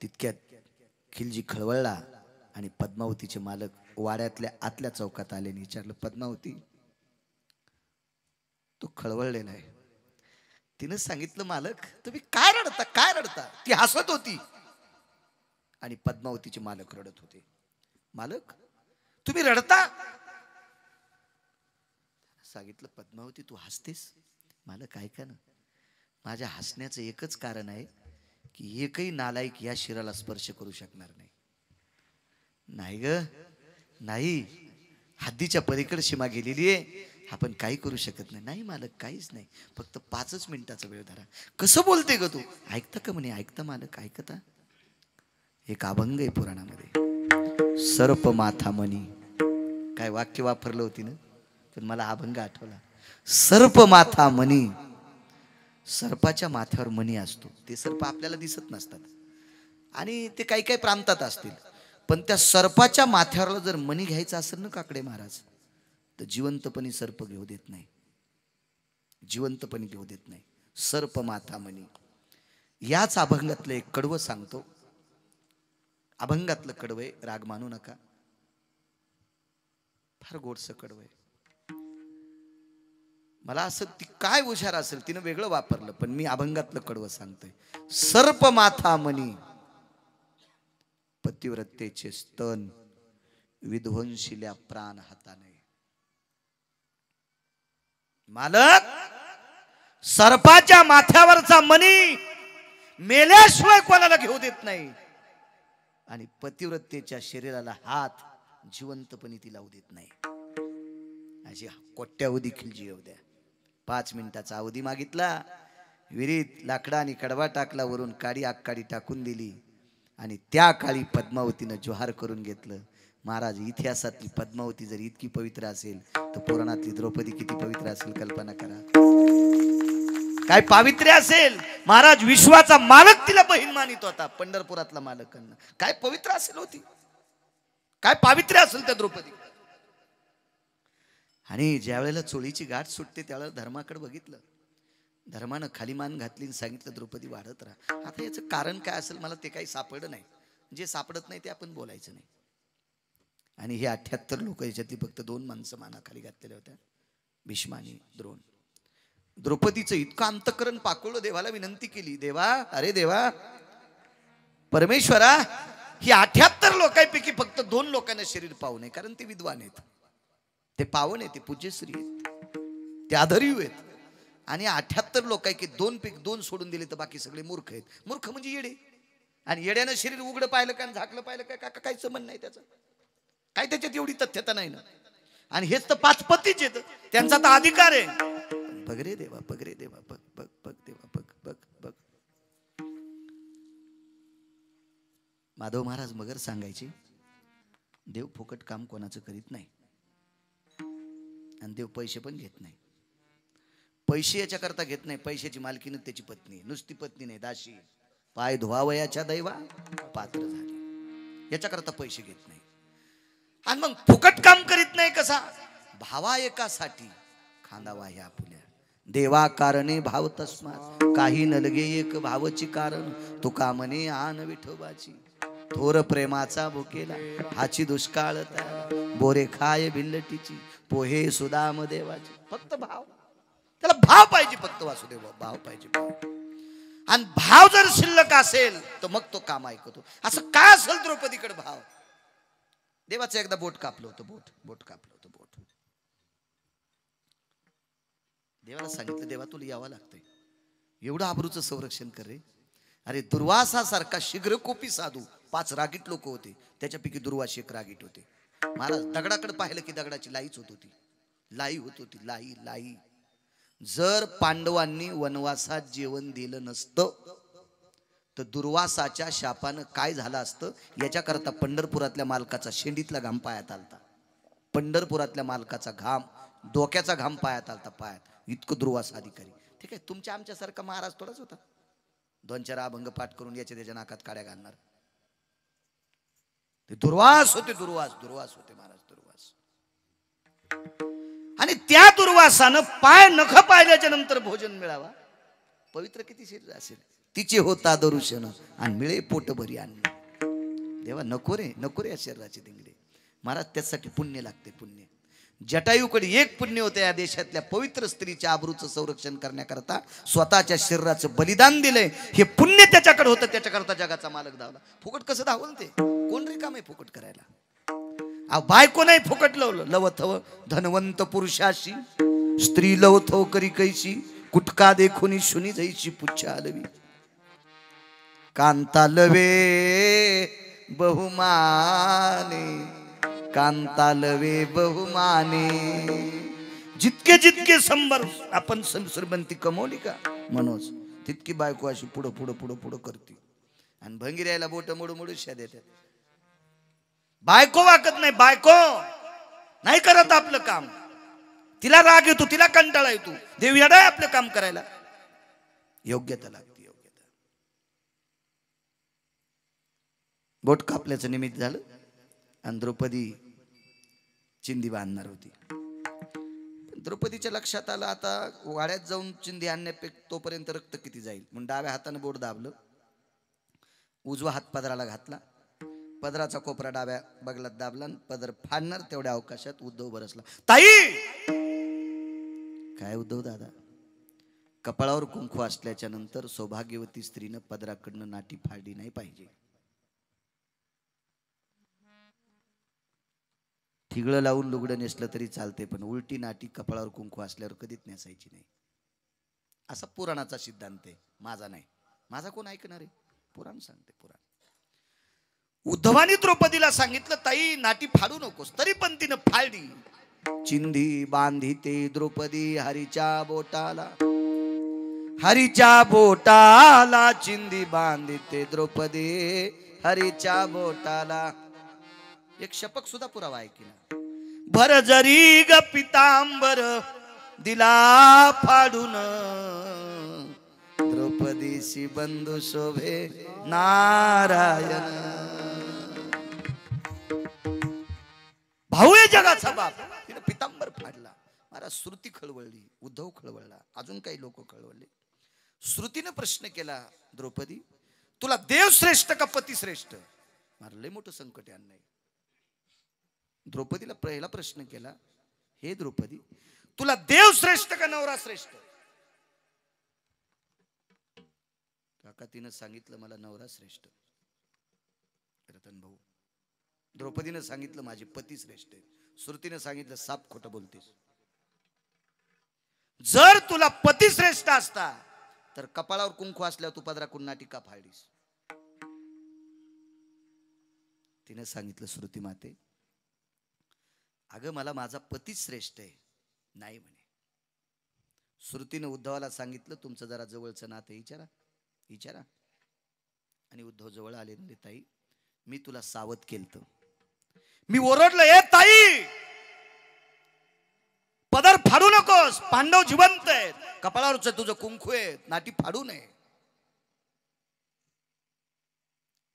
तितक्यात खिलजी खळवळला आणि पद्मावतीचे मालक वाड्यातल्या आतल्या चौकात आले आणि विचारलं पद्मावती, तो खळवळलेला आहे. तिनं सांगितलं मालक तुम्ही काय रडता, काय रडता. ती हसत होती आणि पद्मावतीचे मालक रडत होते. मालक तुम्ही रडता. सांगितलं पद्मावती तू हसतेस. मालक ऐका ना, माझ्या हसण्याचं एकच कारण आहे की एकही नालायक या शिराला स्पर्श करू शकणार नाही. नाही ग नाही, हद्दीच्या पलीकडे सीमा गेलेली आहे, आपण काही करू शकत नाही. नाही मालक काहीच नाही, फक्त 5 मिनिटाचा वेळ धरा. कसं बोलते ग तू. ऐकता का म्हणे. ऐकता मालक ऐकता. एक अभंग आहे पुराणामध्ये, सर्प माथा मनी. काय वाक्य वापरलं होती ना, पण मला अभंग आठवला. सर्प माथा मनी. सर्पाच्या माथ्यावर मणी असतो. ते सर्प आपल्याला दिसत नसतात आणि ते काही काही प्रांतात असतील, पण त्या सर्पाच्या माथ्यावर जर मणी घ्यायचा असेल ना काकडे महाराज, तर जिवंतपणी सर्प घेऊ देत नाही. जिवंतपणी घेऊ देत नाही. सर्प माथा मणी. याच अभंगातलं एक कडवं सांगतो. अभंगातलं कडवं आहे, राग मानू नका, फार गोडसं कडवं आहे. मला असं ती काय हुशार असेल तिनं वेगळं वापरलं, पण मी अभंगातलं कडवं सांगतोय. सर्प माथा मनी, पतिव्रतेचे स्तन विध्वंसिल्या प्राण हाताने. मालक सर्पाच्या माथ्यावरचा मणी मेल्याशिवाय कोणाला घेऊ देत नाही आणि पतिव्रतेच्या शरीराला हात जिवंतपणी ती लावू देत नाही. अशी कोट्यावधी खिलजी येऊ द्या. 5 मिनिटाचा अवधी मागितला. विहिरीत लाकडा आणि कडवा टाकला, वरून काडी आकाडी टाकून दिली आणि त्या काळी पद्मावतीनं जोहार करून घेतलं. महाराज इतिहासातली पद्मावती जर इतकी पवित्र असेल तर पुराणातली द्रौपदी किती पवित्र असेल कल्पना करा. काय पावित्र्य असेल. महाराज विश्वाचा मालक तिला बहीण मानित होता, पंढरपुरातला मालक. काय पवित्र असेल होती, काय पावित्र्य असेल त्या द्रौपदी. आणि ज्या वेळेला चोळीची गाठ सुटते त्यावेळेला धर्माकडे बघितलं. धर्मानं खाली मान घातली आणि सांगितलं द्रौपदी वाढत राहा. आता याचं कारण काय असेल मला ते काही सापडलं नाही. जे सापडत नाही ते आपण बोलायचं नाही. आणि हे 78 लोक, याच्यातली फक्त 2 माणसं मानाखाली घातलेल्या होत्या, भीष्म आणि द्रोण. द्रौपदीचं इतकं अंतकरण पाकळलं. देवाला विनंती केली, देवा, अरे देवा परमेश्वरा, ही 78 लोकांपैकी फक्त 2 लोकांना शरीर पाहू नये, कारण ते विद्वान आहेत, ते पावन आहेत, ते पूज्यश्री आहेत, ते आदरीव आहेत. आणि 78 लोकांपैकी 2 सोडून दिले तर बाकी सगळे मूर्ख आहेत. मूर्ख म्हणजे येडे. आणि येड्यानं शरीर उघडं पाहिलं काय झाकलं पाहिलं काय, काका काही संबंध नाही त्याचं, काय त्याच्यात एवढी तथ्यता नाही ना. आणि हेच तर 5 पतीच येत, त्यांचा तर अधिकार आहे. बघ रे देवा, बघ रे देवा, बघ बघ बघ देवा, बघ बघ बघ. माधव महाराज मगर सांगायचे, देव फुकट काम कोणाचं करीत नाही आणि देव पैसे पण घेत नाही. पैसे याच्या करता घेत नाही, पैशाची मालकीनं त्याची पत्नी, नुसती पत्नी नाही, दाशी. पाय धुवावयाच्या दैवा पात्र झाली, याच्या करता पैसे घेत नाही. आणि मग फुकट काम करीत नाही कसा, भावा एकासाठी खांदावा ह्या फुल्या, देवा कारणे भाव तस्मात, काही नलगे एक भावची कारण, तुका म्हणे आन विठोबाची, थोर प्रेमाचा भुकेला हाची दुष्काळ बोरे खाय भिल्लटीची, पोहे सुदाम देवाची. फक्त भाव, त्याला भाव पाहिजे, फक्त वासुदेव भाव पाहिजे. आणि भाव जर शिल्लक असेल तर मग तो काम ऐकतो. असं काय असेल द्रौपदीकडे भाव. देवाचं एकदा बोट कापलं होतं, बोट कापलं होतं, बोट. देवाला सांगितलं, देवा तुला यावं लागतंय, एवढं आबरूचं संरक्षण कर रे. अरे दुर्वासासारखा शीघ्रकोपी साधू 5 रागीट लोक होते, त्याच्यापैकी दुर्वास एक रागीट होते. महाराज दगडाकडे पाहिलं की दगडाची लाईच होत होती, लाई होत होती, लाई. जर पांडवांनी वनवासात जेवण दिलं नसतं तर दुर्वासाच्या शापानं काय झालं असतं, याच्याकरता पंढरपुरातल्या मालकाचा शेंडीतला घाम पायात आलता. पंढरपुरातल्या मालकाचा घाम, डोक्याचा घाम पायात आलता, पायात. इतकं दुर्वास अधिकारी. ठीक आहे, तुमच्या आमच्यासारखा महाराज थोडाच होता, 2-4 अभंग पाठ करून याच्या त्याच्या नाकात काड्या घालणार. ते दुर्वास होते, दुर्वास होते महाराज, दुर्वास. आणि त्या दुर्वासानं पाय नख पाहिल्याच्या नंतर भोजन मिळावा. पवित्र किती शरीर असेल, तिचे होता दरुशन आणि मिळे पोट भरी अन्न. देवा नको रे या शरीराचे दिंगडे. महाराज त्यासाठी पुण्य लागते, पुण्य. जटायूकडे एक पुण्य होतं, या देशातल्या पवित्र स्त्रीच्या आबरूचं संरक्षण करण्याकरता स्वतःच्या शरीराचं बलिदान दिलंय. हे पुण्य त्याच्याकडे होतं, त्याच्याकरता जगाचा मालक धावला. फुकट कसं धावल ते, कोण रिकाम आहे फुकट करायला. बायको नाही फुकट लवथव धनवंत पुरुषाशी, स्त्री लवथव करी कैशी, कुटका देखुनी शुनी जैशी पुच्छा लवी, कांता लवे बहुमाने, कांता लवे बहुमाने. जितके जितके संबर आपण श्रीमंती कमवली का मनोज, तितकी बायको अशी पुढं करते. आणि भंगिऱ्याला बोट मोडू शा देतात. बायको वाकत नाही, बायको नाही करत आपलं काम. तिला राग येतो, तिला कंटाळा येतो. देव येडाय आपलं काम करायला. योग्यता लागते, योग्यता. बोट कापल्याचं निमित्त झालं आणि द्रौपदी चिंदी बांधणार होती. द्रौपदीच्या लक्षात आलं आता वाड्यात जाऊन चिंदी आणण्यापेक्षा तोपर्यंत रक्त किती जाईल, म्हणून डाव्या हाताने बोट दाबलं, उजवा हात पदराला घातला, पदराचा कोपरा डाव्या बगलात दाबला, पदर फाडणार तेवढ्या अवकाशात उद्धव बरसला. ताई काय उद्धव दादा, कपाळावर कुंकू असल्याच्या नंतर सौभाग्यवती स्त्रीनं पदराकडनं नाटी फाडली नाही पाहिजे. ठिगळं लावून लुगडं नेसलं तरी चालते, पण उलटी नाटी कपाळावर कुंकू असल्यावर कधीच नेसायची नाही, असा पुराणाचा सिद्धांत आहे, माझा नाही. माझा कोण ऐकणार आहे, पुराण सांगते पुराण. उद्धवानी द्रौपदीला सांगितलं ताई नाटी फाडू नकोस, तरी पण तिनं फाडली. चिंधी बांधिते द्रौपदी हरीच्या बोटाला, हरीच्या बोटाला चिंधी बांधिते द्रौपदी हरीच्या बोटाला. एक शपक सुद्धा पुरावा आहे की ना. भर जरी ग पितांबर दिला फाडून, दिशी बंधू शोभे नारायण. भाऊ आहे जगाचा बाप. तिने पितांबर फाडला. महाराज श्रुती खळवळली, उद्धव खळवळला, अजून काही लोक खळवळले. श्रुतीने प्रश्न केला, द्रौपदी तुला देव श्रेष्ठ का पती श्रेष्ठ? मला लय मोठं संकट आहे. नाही, द्रौपदीला पहिला प्रश्न केला, हे द्रौपदी तुला देव श्रेष्ठ का नवरा श्रेष्ठ? काका तिनं सांगितलं मला नवरा श्रेष्ठ. रतन भाऊ द्रौपदीनं सांगितलं माझे पती श्रेष्ठ आहे. श्रुतीनं सांगितलं साप खोटं बोलतेस. जर तुला पती श्रेष्ठ असता तर कपाळावर कुंकू असल्यावर तू पदराकडून नाटी का फाडलीस? तिने सांगितलं श्रुती माते अगं मला माझा पती श्रेष्ठ आहे. नाही म्हणे. श्रुतीने उद्धवाला सांगितलं तुमचं जरा जवळचं नातं विचारा विचारा. आणि उद्धव जवळ आले म्हणजे ताई मी तुला सावध केलतं. मी ओरडलं ए ताई पदर फाडू नकोस, पांडव जिवंत आहेत, कपाळावरच तुझं कुंकू आहे, नाटी फाडू नये.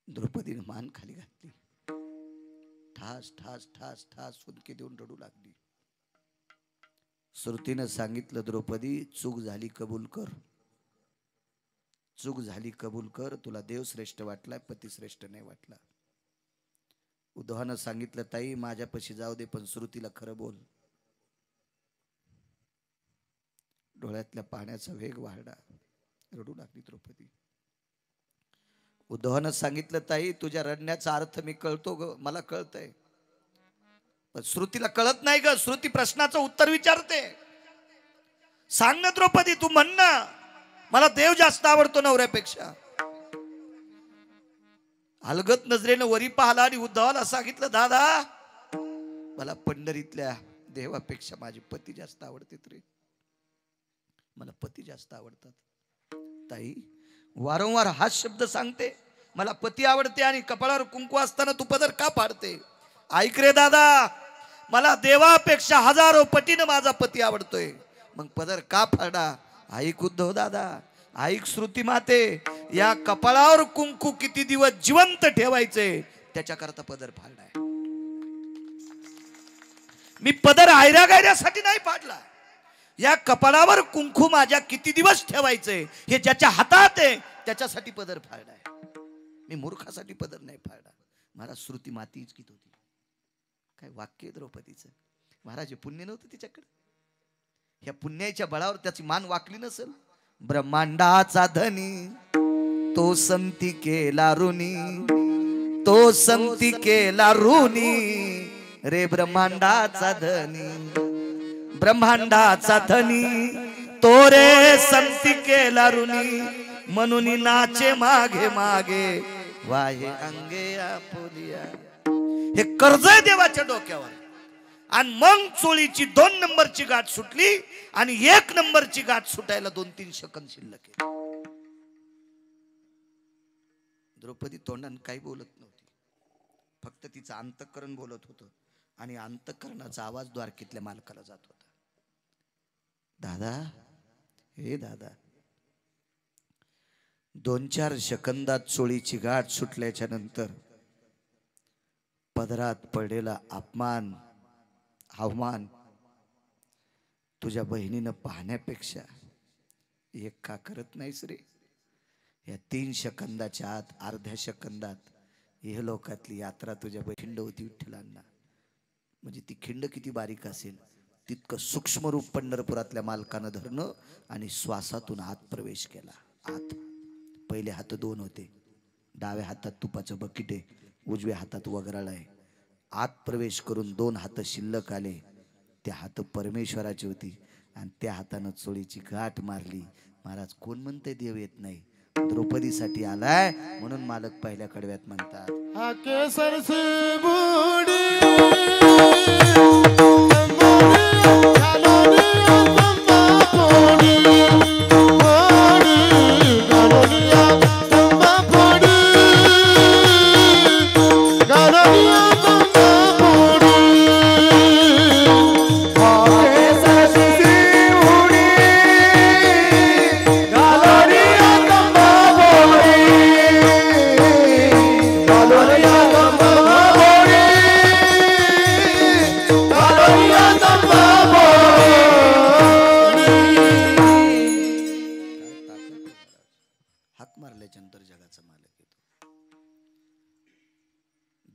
द्रौपदीने मान खाली घातली. ठास ठास ठास ठास फुंके देऊन रडू लागली. श्रुतीनं सांगितलं द्रौपदी चूक झाली कबूल कर, चूक झाली कबूल कर. तुला देव श्रेष्ठ वाटलाय, पती श्रेष्ठ नाही वाटला. उद्धवानं सांगितलं ताई माझ्यापाशी जाऊ दे पण श्रुतीला खरं बोल. डोळ्यातल्या पाण्याचा वेग वाढला, रडू लागली द्रौपदी. उद्धवानं सांगितलं ताई तुझ्या रडण्याचा अर्थ मी कळतो ग, मला कळतंय, पण श्रुतीला कळत नाही ग. श्रुती प्रश्नाचं उत्तर विचारते. सांग ना द्रौपदी, तू म्हण ना मला देव जास्त आवडतो नवऱ्यापेक्षा. अलगत नजरेनं वरी पाहिला आणि उद्धवाला सांगितलं दादा मला पंढरीतल्या देवापेक्षा माझे पती जास्त आवडतात रे, मला पती जास्त आवडतात. ताई वारंवार हाच शब्द सांगते मला पती आवडते आणि कपाळावर कुंकू असताना तू पदर का फाडते? ऐक रे दादा मला देवापेक्षा हजारो पटीनं माझा पती आवडतोय, मग पदर का फाडा? ऐक उद्धव दादा, ऐक श्रुती माते, या कपाळावर कुंकू किती दिवस जिवंत ठेवायचे त्याच्याकरता पदर फाडलाय. मी पदर आयऱ्या गायऱ्यासाठी नाही फाडला. या कपाळावर कुंकू माझ्या किती दिवस ठेवायचे हे ज्याच्या हातात आहे त्याच्यासाठी पदर फाडलाय. मी मूर्खासाठी पदर नाही फाडला. महाराज श्रुती माती इचकीत होती. काय वाक्य द्रौपदीचं. महाराज पुण्य नव्हतं तिच्याकडे, ह्या पुण्याच्या बळावर त्याची मान वाकली नसेल. ब्रह्मांडाचा धनी तो संती केला ऋणी, तो संती केला ऋणी रे ब्रह्मांडाचा धनी, ब्रह्मांडाचा धनी तो रे संती केला ऋणी, म्हणून नाचे मागे मागे वाहे अंगे आपुलिया. हे कर्ज आहे देवाच्या डोक्यावर. आणि मग चोळीची 2 नंबरची गाठ सुटली आणि 1 नंबरची गाठ सुटायला 2-3 सेकंद शिल्लक आहे. द्रौपदी तोंडाने काही बोलत नव्हती, फक्त तिचं अंतःकरण बोलत होतं आणि अंतःकरणाचा आवाज द्वारकेतल्या मालकाला जात होता. दादा हे दादा 2-4 सेकंदात चोळीची गाठ सुटल्याच्या नंतर पदरात पडलेला अपमान अवमान तुझ्या बहिणीनं पाहण्यापेक्षा एक का करत नाहीस रे? या 3 सेकंदाच्या आत, अर्ध्या सेकंदात हे लोकातली यात्रा तुझ्या खिंड होती विठ्ठलांना. म्हणजे ती खिंड किती बारीक असेल तितकं सूक्ष्म रूप पंढरपुरातल्या मालकानं धरणं आणि श्वासातून आत प्रवेश केला. आत पहिले हात 2 होते, डाव्या हातात तुपाचं बकीट आहे, उजव्या हातात वगराळ आहे. आत प्रवेश करून 2 हात शिल्लक आले. त्या हात परमेश्वराची होती आणि त्या हातानं चोळीची गाठ मारली. महाराज कोण म्हणते देव येत नाही? द्रौपदीसाठी आलाय म्हणून मालक पहिल्या कडव्यात म्हणतात हा केसर से बुडी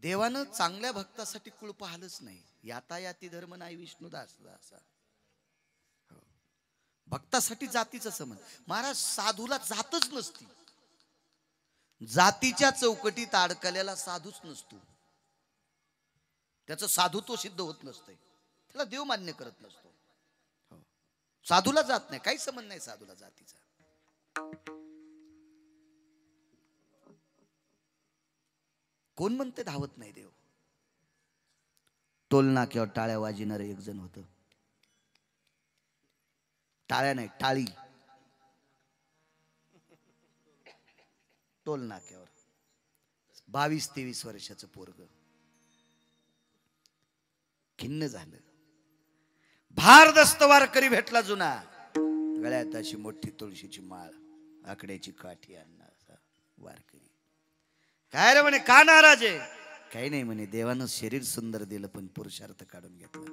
देवानं चांगल्या भक्तासाठी कुळ पाहिलंच नाही. यातायाती धर्म नाही विष्णुदास असा. भक्तासाठी जातीचा संबंध. महाराज साधूला जातच नसती. जातीच्या चौकटीत अडकलेला साधूच नसतो. त्याचं साधुत्व सिद्ध होत नसतंय. त्याला देव मान्य करत नसतो. साधूला जात नाही, काही संबंध नाही साधूला जातीचा. कोण म्हणते धावत नाही देव? टोलना किंवा टाळ्या वाजणार एक जण होतं. टाळ्या नाही, टाळी. टोल नाक्यावर 22-23 वर्षाचं पोरग खिन्न झालं. भारदस्त वारकरी भेटला जुना. गळ्यात अशी मोठी तुळशीची माळ, आकड्याची काठी आणणार वारकरी. काय रे म्हणे, का नाराज आहे? काही नाही म्हणे, देवानं शरीर सुंदर दिलं पण पुरुषार्थ काढून घेतला.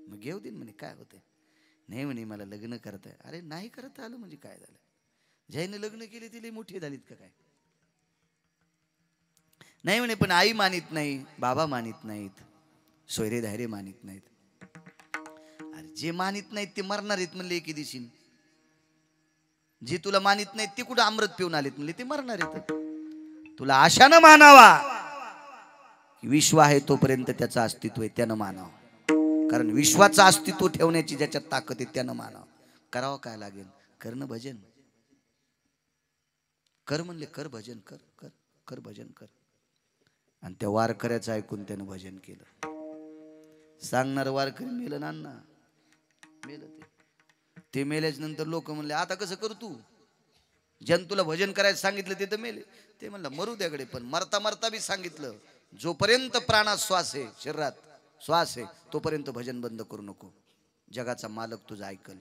मग घेऊ दे म्हणे, काय होते? नाही म्हणे, मला लग्न करत आहे. अरे नाही करत आलं म्हणजे काय झालं? ज्याने लग्न केले तिला मोठी झालीत का काय? नाही म्हणे, पण आई मानित नाही, बाबा मानित नाहीत, सोयरे धायरे मानित नाहीत. अरे जे मानित नाहीत ते मरणार आहेत म्हणले एके दिवशी. जे तुला मानित नाहीत ते कुठं अमृत पिऊन आलेत म्हणले ते मरणार आहेत. तुला आशानं मानावा. विश्व आहे तोपर्यंत त्याचं अस्तित्व आहे, त्यानं मानावं. कारण विश्वाचं अस्तित्व ठेवण्याची ज्याच्यात ताकद आहे त्यानं मानावं. करावं काय लागेल? करणं भजन. कर म्हणले, कर भजन, कर कर कर भजन कर. आणि त्या वारकऱ्याचं ऐकून त्यानं भजन केलं. सांगणार वारकरी मेलं नाना, मेलं ते मेल्याच नंतर लोक म्हणले, आता कसं करू तू? जन तुला भजन करायचं सांगितलं ते तर मेले. ते म्हणलं मरू द्याकडे, पण मरता मरता बी सांगितलं, जोपर्यंत प्राणात श्वास आहे, शरीरात श्वास आहे, तोपर्यंत भजन बंद करू नको. जगाचा मालक तुझा ऐकल,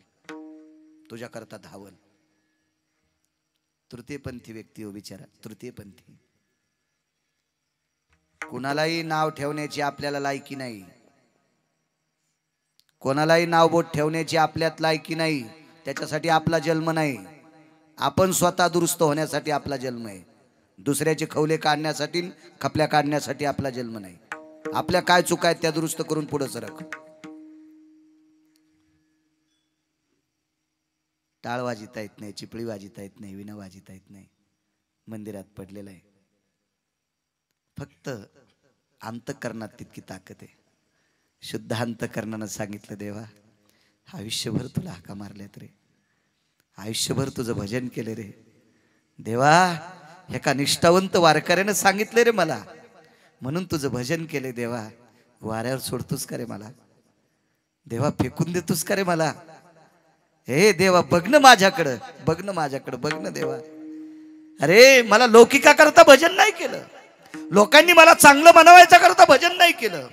तुझ्या करता धावल. तृतीयपंथी व्यक्ती हो बिचारा, तृतीयपंथी. कुणालाही नाव ठेवण्याची आपल्याला लायकी नाही. कोणालाही नावबोट ठेवण्याची आपल्यात लायकी नाही. त्याच्यासाठी आपला जन्म नाही. आपण स्वतः दुरुस्त होण्यासाठी आपला जन्म आहे. दुसऱ्याचे खवले काढण्यासाठी, खपल्या काढण्यासाठी आपला जन्म नाही. आपल्या काय चुका आहेत त्या दुरुस्त करून पुढे सरक. टाळ वाजिता येत नाही, चिपळी वाजिता येत नाही, विणा वाजिता येत नाही. मंदिरात पडलेला आहे. फक्त अंतःकरणात तितकी ताकद आहे. शुद्ध अंतःकरणानं सांगितलं, देवा आयुष्यभर तुला हाका मारल्यात रे, आयुष्यभर तुझं भजन केले रे देवा. एका निष्ठावंत वारकऱ्यानं सांगितले रे मला, म्हणून तुझं भजन केले देवा. वाऱ्यावर सोडतोस का रे मला देवा? फेकून देतोस का रे मला? हे देवा बघ ना माझ्याकडं, बघ ना माझ्याकडं, बघ ना देवा. अरे मला लौकिका करता भजन नाही केलं, लोकांनी मला चांगलं बनवायचा करता भजन नाही केलं.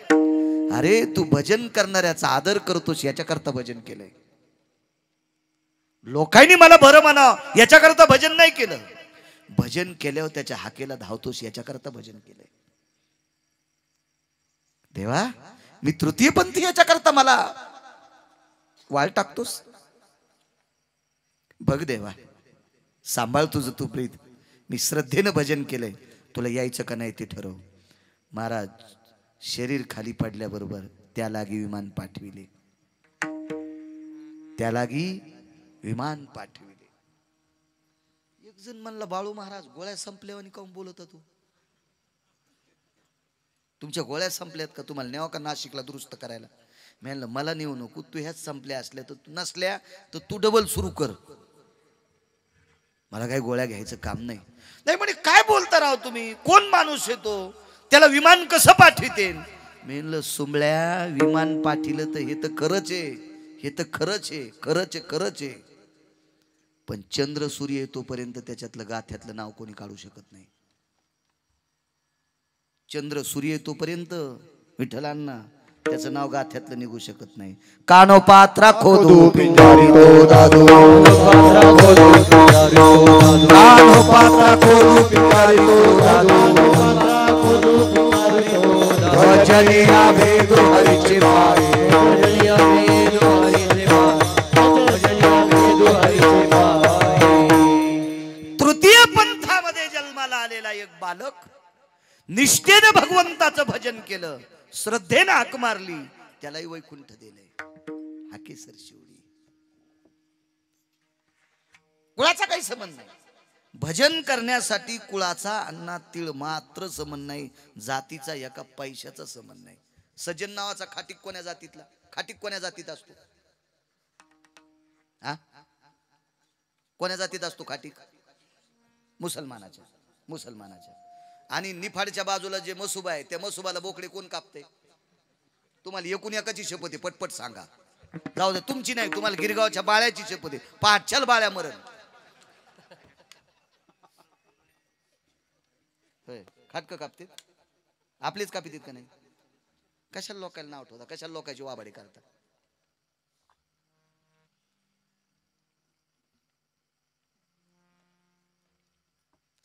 अरे तू भजन करणाऱ्याचा आदर करतोस याच्याकरता भजन केलंय. लोकांनी मला बरं म्हणावं याच्याकरता भजन नाही केलं. भजन केल्यावर त्याच्या हाकेला धावतोस याच्याकरता भजन केलंय. देवा मी तृतीयपंथी याच्याकरता मला वाळ टाकतोस? बघ देवा, सांभाळ तुझं तू प्रीत. मी श्रद्धेनं भजन केलंय, तुला यायचं का नाही ते ठरव. महाराज शरीर खाली पडल्याबरोबर त्या लागी विमान पाठविले, त्या लागी विमान पाठविले. एक जण म्हणला, बाळू महाराज गोळ्या संपल्यावर काऊन बोलत तू? तुमच्या गोळ्या संपल्यात का? तुम्हाला नेवा का नाशिकला दुरुस्त करायला? मी म्हणलं मला नेऊ नको, तू ह्याच संपल्या असल्या तर नसल्या तर तू डबल सुरू कर, मला काही गोळ्या घ्यायचं काम नाही. नाही म्हणे काय बोलता राव तुम्ही, कोण माणूस येतो त्याला विमान कसं पाठविते? मी म्हणलं सुंबळ्या, विमान पाठिलं तर हे तर खरंच आहे, हे तर खरंच आहे, खरंच आहे, खरंच आहे. पण चंद्र सूर्य येतोपर्यंत त्याच्यातलं गाथ्यातलं नाव कोणी काढू शकत नाही. चंद्र सूर्य येतोपर्यंत विठ्ठलांना त्याचं नाव गाथ्यातलं निघू शकत नाही. कानो पात्रा खोदू पिंजारी तो दादू, कानो पात्रा खोदू पिंजारी तो दादू, भजनिया भेदू हरिचे पाय, भजनिया भेदू हरिचे पाय, भजनिया भेदू हरिचे पाय. तृतीय पंथामध्ये जन्माला आलेला एक बालक निष्ठेने भगवंता कुळाचं भजन केलं, श्रद्धेनं हाक मारली, त्यालाही वैकुंठ दिले. हा केसर शिवडी. कुळाचा काही संबंध नाही. भजन करण्यासाठी कुळाचा अन्नात तीळ मात्र संबंध नाही. जातीचा एका पैशाचा संबंध नाही. सज्जन नावाचा खाटीक कोण्या जातीतला? खाटीक कोण्या जातीत असतो? हा, कोण्या जातीत असतो खाटीक? मुसलमानाच्या. मुसलमानाच्या. आणि निफाडच्या बाजूला जे मसुबा आहे, त्या मसुबाला बोकडे कोण कापते? तुम्हाला एकूण एकाची शपथ आहे, पटपट सांगा. जाऊ दे, तुमची नाही, तुम्हाला गिरगावच्या बाळ्याची शपथ आहे. पाठच्याल बाळ्या मरण. खाटक कापते आपलीच कापित का नाही? कशाला लोकांना नाव ठेवता? कशाला लोकांची वाबाडी करता?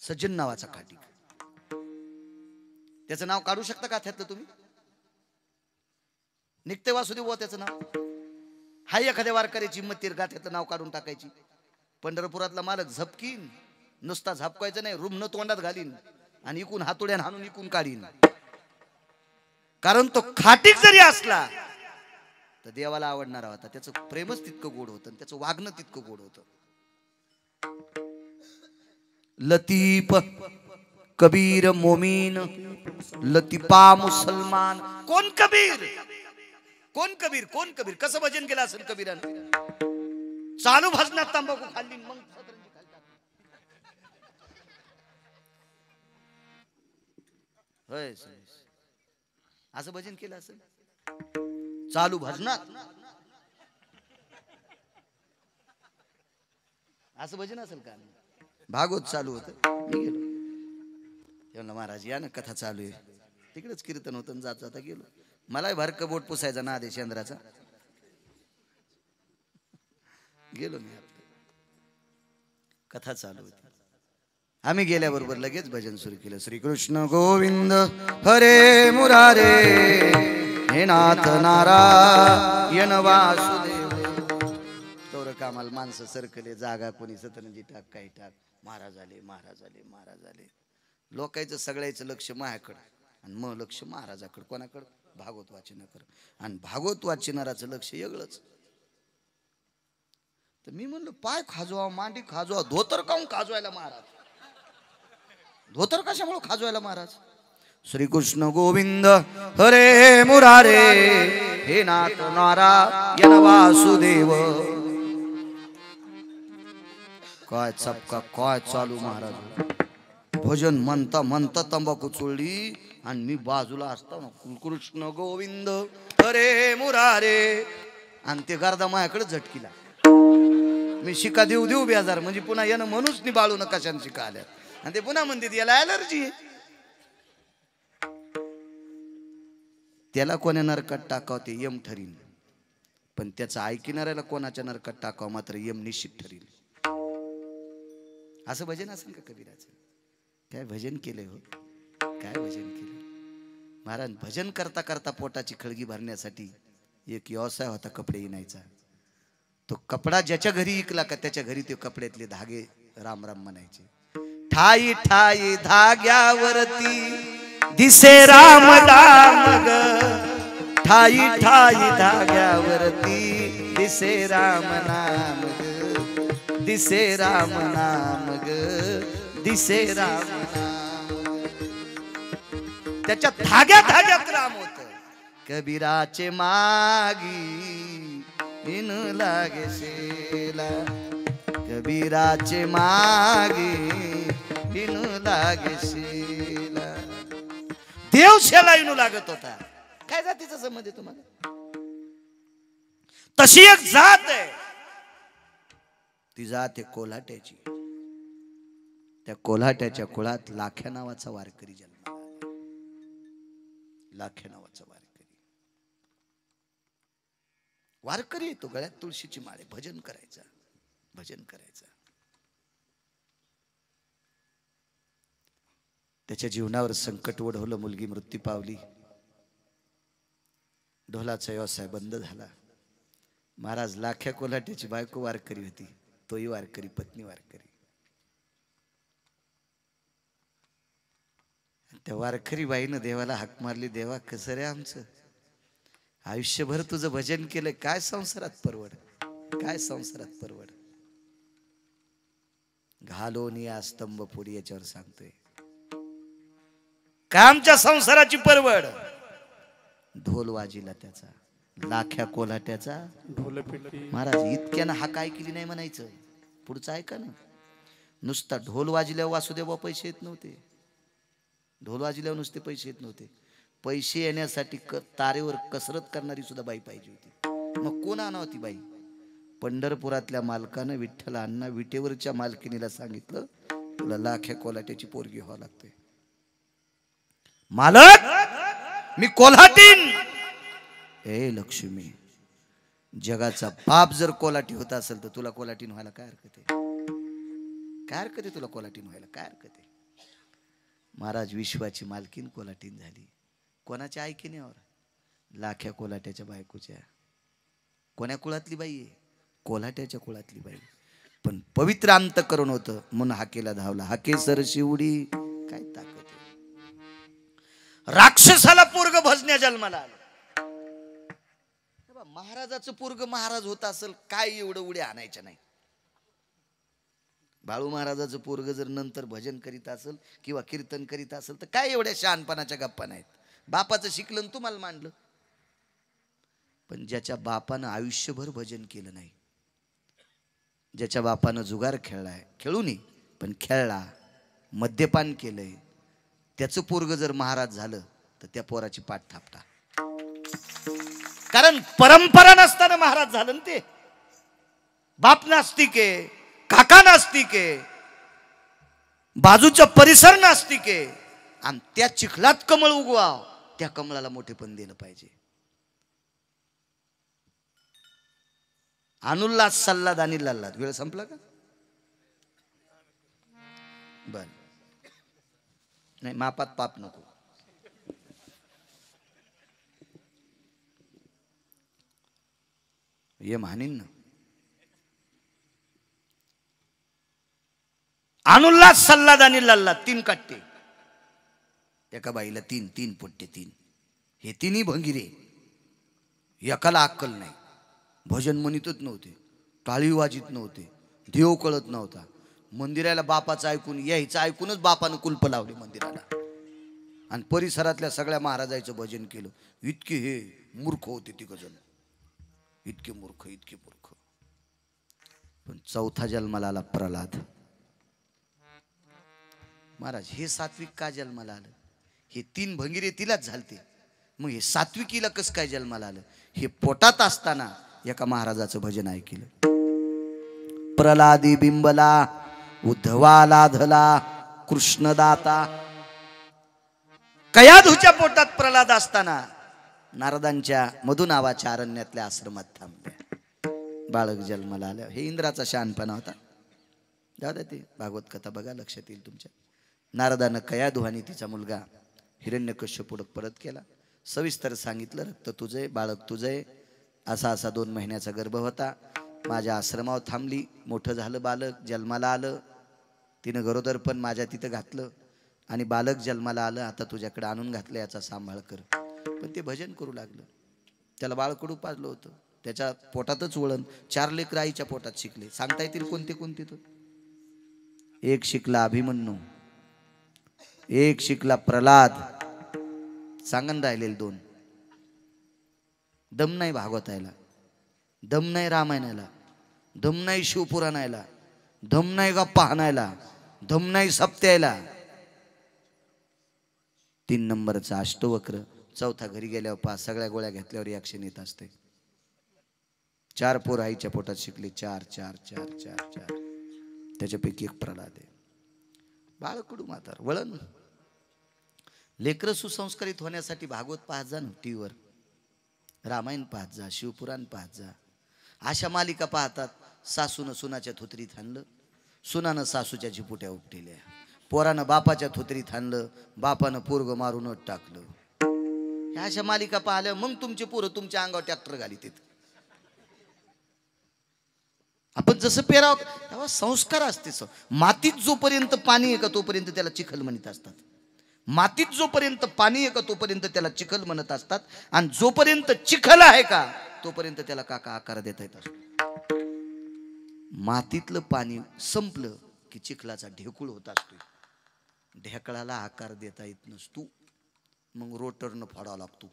सज्जन नावाचा खाटीक, त्याचं नाव काढू शकता का त्यातलं तुम्ही? निघते वासुदेव बुवा त्याचं नाव. हाय एखाद्या वारकऱ्याची हिम्मत गाठ्यातलं नाव काढून टाकायची. पंढरपुरातला मालक झपकीन, नुसता झपकायचं नाही, रुमन तोंडात घालीन आणि इकून हातोड्यान हाणून इकून काढीन. कारण तो खाटीक जरी असला तर देवाला आवडणारा होता. त्याचं प्रेमच तितकं गोड होतं, त्याचं वागणं तितकं गोड होतं. लतीफ, कबीर मोमीन, लतीफा मुसलमान. कोण कबीर? कोण कबीर? कोण कबीर? कसं भजन केलं असेल कबीरानं? चालू भजनात तंबाखू खाल्ली, मग होय असं भजन केलं असेल चालू भजनात. असं भजन असेल का? भागवत चालू होतं, मी गेलो. तेव्हा महाराज या ना, कथा चालू आहे. तिकडेच कीर्तन होतं, जात जाता गेलो. मलाही भरक बोट पुसायचा ना आदेश चंद्राचा. गेलो मी. कथा चालू होती. आम्ही गेल्याबरोबर लगेच भजन सुरू केलं. श्रीकृष्ण गोविंद हरे मुरारे, हे नाथ नारायण वासुदेव. तोर कामाला माणसं सरकले, जागा कोणी सतरंजी टाक, काही टाक. महाराज आले, महाराज आले, महाराज आले. लोकांचं सगळ्याचं लक्ष माझ्याकडं आणि मग लक्ष महाराजाकडं. कोणाकडं? भागवत वाचनाकडं. आणि भागवत वाचनाराचं लक्ष वेगळंच. तर मी म्हणलो पाय खाजवा, मांडी खाजवा, धोतर काऊन खाजवायला महाराज? धोतर कशामुळे खाजवायला महाराज? श्रीकृष्ण गोविंद हरे मुरारे, हे नाथ नारायण वासुदेव. काय चपका, काय चालू महाराज. भजन म्हणता म्हणता तंबाखू चोळली आणि मी बाजूला असताना कृष्ण गोविंद हरे मुरारे, आणि ते गर्दा माझ्याकडे झटकीला. मी शिका देऊ देऊ बेजार, म्हणजे पुन्हा यानं म्हणूच नि बाळू न कशाने शिका आल्या. आणि ते पुन्हा म्हणते याला ॲलर्जी. त्याला कोण्या नरकात टाकाव ते यम ठरीन, पण त्याचं ऐकणाऱ्याला कोणाच्या नरकात टाकाव मात्र यम निश्चित ठरील. असं भजन असेल का कबीराचं? काय भजन केलंय हो, काय भजन केलं महाराज. भजन करता करता पोटाची खळगी भरण्यासाठी एक व्यवसाय होता, कपडे विणायचा. तो कपडा ज्याच्या घरी इकला का त्याच्या घरी ते कपड्यातले धागे राम राम म्हणायचे. ठाई ठाई धाग्यावरती दिसे राम नाम ग, ठाई ठाई धाग्यावरती दिसे राम नाम ग, दिसे राम नाम ग, दिसे राम नाम. त्याच्या धाग्या धाग्यात राम होत. कबीराचे मागी इन लागे शेला, कबीराचे मागे इन लागे शेला. देव शेला इनू लागत होता. काय जातीचा संबंध आहे तुम्हाला? तशी एक जात आहे, ती जात आहे कोल्हाट्याची. त्या कोल्हाट्याच्या कुळात लाख्या नावाचा वारकरी जन्माला. लाख्या नावाचा वारकरी. वारकरी येतो, गळ्यात तुळशीची माळे, भजन करायचा, भजन करायचा. त्याच्या जीवनावर संकट ओढवलं, मुलगी मृत्यू पावली, ढोलाचा व्यवसाय बंद झाला. महाराज लाख्या कोल्हाट्याची बायको वारकरी होती, तोही वारकरी, पत्नी वारकरी. त्या वारकरी बाईनं देवाला हाक मारली, देवा कसं रे आमचं, आयुष्यभर तुझं भजन केलं, काय संसारात परवड, काय संसारात परवड. घालोन या स्तंभपुरी, याच्यावर सांगतोय काय आमच्या संसाराची परवड. ढोल वाजिला त्याचा, लाख्या कोल्हाट्याचा ढोलपिटी. महाराज इतक्यानं हा काय केली नाही म्हणायचं, पुढचं ऐका ना. नुसता ढोल वाजल्यावर वासुदेवा पैसे येत नव्हते, ढोल वाजल्यावर नुसते पैसे येत नव्हते, पैसे येण्यासाठी तारेवर कसरत करणारी सुद्धा बाई पाहिजे होती. मग कोण आणावं ती बाई? पंढरपुरातल्या मालकानं विठ्ठल अण्णा विटेवरच्या मालकिनीला सांगितलं, तुला लाख्या कोल्हाट्याची पोरगी व्हावं लागते. मालक मी कोल्हाटीन. ए लक्ष्मी, जगाचा बाप जर कोल्हाटी होता असेल तर तुला कोल्हाटीन व्हायला काय हरकत आहे? काय हरकत आहे तुला कोल्हाटीन व्हायला, काय हरकत आहे? महाराज विश्वाची मालकीन कोल्हाटीन झाली. कोणाच्या ऐकिण्यावर? लाख्या कोल्हाट्याच्या बायकोच्या. कोण्या कुळातली बाई आहे? कोल्हाट्याच्या कुळातली बाई. पण पवित्र अंतकरण होतं म्हणून हाकेला धावला. हाके सर शिवडी, काय ताकद आहे. राक्षसाला पोरग भजण्या जन्माला आलं. महाराजाचं पोरग महाराज होत असेल, काय एवढं उड्या आणायच्या नाही. बाळू महाराजाचं पोरग जर नंतर भजन करीत असेल किंवा कीर्तन करीत असेल तर काय एवढ्या शहाणपणाच्या गप्पा नाहीत. बापाचं शिकलं तुम्हाला मांडलं. पण ज्याच्या बापानं आयुष्यभर भजन केलं नाही, ज्याच्या बापानं जुगार खेळलाय, खेळू नये पण खेळला, मद्यपान केलंय, त्याचं पोरग जर महाराज झालं तर त्या पोराची पाठ थापटा. कारण परंपरा नसताना महाराज झालं ना ते. बाप नास्तिक आहे, काका नास्तिक आहे, बाजूचा परिसर नास्तिक आहे, आणि त्या चिखलात कमळ उगवाव, त्या कमळाला मोठेपण दिलं पाहिजे. अनुल्लाद सल्लाद आणि लल्लाद. वेळ संपला का? बर नाही, मापात पाप नको. ये म्हणीन ना, अनुल्लाद सल्लाद आणि लल्लाद, 3 कट्टे. एका बाईला 3 पोट्टे 3. हे 3ही भंगिरे. एकाला अक्कल नाही, भजन म्हणतच नव्हते, टाळी वाजित नव्हते, देव कळत नव्हता. मंदिराला बापाचं ऐकून यायचं, ऐकूनच बापानं कुलप लावले मंदिराला, आणि परिसरातल्या सगळ्या महाराजांचं भजन केलं. इतके हे मूर्ख होते तिघजण, इतके मूर्ख, इतके मूर्ख. पण चौथा जन्माला आला प्रल्हाद. महाराज हे सात्विक का जन्माला आलं? हे 3 भंगिरे तिलाच झालते, मग हे सात्विकीला कस काय जन्माला आलं? हे पोटात असताना एका महाराजाचं भजन ऐकलं. प्रल्हादी बिंबला उद्धवा लाधला कृष्णदाता. कयाधूच्या पोटात प्रल्हाद असताना नारदांच्या मधु नावाच्या अरण्यातल्या आश्रमात थांबले. बाळक जन्माला आल्या. हे इंद्राचा शहाणपणा होता. जाऊ द्या, ते भागवत कथा बघा, लक्षात येईल तुमच्या. नारदानं कयाधू आणि तिचा मुलगा हिरण्यकश्यप परत केला. सविस्तर सांगितलं, रक्त तुझे, बाळक तुझे, असा असा 2 महिन्याचा गर्भ होता, माझ्या आश्रमावर थांबली, मोठं झालं बालक, जन्माला आलं, तिनं गरोदर पण माझ्या तिथं घातलं, आणि बालक जन्माला आलं, आता तुझ्याकडे आणून घातलं, याचा सांभाळ कर. पण ते भजन करू लागलं. त्याला बाळकडू पाजलं होतं, त्याच्या पोटातच वळण. 4 लेकरं आईच्या पोटात शिकले. सांगता येतील कोणते कोणते? तो 1 शिकला अभिमन्यू, 1 शिकला प्रल्हाद, सांगन राहिलेले 2. दम नाही भागवतायला, दम नाही रामायणाला, दम नाही शिवपुराणायला, दम नाही गप्पा हाणायला, दम नाही सप्त्यायला. 3 नंबरचा अष्टवक्र. चौथा घरी गेल्यावर 5 सगळ्या गोळ्या घेतल्यावर रिॲक्शन येत असते. 4 पोर आईच्या पोटात शिकले. 4 4 4 4 4. त्याच्यापैकी 1 प्रल्हाद आहे. बाळकडू म्हातार वळण. लेकर सुसंस्कारित होण्यासाठी भागवत पाहत जा ना टीव्हीवर, रामायण पाहत जा, शिवपुराण पाहत जा. अशा मालिका पाहतात. सासूनं सुनाच्या थोतरीत आणलं, सुनानं सासूच्या झिपुट्या उपटिल्या, पोरानं बापाच्या थोतरीत आणलं, बापानं पोरग मारूनच टाकलं. ह्या अशा मालिका पाहिल्या मग तुमचे पोरं तुमच्या अंगावर ट्रॅक्टर घालीत. आपण जसं पेराव तेव्हा संस्कार असते. मातीत जोपर्यंत पाणी आहे का तोपर्यंत त्याला चिखल म्हणत असतात. मातीत जोपर्यंत पाणी आहे का तोपर्यंत त्याला चिखल म्हणत असतात, आणि जोपर्यंत चिखल आहे का तोपर्यंत त्याला काका आकार देता येत असतो. मातीतलं पाणी संपलं की चिखलाचा ढेकूळ होत असतो. ढेकळाला आकार देता येत नसतो, मग रोटरनं फोडावा लागतो.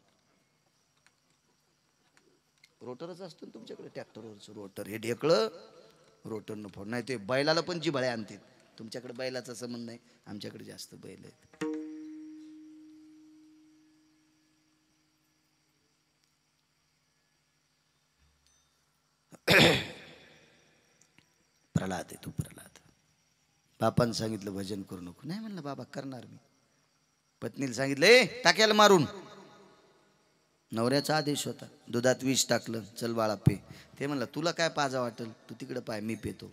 रोटरच असतं ना तुमच्याकडे, ट्रॅक्टरवरचं रोटर. हे ढेकळं रोटरनं फोड, नाही ते बैलाला पण जिभळे आणते. तुमच्याकडे बैलाचा संबंध नाही, आमच्याकडे जास्त बैल आहेत. प्रल्हाद आहे तू, प्रल्हाद. बापानं सांगितलं भजन करू नको, नाही म्हणलं बाबा करणार मी. पत्नीला सांगितलं टाक्याला मारून. नवऱ्याचा आदेश होता, दुधात विष टाकलं, चल बाळा पे. ते म्हणलं तुला काय पाजा वाटेल, तू तिकडे पाय, मी पेतो.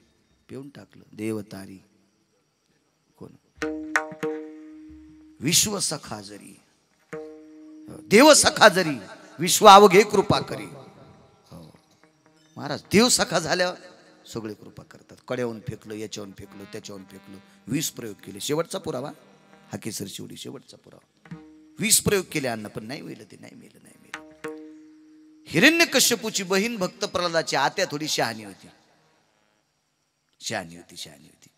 पिऊन टाकलं. देवतारी कोण, विश्व सखा जरी, देव सखा जरी, विश्व अवघे कृपा करी. महाराज देव सखा झाल्यावर सगळे कृपा करतात. कड्यावरून फेकलं, याच्यावरून फेकलं, त्याच्यावरून फेकलं, 20 प्रयोग केले. शेवटचा पुरावा हा केसर शिवडी, शेवटचा पुरावा. 20 प्रयोग केले अन्न, पण नाही मिळलं. ते नाही मिळलं, नाही मिळलं. हिरण्यकश्यपूची बहीण भक्त प्रल्हादाची आत्या थोडी शहाणी होती. शहाणी होती.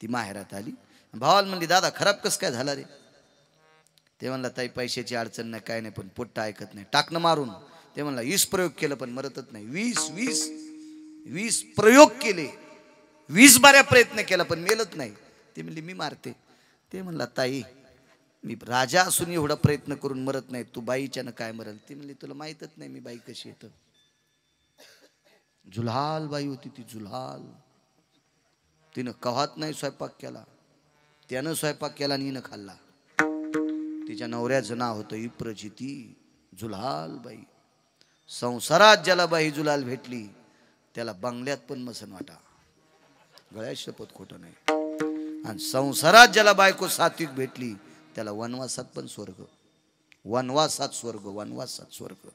ती माहेरात आली. भावाला म्हणली दादा खराब कस काय झाला रे. ते म्हणला ताई पैशाची अडचण नाही, काय नाही, पण पोट्ट ऐकत नाही, टाकणं मारून. ते म्हणला 20 प्रयोग केलं पण मरतच नाही. 20 प्रयोग केले, 20 बाऱ्या प्रयत्न केला पण मेलत नाही. ते म्हणली मी मारते. ते म्हणला ताई मी राजा असून एवढा प्रयत्न करून मरत नाही, तू बाईच्यानं काय मरल. ती म्हणली तुला माहीतच नाही मी बाई कशी येतं. जुल्हाल बाई होती ती, जुल्हाल. तिनं कवात नाही स्वयंपाक केला, त्यानं स्वयंपाक केला आणि हिनं खाल्ला. तिच्या नवऱ्याचं नाव होतं इप्रजिती, जुल्हाल बाई. संसारात ज्याला बाई जुलाल भेटली त्याला बंगल्यात पण मसन वाटा, गळ्यात शपथ खोटं नाही. आणि संसारात ज्याला बायको सात्विक भेटली त्याला वनवासात पण स्वर्ग, वनवासात स्वर्ग, वनवासात स्वर्ग.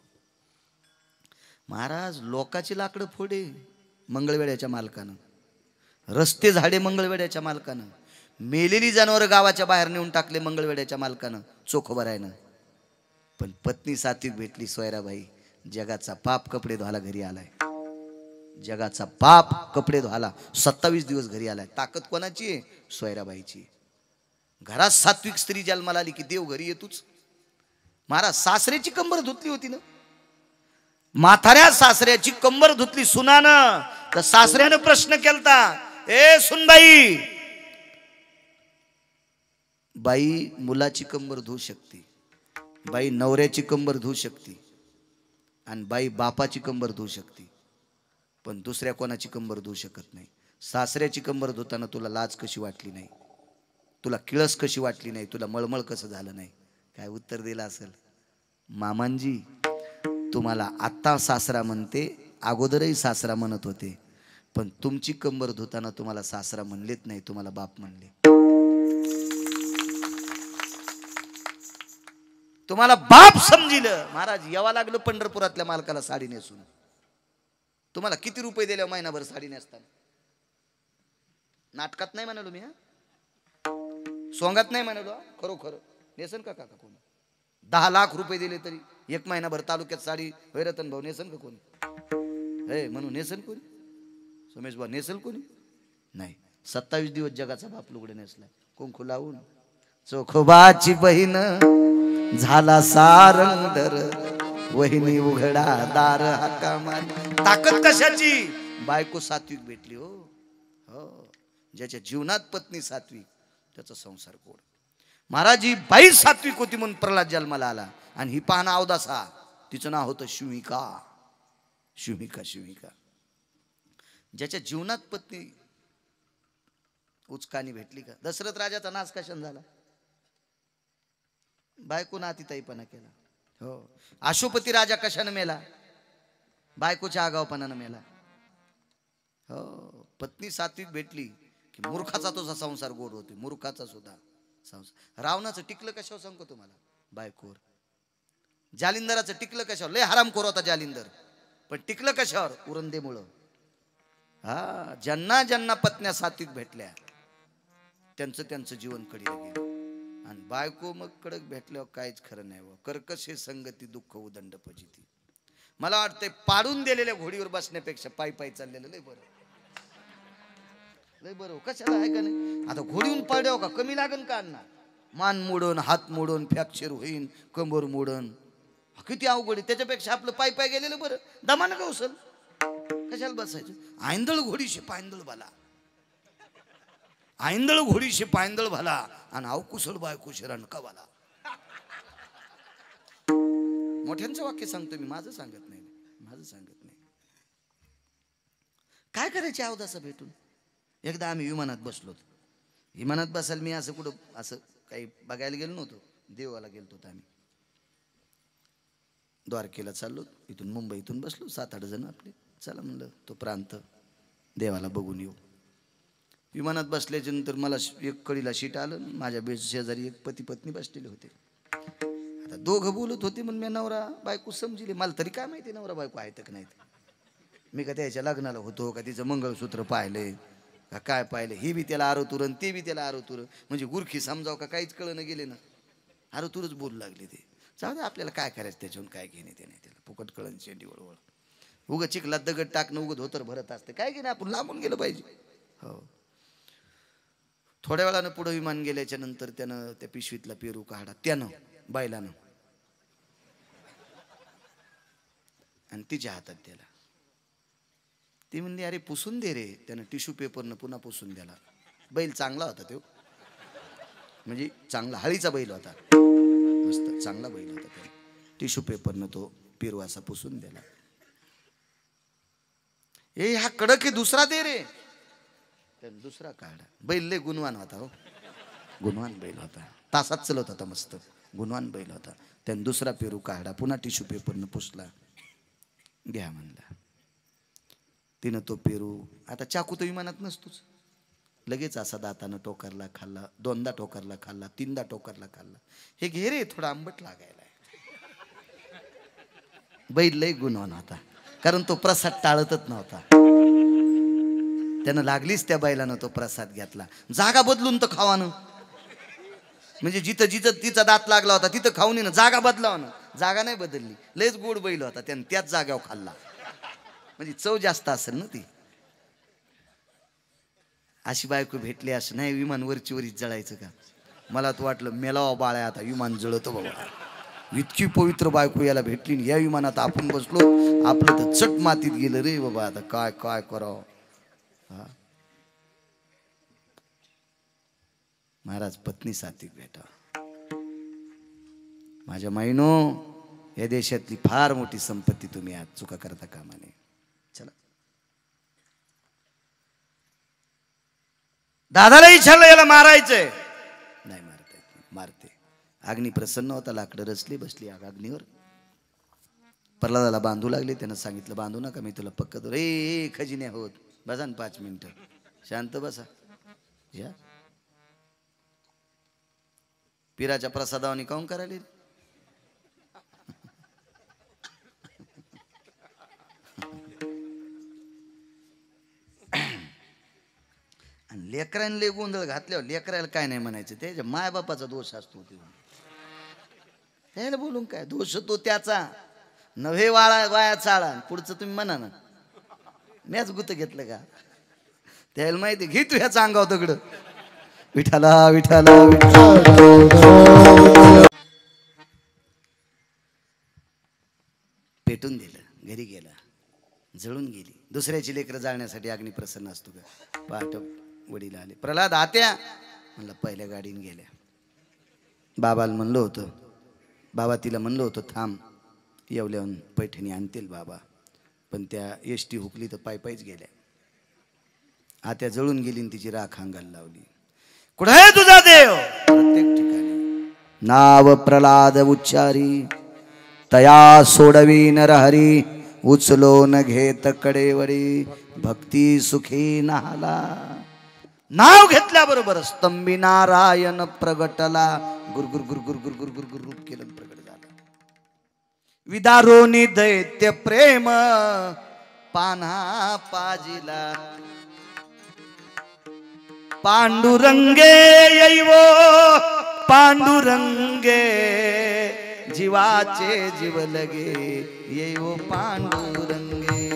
महाराज लोकाची लाकडं फोडे मंगळवेड्याच्या मालकानं, रस्ते झाडे मंगळवेड्याच्या मालकानं, मेलेली जनावरं गावाच्या बाहेर नेऊन टाकले मंगळवेड्याच्या मालकानं, चोखोबरायनं. पण पत्नी सात्विक भेटली सोयराबाई. जगाचा पाप कपडे धुवायला घरी आलाय, जगाचा पाप कपडे धुवायला 27 दिवस घरी आलाय. ताकद कोणाची आहे? सोयराबाईची. घरात सात्विक स्त्री जन्माला आली की देव घरी येतोच. महाराज सासऱ्याची कंबर धुतली होती ना, म्हाताऱ्या सासऱ्याची कंबर धुतली सुनानं. तर सासऱ्यानं प्रश्न केलता, ए सुनबाई, बाई मुलाची कंबर धुवू शकते, बाई नवऱ्याची कंबर धुवू शकते, आणि बाई बापाची कंबर धुवू शकते, पण दुसऱ्या कोणाची कंबर धुवू शकत नाही. सासऱ्याची कंबर धुताना तुला लाज कशी वाटली नाही, तुला किळस कशी वाटली नाही, तुला मळमळ कसं झालं नाही. काय उत्तर दिलं असेल? मामांजी तुम्हाला आत्ता सासरा म्हणते, अगोदरही सासरा म्हणत होते, पण तुमची कंबर धुताना तुम्हाला सासरा म्हणलेत नाही, तुम्हाला बाप म्हणले. तुम्हाला बाप समजिलं. महाराज यावं लागलं पंढरपुरातल्या मालकाला साडी नेसून. तुम्हाला किती रुपये दिले महिनाभर साडी नेसताना? नाटकात नाही म्हणालो मी, सोंगात नाही म्हणालो, खरोखर नेसन का काका कोणी? 10 लाख रुपये दिले तरी 1 महिनाभर तालुक्यात साडी रतन भाऊ नेसन का कोणी? हे म्हणून नेसन कोणी? सोमेश भाऊ नेसल कोणी? नाही. 27 दिवस जगाचा बाप लुगडे नेसलाय, कुंकू लावून. चोखोबाची बहीण झाला सारंगधर, वहिनी उघडा दार हाका मारी. ताकद कशाची? बायको सात्विक भेटली. हो हो, ज्याच्या जीवनात पत्नी सात्विक त्याचा संसार गोड. महाराजी बाई सात्विक होती म्हणून प्रल्हाद जन्माला आला. आणि ही पाहणा अवदासा, तिचं नाव होतं शिविका. शिविका, शिविका. ज्याच्या जीवनात पत्नी उचकानी भेटली का. दशरथ राजाचा नाश कशाने झाला? बायको नातीताईपणा केला. हो. अशोपती राजा कशाने मेला? बायकोच्या आगावपणानं मेला. हो. पत्नी सात्विक भेटली की मूर्खाचा तुझा संसार गोड होते, मूर्खाचा सुद्धा संसार. रावणाचं टिकलं कशावर सांगतो तुम्हाला? बायकोवर. जालिंदराचं टिकलं कशावर? लय हरामखोर होता जालिंदर, पण टिकलं कशावर? उरंदेमुळं. हा, ज्यांना ज्यांना पत्न्या सात्विक भेटल्या त्यांचं त्यांचं जीवन कडीला गेलं. आणि बायको मग कडक भेटल्यावर काहीच खरं नाही. कर्कशे संगती दुःख उदंड पजिती. मला वाटतंय पाडून दिलेल्या घोडीवर बसण्यापेक्षा पायी पायी चाललेलं लय बरं. लय बरं. कशाला आहे का नाही. आता घोडीहून पाड्याव का कमी लागन का अण्णा. मान मोडन, हात मोडन, फ्रॅक्चर होईन, कंबर मोडन, किती अवघड आहे. त्याच्यापेक्षा आपलं पायी पायी गेलेलं बरं. दमानं गवसल कशाला बसायचं. आयंदळ घोडीशी पायंदळ भाला, आयंदळ घोडीशी पायंदळ भाला आणि अवकुशल बायकोशी रणका भाला. मोठ्यांचं वाक्य सांगतो मी, माझं सांगत नाही, माझं सांगत नाही. काय करायचे अवदासा भेटून. एकदा आम्ही विमानात बसलो. विमानात बसायला मी असं कुठं असं काही बघायला गेलो नव्हतो. देवाला गेलतो आम्ही. द्वारकेला चाललो. इथून मुंबईतून बसलो 7-8 जण आपले. चला म्हणलं तो प्रांत देवाला बघून येऊ. विमानात बसल्याच्या नंतर मला एक कडीला शीट आलं. माझ्या शेजारी एक पती पत्नी बसलेले होते. आता दोघं बोलत होते म्हणून मी नवरा बायको समजिले. मला तरी काय माहिती नवरा बायको आहेत का नाही. मी का त्याच्या लग्नाला होतो का तिचं मंगळसूत्र पाहिलंय का काय पाहिलं. ही बी त्याला आरोतुरण, ते बी त्याला आरोतुर. म्हणजे गुरखी समजाव का काहीच कळणं गेले ना. आरोतुरच बोलू लागले ते. जाऊ दे आपल्याला काय करायचं त्याच्याहून काय घेणे ते नाही. त्याला फुकट कळण शेंडी वळवळ. उगं चिखलात दगड टाकणं उगं धोतर भरत असते. काय घेणे आपण लांबून गेलं पाहिजे. हो. थोड्या वेळानं पुढं विमान गेल्याच्या नंतर त्यानं त्या पिशवीतला पेरू काढा. त्यानं बायलानं आणि तिच्या हातात त्याला. ती म्हणली अरे पुसून दे रे. त्यानं टिश्यू पेपरनं पुन्हा पुसून द्याला. बैल चांगला होता तो, म्हणजे चांगला हळीचा बैल होता. मस्त चांगला बैल होता. त्याला टिश्यू पेपरनं तो पेरू असा पुसून दिला. ए हा कडक आहे दुसरा दे रे. त्यानं दुसरा काढा. बैल लय गुणवान होता. हो गुणवान बैल होता. तासात चलत होता मस्त. गुणवान बैल होता. त्यानं दुसरा पेरू काढा. पुन्हा टिश्यू पेपरनं पुसला. घ्या म्हणला. तिनं तो पेरू. आता चाकू तर विमानात नसतोच. लगेच असा दातानं टोकारला खाल्ला. 2दा टोकारला खाल्ला. 3दा टोकारला खाल्ला. हे घे रे थोडा आंबट लागायला. बैल लय गुणवान होता. कारण तो प्रसाद टाळतच नव्हता. त्यानं लागलीच त्या बैलानं तो प्रसाद घेतला. जागा बदलून तर खावानं. म्हणजे जिथं जिथं तिचा दात लागला होता तिथं खाऊन ना जागा बदलावानं. जागा नाही बदलली. लयच गोड बैल होता. त्यानं त्याच जाग्यावर खाल्ला. म्हणजे चव जास्त असेल ना ती. अशी बायको भेटली असं नाही विमान वरची वरीच जळायचं का. मला तर वाटलं मेलावा बाळा आता विमान जळतं बाबा. इतकी पवित्र बायको याला भेटली. या विमानात आपण बसलो आपलं तर चट मातीत गेलं रे बाबा. आता काय काय करावं. हा महाराज पत्नी सात्विक भेटा. माझ्या माईनो या देशातली फार मोठी संपत्ती तुम्ही आज चुका करता कामा नये. चला दादाला विचारलं याला मारायचंय. नाही मारता येत नाही. मारते. अग्नी प्रसन्न होता. लाकडं रचली बसली आग अग्नीवर. प्रल्हादाला बांधू लागले. त्यानं सांगितलं बांधू नका मी तुला पक्क रे खजिने होत. बसा ना 5 मिनिटं शांत बसा. या पिराच्या प्रसादावानी काऊन करायला. आणि लेकरांना गोंधळ घातल्यावर लेकराला काय नाही म्हणायचं. त्याच्या मायबापाचा दोष असतो. त्याला बोलून काय दोष तो त्याचा नव्हे. वाया चाळा पुढचं तुम्ही म्हणा ना. मॅच गुत घेतलं का. त्याला माहिती घे तू ह्याचा अंगाव दगड. विठाला विठाला पेटून दिलं. घरी गेला. जळून गेली. दुसऱ्याची लेकरं जाळण्यासाठी अग्नी प्रसन्न असतो का. पहाट वडील आले. प्रल्हाद आत्या म्हणलं पहिल्या गाडीने गेल्या. बाबाला म्हणलं होतं. बाबा तिला म्हणलं होतं थांब येवल्याहून पैठणी आणतील बाबा. पण त्या एसटी हुकली तर पायी पायीच गेल्या. आत्या जळून गेली आणि तिची राख अंगाला लावली. कुठे आहे तुझा देव. प्रत्येक ठिकाणी नाव प्रल्हाद उच्चारी तया सोडवी नरहरी. उचलो न घेत कडेवरी भक्ती सुखी नाला. नाव घेतल्याबरोबर स्तंभी नारायण प्रगटला. गुरगुर गुरगुर गुरगुर गुरगुर रूप केलं प्रगट झाला. विदारोनी दैत्य प्रेम पान्हा पाजिला. पांडुरंगे यैवो पांडुरंगे जीवाचे जीव लगे येऊ पांडुरंगे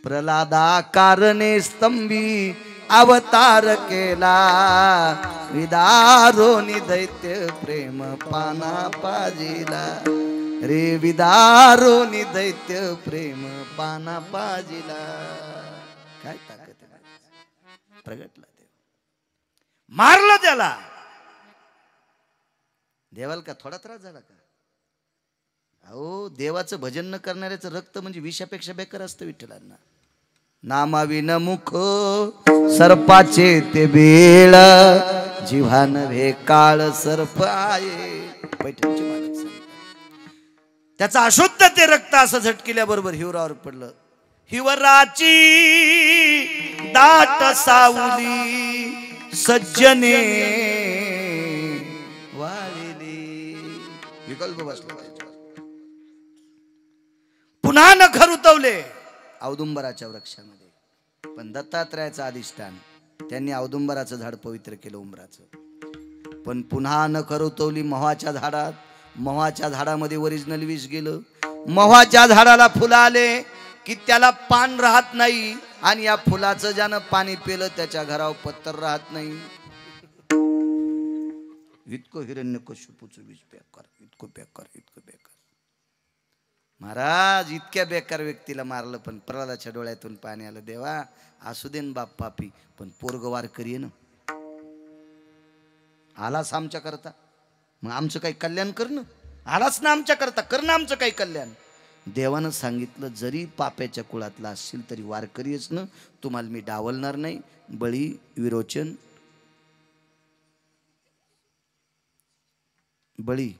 प्रल्हादा कारणे स्तंभी अवतार केला विदारोनी दैत्य प्रेम पाना पाजिला रे विदारोनी दैत्य प्रेम पाना पाजिला काय ताकद आहे प्रगटला देव मारलं त्याला देवाला का थोडा त्रास झाला का अहो देवाचं भजन न करणाऱ्याचं रक्त म्हणजे विषापेक्षा बेकार असतं विठ्ठलांना नामाविन मुख सर्पाचे ते बेळ जीवान भे काळ सर्प आहे पैठणचे मालक सांगतात त्याचा अशुद्ध ते रक्त असं झटकिल्याबरोबर हिवरावर पडलं हिवराची दाट सावली सज्जने वाळली विकल्प बसला पुन्हा नखर उतवले औदुंबराच्या वृक्षामध्ये पण दत्तात्रयाचं अधिष्ठान त्यांनी औदुंबराचं झाड पवित्र केलं उंबराचं पण पुन्हा नखर उतवली मव्हाच्या झाडात मव्हाच्या झाडामध्ये ओरिजिनल विष गेलं मव्हाच्या झाडाला फुलं आले की त्याला पान राहत नाही आणि या फुलाचं ज्यानं पाणी पिलं त्याच्या घरावर पत्तर राहत नाही इतकं हिरण्यकशिपूचं विष बेकार इतकं बेकार इतकं बेकार महाराज इतक्या बेकार व्यक्तीला मारलं पण प्रल्हादाच्या डोळ्यातून पाणी आलं देवा असू दे बाप पापी पण पोरगवार करी ना आलास आमच्या करता मग आमचं काही कल्याण कर ना आलास ना आमच्या करता कर ना आमचं काही कल्याण देवानं सांगितलं जरी पाप्याच्या कुळातला असशील तरी वारकरीच ना तुम्हाला मी डावलणार नाही बळी विरोचन बळी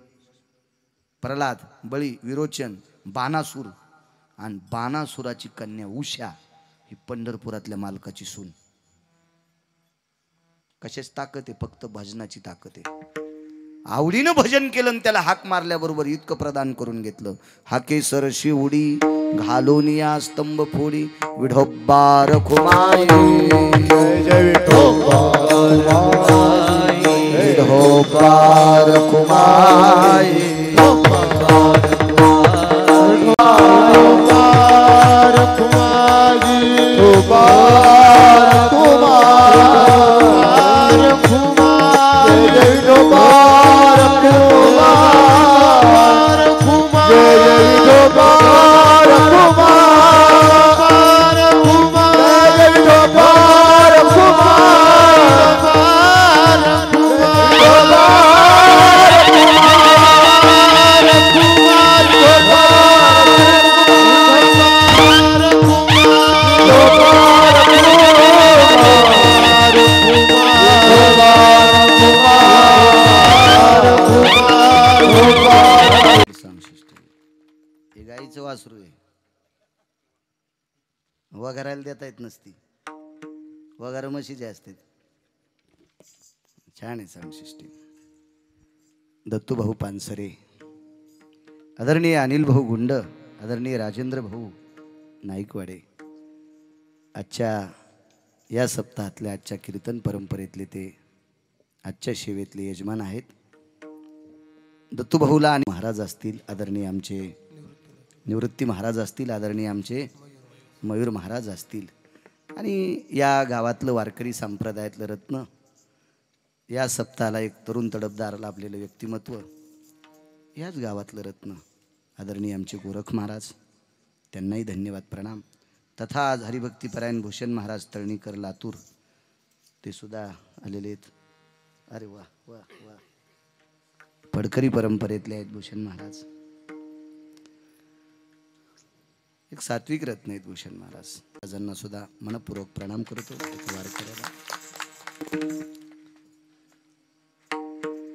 प्रल्हाद बळी विरोचन बाणासूर आणि बाणासुराची कन्या उषा ही पंढरपुरातल्या मालकाची सून कशाच ताकद आहे फक्त भजनाची ताकद आहे आवडीनं भजन केलं आणि त्याला हाक मारल्याबरोबर इतकं प्रदान करून घेतलं हाके सरशी उडी घालून या स्तंभ फोडी विढोबार खुमाई विढोबार खुमाई गाईचं वासरू आहे वगैरायला देता येत नसती वगैरे म्हशीचे असते छान आहे साऊंड सिस्टीम दत्तू भाऊ पानसरे आदरणीय अनिल भाऊ गुंड आदरणीय राजेंद्र भाऊ नाईकवाडे आजच्या या सप्ताहातल्या आजच्या कीर्तन परंपरेतले ते आजच्या सेवेतले यजमान आहेत दत्तू भाऊला आणि महाराज असतील आदरणीय आमचे निवृत्ती महाराज असतील आदरणीय आमचे मयूर महाराज असतील आणि या गावातलं वारकरी संप्रदायातलं रत्न या सप्ताहाला एक तरुण तडफदार लाभलेलं व्यक्तिमत्व याच गावातलं रत्न आदरणीय आमचे गोरख महाराज त्यांनाही धन्यवाद प्रणाम तथा आज हरिभक्तीपरायण भूषण महाराज तळणीकर लातूर ते सुद्धा आलेले आहेत अरे वा वा वा फडकरी परंपरेतले आहेत भूषण महाराज एक सात्विक रत्न आहेत भूषण महाराज राजांना सुद्धा मनपूर्वक प्रणाम करतो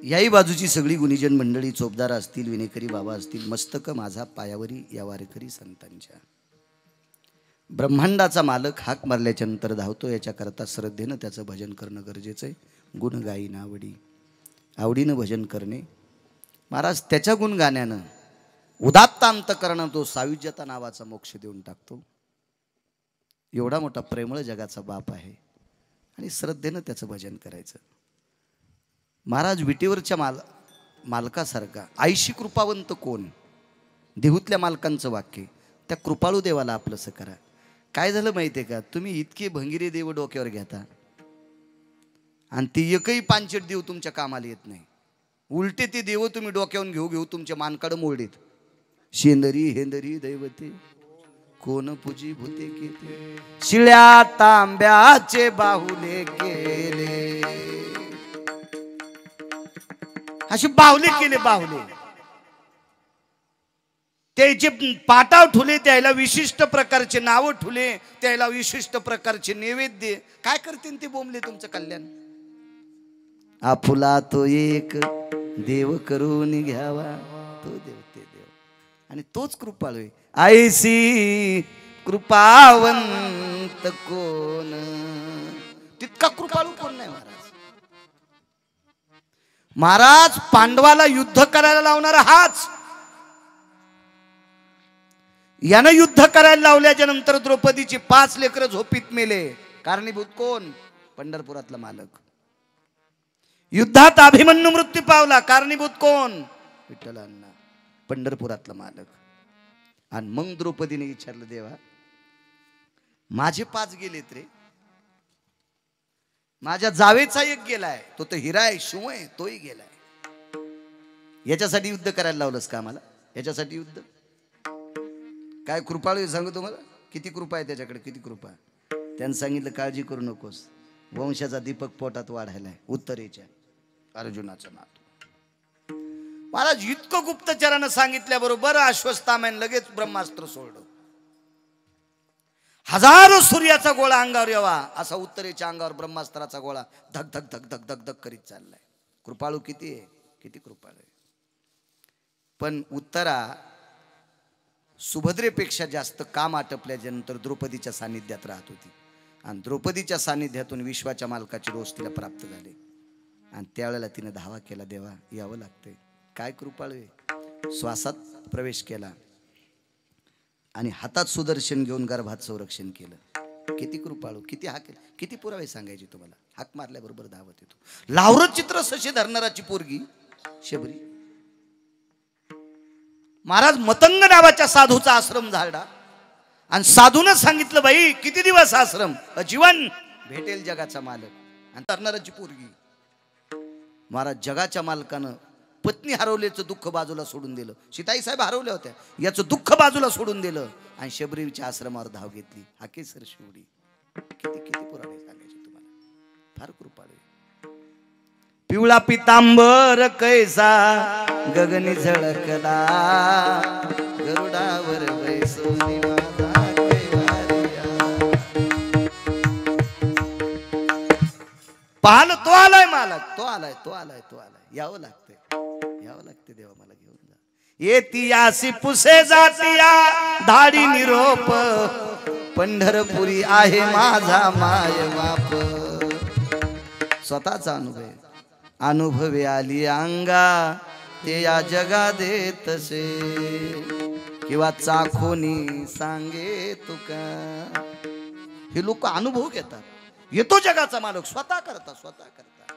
याही बाजूची सगळी गुणीजन मंडळी चोपदार असतील विनेकरी बाबा असतील मस्तक माझा पायावरी या वारकरी संतांच्या ब्रह्मांडाचा मालक हाक मारल्याच्या नंतर धावतो याच्याकरता श्रद्धेनं त्याचं भजन करणं गरजेचं आहे गुण गाई नावडी आवडीनं भजन करणे महाराज त्याच्या गुण गाण्यानं उदात्त अंतकरण तो सायुज्यता नावाचा मोक्ष देऊन टाकतो एवढा मोठा प्रेमळ जगाचा बाप आहे आणि श्रद्धेनं त्याचं भजन करायचं महाराज विटेवरच्या मालकासारखा आईशी कृपावंत कोण, देहूतल्या मालकांचं वाक्य. त्या कृपाळू देवाला आपलंसं करा. काय झालं माहिती आहे का, तुम्ही इतके भंगिरे देव डोक्यावर घेता आणि ती एकही पांचट देव तुमच्या कामाला येत नाही. उलटे ते देव तुम्ही डोक्यावरून घेऊ घेऊ तुमच्या मानकडं मोडीत. शेंदरी हेंदरी दैवते कोण पूजी भूते केते, शिळ्या तांब्याचे बाहुले केले. असे बाहुले केले, बाहुले. त्याचे पाटाव ठुले, त्याला विशिष्ट प्रकारचे नाव ठुले, त्याला विशिष्ट प्रकारचे नैवेद्य. काय करतील ते बोंबले तुमचं कल्याण. आपुला तो एक देव करून घ्यावा, तो देव ते देव. आणि तोच कृपाळू आहे. आईसी कृपावंत कोण, तितका कृपाळू कोण नाही महाराज. महाराज पांडवाला युद्ध करायला लावणारा हाच. यानं युद्ध करायला लावल्याच्या नंतर द्रौपदीची 5 लेकरं झोपीत मेले. कारणीभूत कोण, पंढरपुरातला मालक. युद्धात अभिमन्यू मृत्यू पावला. कारणीभूत कोण, विठ्ठलांना, पंढरपुरातला मालक. आणि मग द्रौपदीने विचारलं, देवा माझे 5 गेलेत रे, माझ्या जावेचा एक गेलाय, तो तर हिरा आहे, शिव आहे, तोही गेलाय. याच्यासाठी युद्ध करायला लावलंस का आम्हाला, याच्यासाठी युद्ध. काय कृपाळू सांगू तुम्हाला, किती कृपा आहे त्याच्याकडे, किती कृपा. त्यानं सांगितलं काळजी करू नकोस, वंशाचा दीपक पोटात वाढायलाय, उत्तरेच्या अर्जुनाचं नातू. महाराज इतकं गुप्तचरानं सांगितल्याबरोबर अश्वत्थाम्याने लगेच ब्रह्मास्त्र सोडलं. हजारो सूर्याचा गोळा अंगावर यावा असा उत्तरेच्या अंगावर ब्रह्मास्त्राचा गोळा धक धक धक धक धक धक करीत चाललाय. कृपाळू किती आहे, किती कृपाळू आहे. पण उत्तरा सुभद्रेपेक्षा जास्त काम आटपल्याच्या नंतर द्रौपदीच्या सानिध्यात राहत होती. आणि द्रौपदीच्या सानिध्यातून विश्वाच्या मालकाची रोज तिला प्राप्त झाले. आणि त्यावेळेला तिने धावा केला, देवा यावं लागतंय. काय कृपाळू आहे. श्वासात प्रवेश केला आणि हातात सुदर्शन घेऊन गर्भात संरक्षण केलं. किती कृपाळू, किती हाक, किती पुरावे सांगायचे तुम्हाला. हाक मारल्याबरोबर धावत येतो. लावरत चित्र सशी धरणाराची पोरगी शबरी. महाराज मतंग नावाच्या साधूचा आश्रम झाला आणि साधूनं सांगितलं, बाई किती दिवस आश्रम, जीवन भेटेल जगाचा मालक. आणि धरणाराची पोरगी. महाराज जगाच्या मालकानं पत्नी हरवल्याचं दुःख बाजूला सोडून दिलं. सीताई साहेब हरवल्या होत्या, याचं दुःख बाजूला सोडून दिलं आणि शबरीच्या आश्रमावर धाव घेतली. हाकेसर शिवडी. किती किती पुराणे सांगायचे तुम्हाला. फार कृपाळू. पिवळा पितांबर कैसा गगनी झळकला, गरुडावर बैसोनी माझा कैवारिया. पाहल तो आलाय मालक, तो आलाय, तो आलाय, तो आलाय. यावं लागतंय, यावं लागते देवा, मला घेऊन जा. येतियासी पुसे जातिया धाडी निरोप, पंढरपुरी आहे माझा माय बाप. स्वतःचा अनुभवे आली अंगा, ते या जगा देतसे किंवा चाखोनी सांगे तुका. हे लोक अनुभव घेतात. येतो जगाचा मालक, स्वतः करता, स्वतः करता.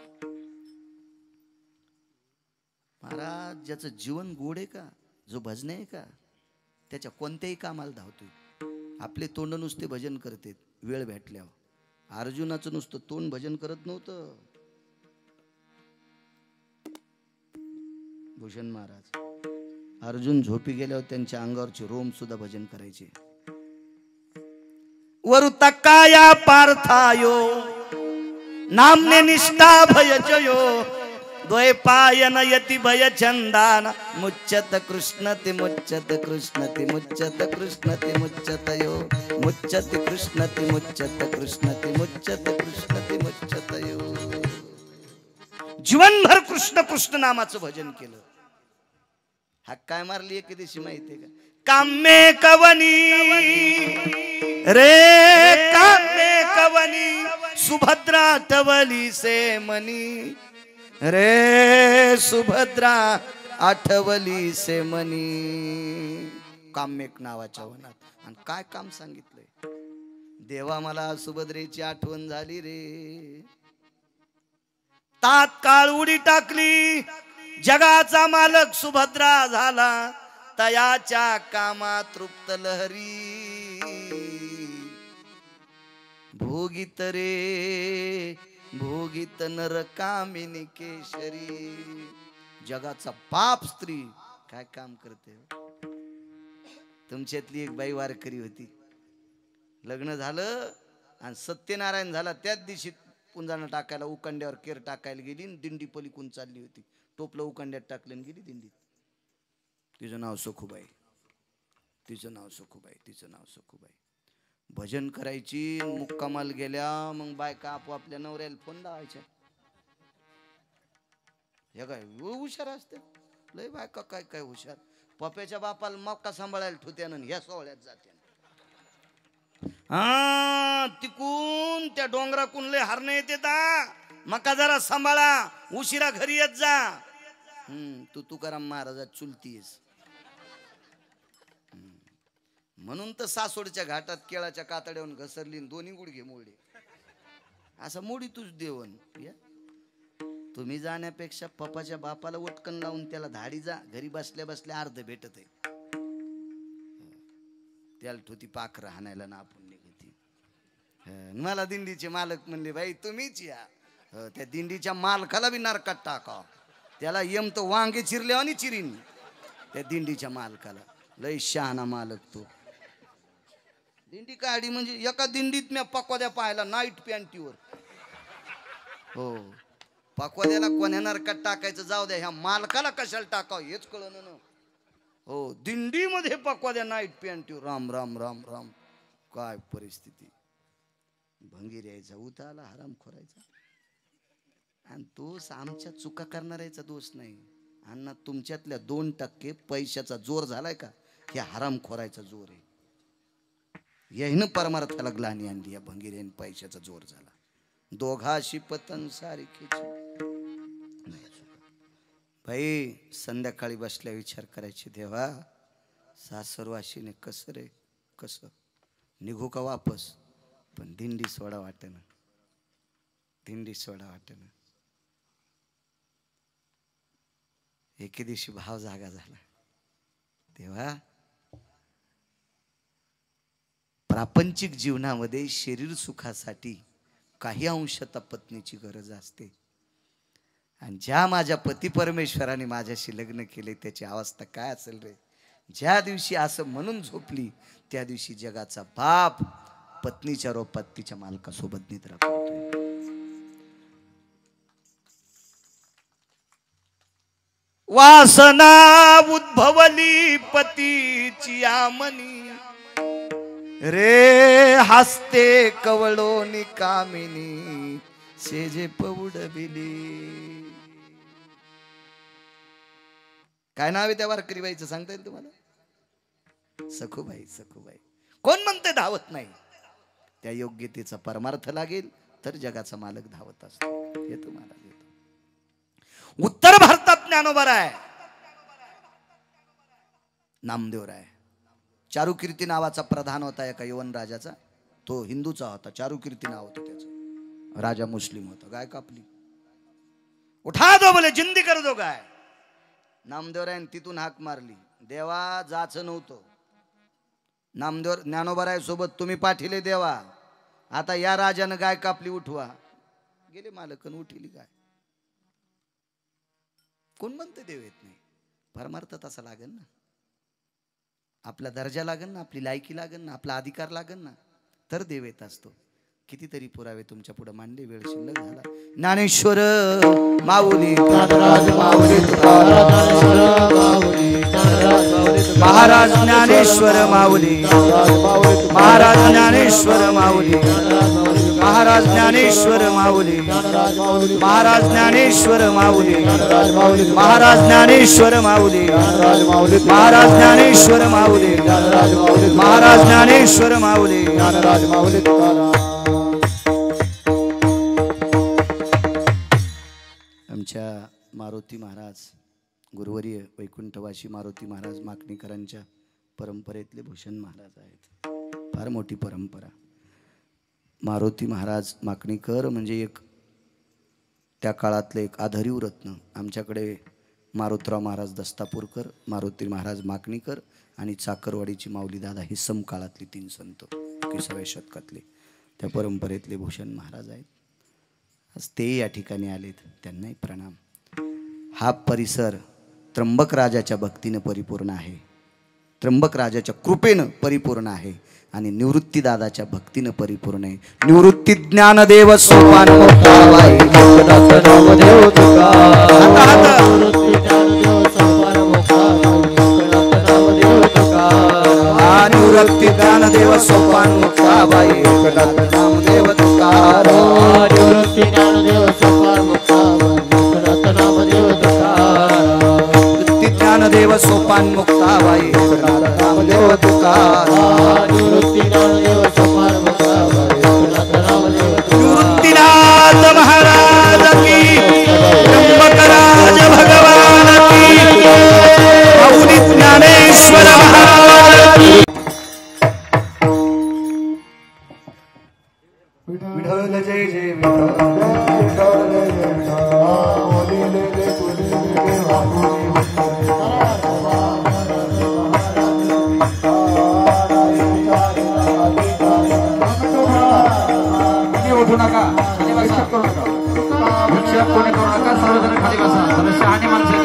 महाराज ज्याचं जीवन गोड आहे का, जो भजन आहे का, त्याच्या कोणत्याही कामाला धावतोय. आपले तोंड नुसते भजन करते वेळ भेटल्यावर. अर्जुनाचं नुसतं तोंड भजन करत नव्हतं. भूषण महाराज अर्जुन झोपी गेल्यावर त्यांच्या अंगावरचे रोम सुद्धा भजन करायचे. वरुतकाया पार्थायो नामने निष्ठा भय जयो, द्वैपायन यति भय चंदान, मुच्चत कृष्ण ते मुच्चत कृष्ण ते मुच्चत कृष्ण ते मुच्चत यो, मुच्चत कृष्ण ते मुच्चत कृष्ण ते मुच्चत कृष्ण ते मुच्चत यो. जीवनभर कृष्ण कृष्ण नामाचं भजन केलं. हा काय मारली एके दिवशी माहितीये का, कामे कवनी रे कामे कवनी, सुभद्रा आठवली से मनी रे, सुभद्रा आठवली से मनी. काम्यक नावाच्या वनात. आणि काय काम सांगितलंय, देवा मला सुभद्रेची आठवण झाली रे. तात्काळ उडी टाकली. जगाचा मालक सुभद्रा झाला. तयाच्या कामा तृप्त लहरी. भोगित रे भोगित नर कामिनी केशरी. जगाचा पाप स्त्री काय काम करते. तुमच्यातली एक बाई वारकरी होती. लग्न झालं आणि सत्यनारायण झाला त्याच दिवशी पुंजानं टाकायला उकंड्यावर केर टाकायला गेली. दिंडी पलीकडून चालली होती. टोपलं उकंड्यात टाकलं आणि गेली दिंडीत. तिचं नाव सखूबाई. तिचं नाव सखूबाई. तिचं नाव सखूबाई. भजन करायची. मुक्कामाल गेल्या मग बायका आपोआपल्या नवऱ्याला फोन लावायच्या. हे काय हुशार असते लय बायका. काय काय हुशार. पप्याच्या बापाला मक्का सांभाळायला ठेवत्यानं ह्या सोहळ्यात जाते. हा तिकून त्या डोंगराकून लय हरणं येते ता. मका जरा सांभाळा उशिरा घरी येत जा. तू तुकाराम महाराजात चुलतीयस. म्हणून तर सासोडच्या घाटात केळाच्या कातड्यावरून घसरली दोन्ही गुडघे मोडले. असं मोडी तुझ देवन. तुम्ही जाण्यापेक्षा पप्पाच्या बापाला वटकन लावून त्याला धाडी जा. घरी बसल्या बसल्या अर्ध भेटत आहे. त्याला ठोती पाख राहण्याला ना आपण निघती. मला दिंडीचे मालक म्हणले बाई तुम्हीच या. त्या दिंडीच्या मालकाला बी नरकात टाका. त्याला यम तो वांगे चिरले आणि चिरीन. त्या दिंडीच्या मालकाला लय शहाणा मालक तो. दिंडी काढी म्हणजे एका दिंडीत मी पकवाद्या पाहायला नाईट पॅन्टीवर. हो पकवाद्याला कोण्या नरकात टाकायचं जाऊ द्या. ह्या मालकाला कशाला टाकावं हेच कळलं ना. हो दिंडीमध्ये पकवाद्या नाईट पॅन्टीवर. राम राम राम राम. काय परिस्थिती. भंगीर यायचा उताला हराम खोरायचा. आणि तोच आमच्या चुका करणाऱ्याचा दोष नाही. अण्णा तुमच्यातल्या 2% पैशाचा जोर झालाय का. हे हराम खोरायचा जोर आहे. याहीनं परमार्थाला ग्लानी आणली. या भंगीर पैशाचा जोर झाला. दोघाशी पतन सारखीच. भाई संध्याकाळी बसल्या विचार करायचे देवा सासरवाशीने कसं रे कसं निघू का वापस. पण दिंडी सोडा वाटेना. दिंडी सोडा वाटेना. एके दिवशी भाव जागा झाला. तेव्हा प्रापंचिक जीवनामध्ये शरीर सुखासाठी काही अंशतः पत्नीची गरज असते. आणि ज्या माझ्या पती परमेश्वराने माझ्याशी लग्न केले त्याची अवस्था काय असेल रे. ज्या दिवशी असं म्हणून झोपली त्या दिवशी जगाचा बाप पत्नीच्या रूपात तिच्या मालकासोबत निद्रा करतोय. वासना उद्भवली पतीची आमनी. रे हसते कवळोनी कामिनी सेजे पौडबिली. काय नाव आहे त्या वारकरी बाईचं सांगता येईल तुम्हाला. सखूबाई. सखूबाई. कोण म्हणते धावत नाही. त्या योग्यतेचा परमार्थ लागेल तर जगाचा मालक धावत असतो. हे तुम्हाला देतो. उत्तर भारतात ज्ञानोबा नामदेवराय. चारुकीर्ती नावाचा प्रधान होता एका यवन राजाचा. तो हिंदूचा होता. चारुकीर्ती नाव होतं त्याचं. राजा मुस्लिम होता. गाय कापली. उठा दो बोले जिंदी कर दो गाय. नामदेवरायन तिथून हाक मारली. देवा जाचं नव्हतं. नामदेव ज्ञानोबाराय सोबत तुम्ही पाठीले देवा. आता या राजानं गाय कापली उठवा. गेले मालकन उठिली गाय. कोण म्हणते देव येत नाही. परमार्थ तसा लागेल ना. आपला दर्जा लागेल ना. आपली लायकी लागेल ना. आपला अधिकार लागेल ना तर देव येत असतो. कितीतरी पुरावे तुमच्या पुढे मांडले. वेळ शिल्लक झाला. ज्ञानेश्वर माऊली महाराज ज्ञानेश्वर माऊली महाराज ज्ञानेश्वर माऊली महाराज ज्ञानेश्वर माऊली महाराज ज्ञानेश्वर माऊली महाराज ज्ञानेश्वर माऊली महाराज ज्ञानेश्वर माऊली महाराज ज्ञानेश्वर माऊली. आमच्या मारुती महाराज गुरुवर्य वैकुंठवासी मारुती महाराज माकणीकरांच्या परंपरेतले भूषण महाराज आहेत. फार मोठी परंपरा. मारुती महाराज माकणीकर म्हणजे एक त्या काळातले एक आधारीव रत्न आमच्याकडे मारुतराव महाराज दस्तापूरकर, मारुती महाराज माकणीकर आणि चाकरवाडीची माऊली दादा ही समकाळातली 3 संत 21व्या शतकातले त्या परंपरेतले भूषण महाराज आहेत. आज ते या ठिकाणी आलेत, त्यांनाही प्रणाम. हा परिसर त्र्यंबक राजाच्या भक्तीनं परिपूर्ण आहे, त्र्यंबक राजाच्या कृपेनं परिपूर्ण आहे आणि निवृत्ती दादाच्या भक्तीनं परिपूर्ण आहे. निवृत्ती ज्ञानदेव सोपान मोठावाय नामदेव तुका निवृत्ती ज्ञानदेव सोपान मुक्ताबाई नामदेव तुकार निवृत्ती ज्ञानदेव सोपान मुक्ताबाई निवृत्ती ज्ञानदेव सोपान मुक्ताबाई नामदेव तुकार निवृत्ती ज्ञानदेव सोपान मुक्ताबाई निवृत्तीनाथ महाराज की त्र्यंबकराज भगवान की माऊली ज्ञानेश्वर महाराज की विठ्ठल जय जय उठू नका, खाली बसा. विक्षेप कोणी करू नका, सर्वजण खाली बसा. शहाणे माणसं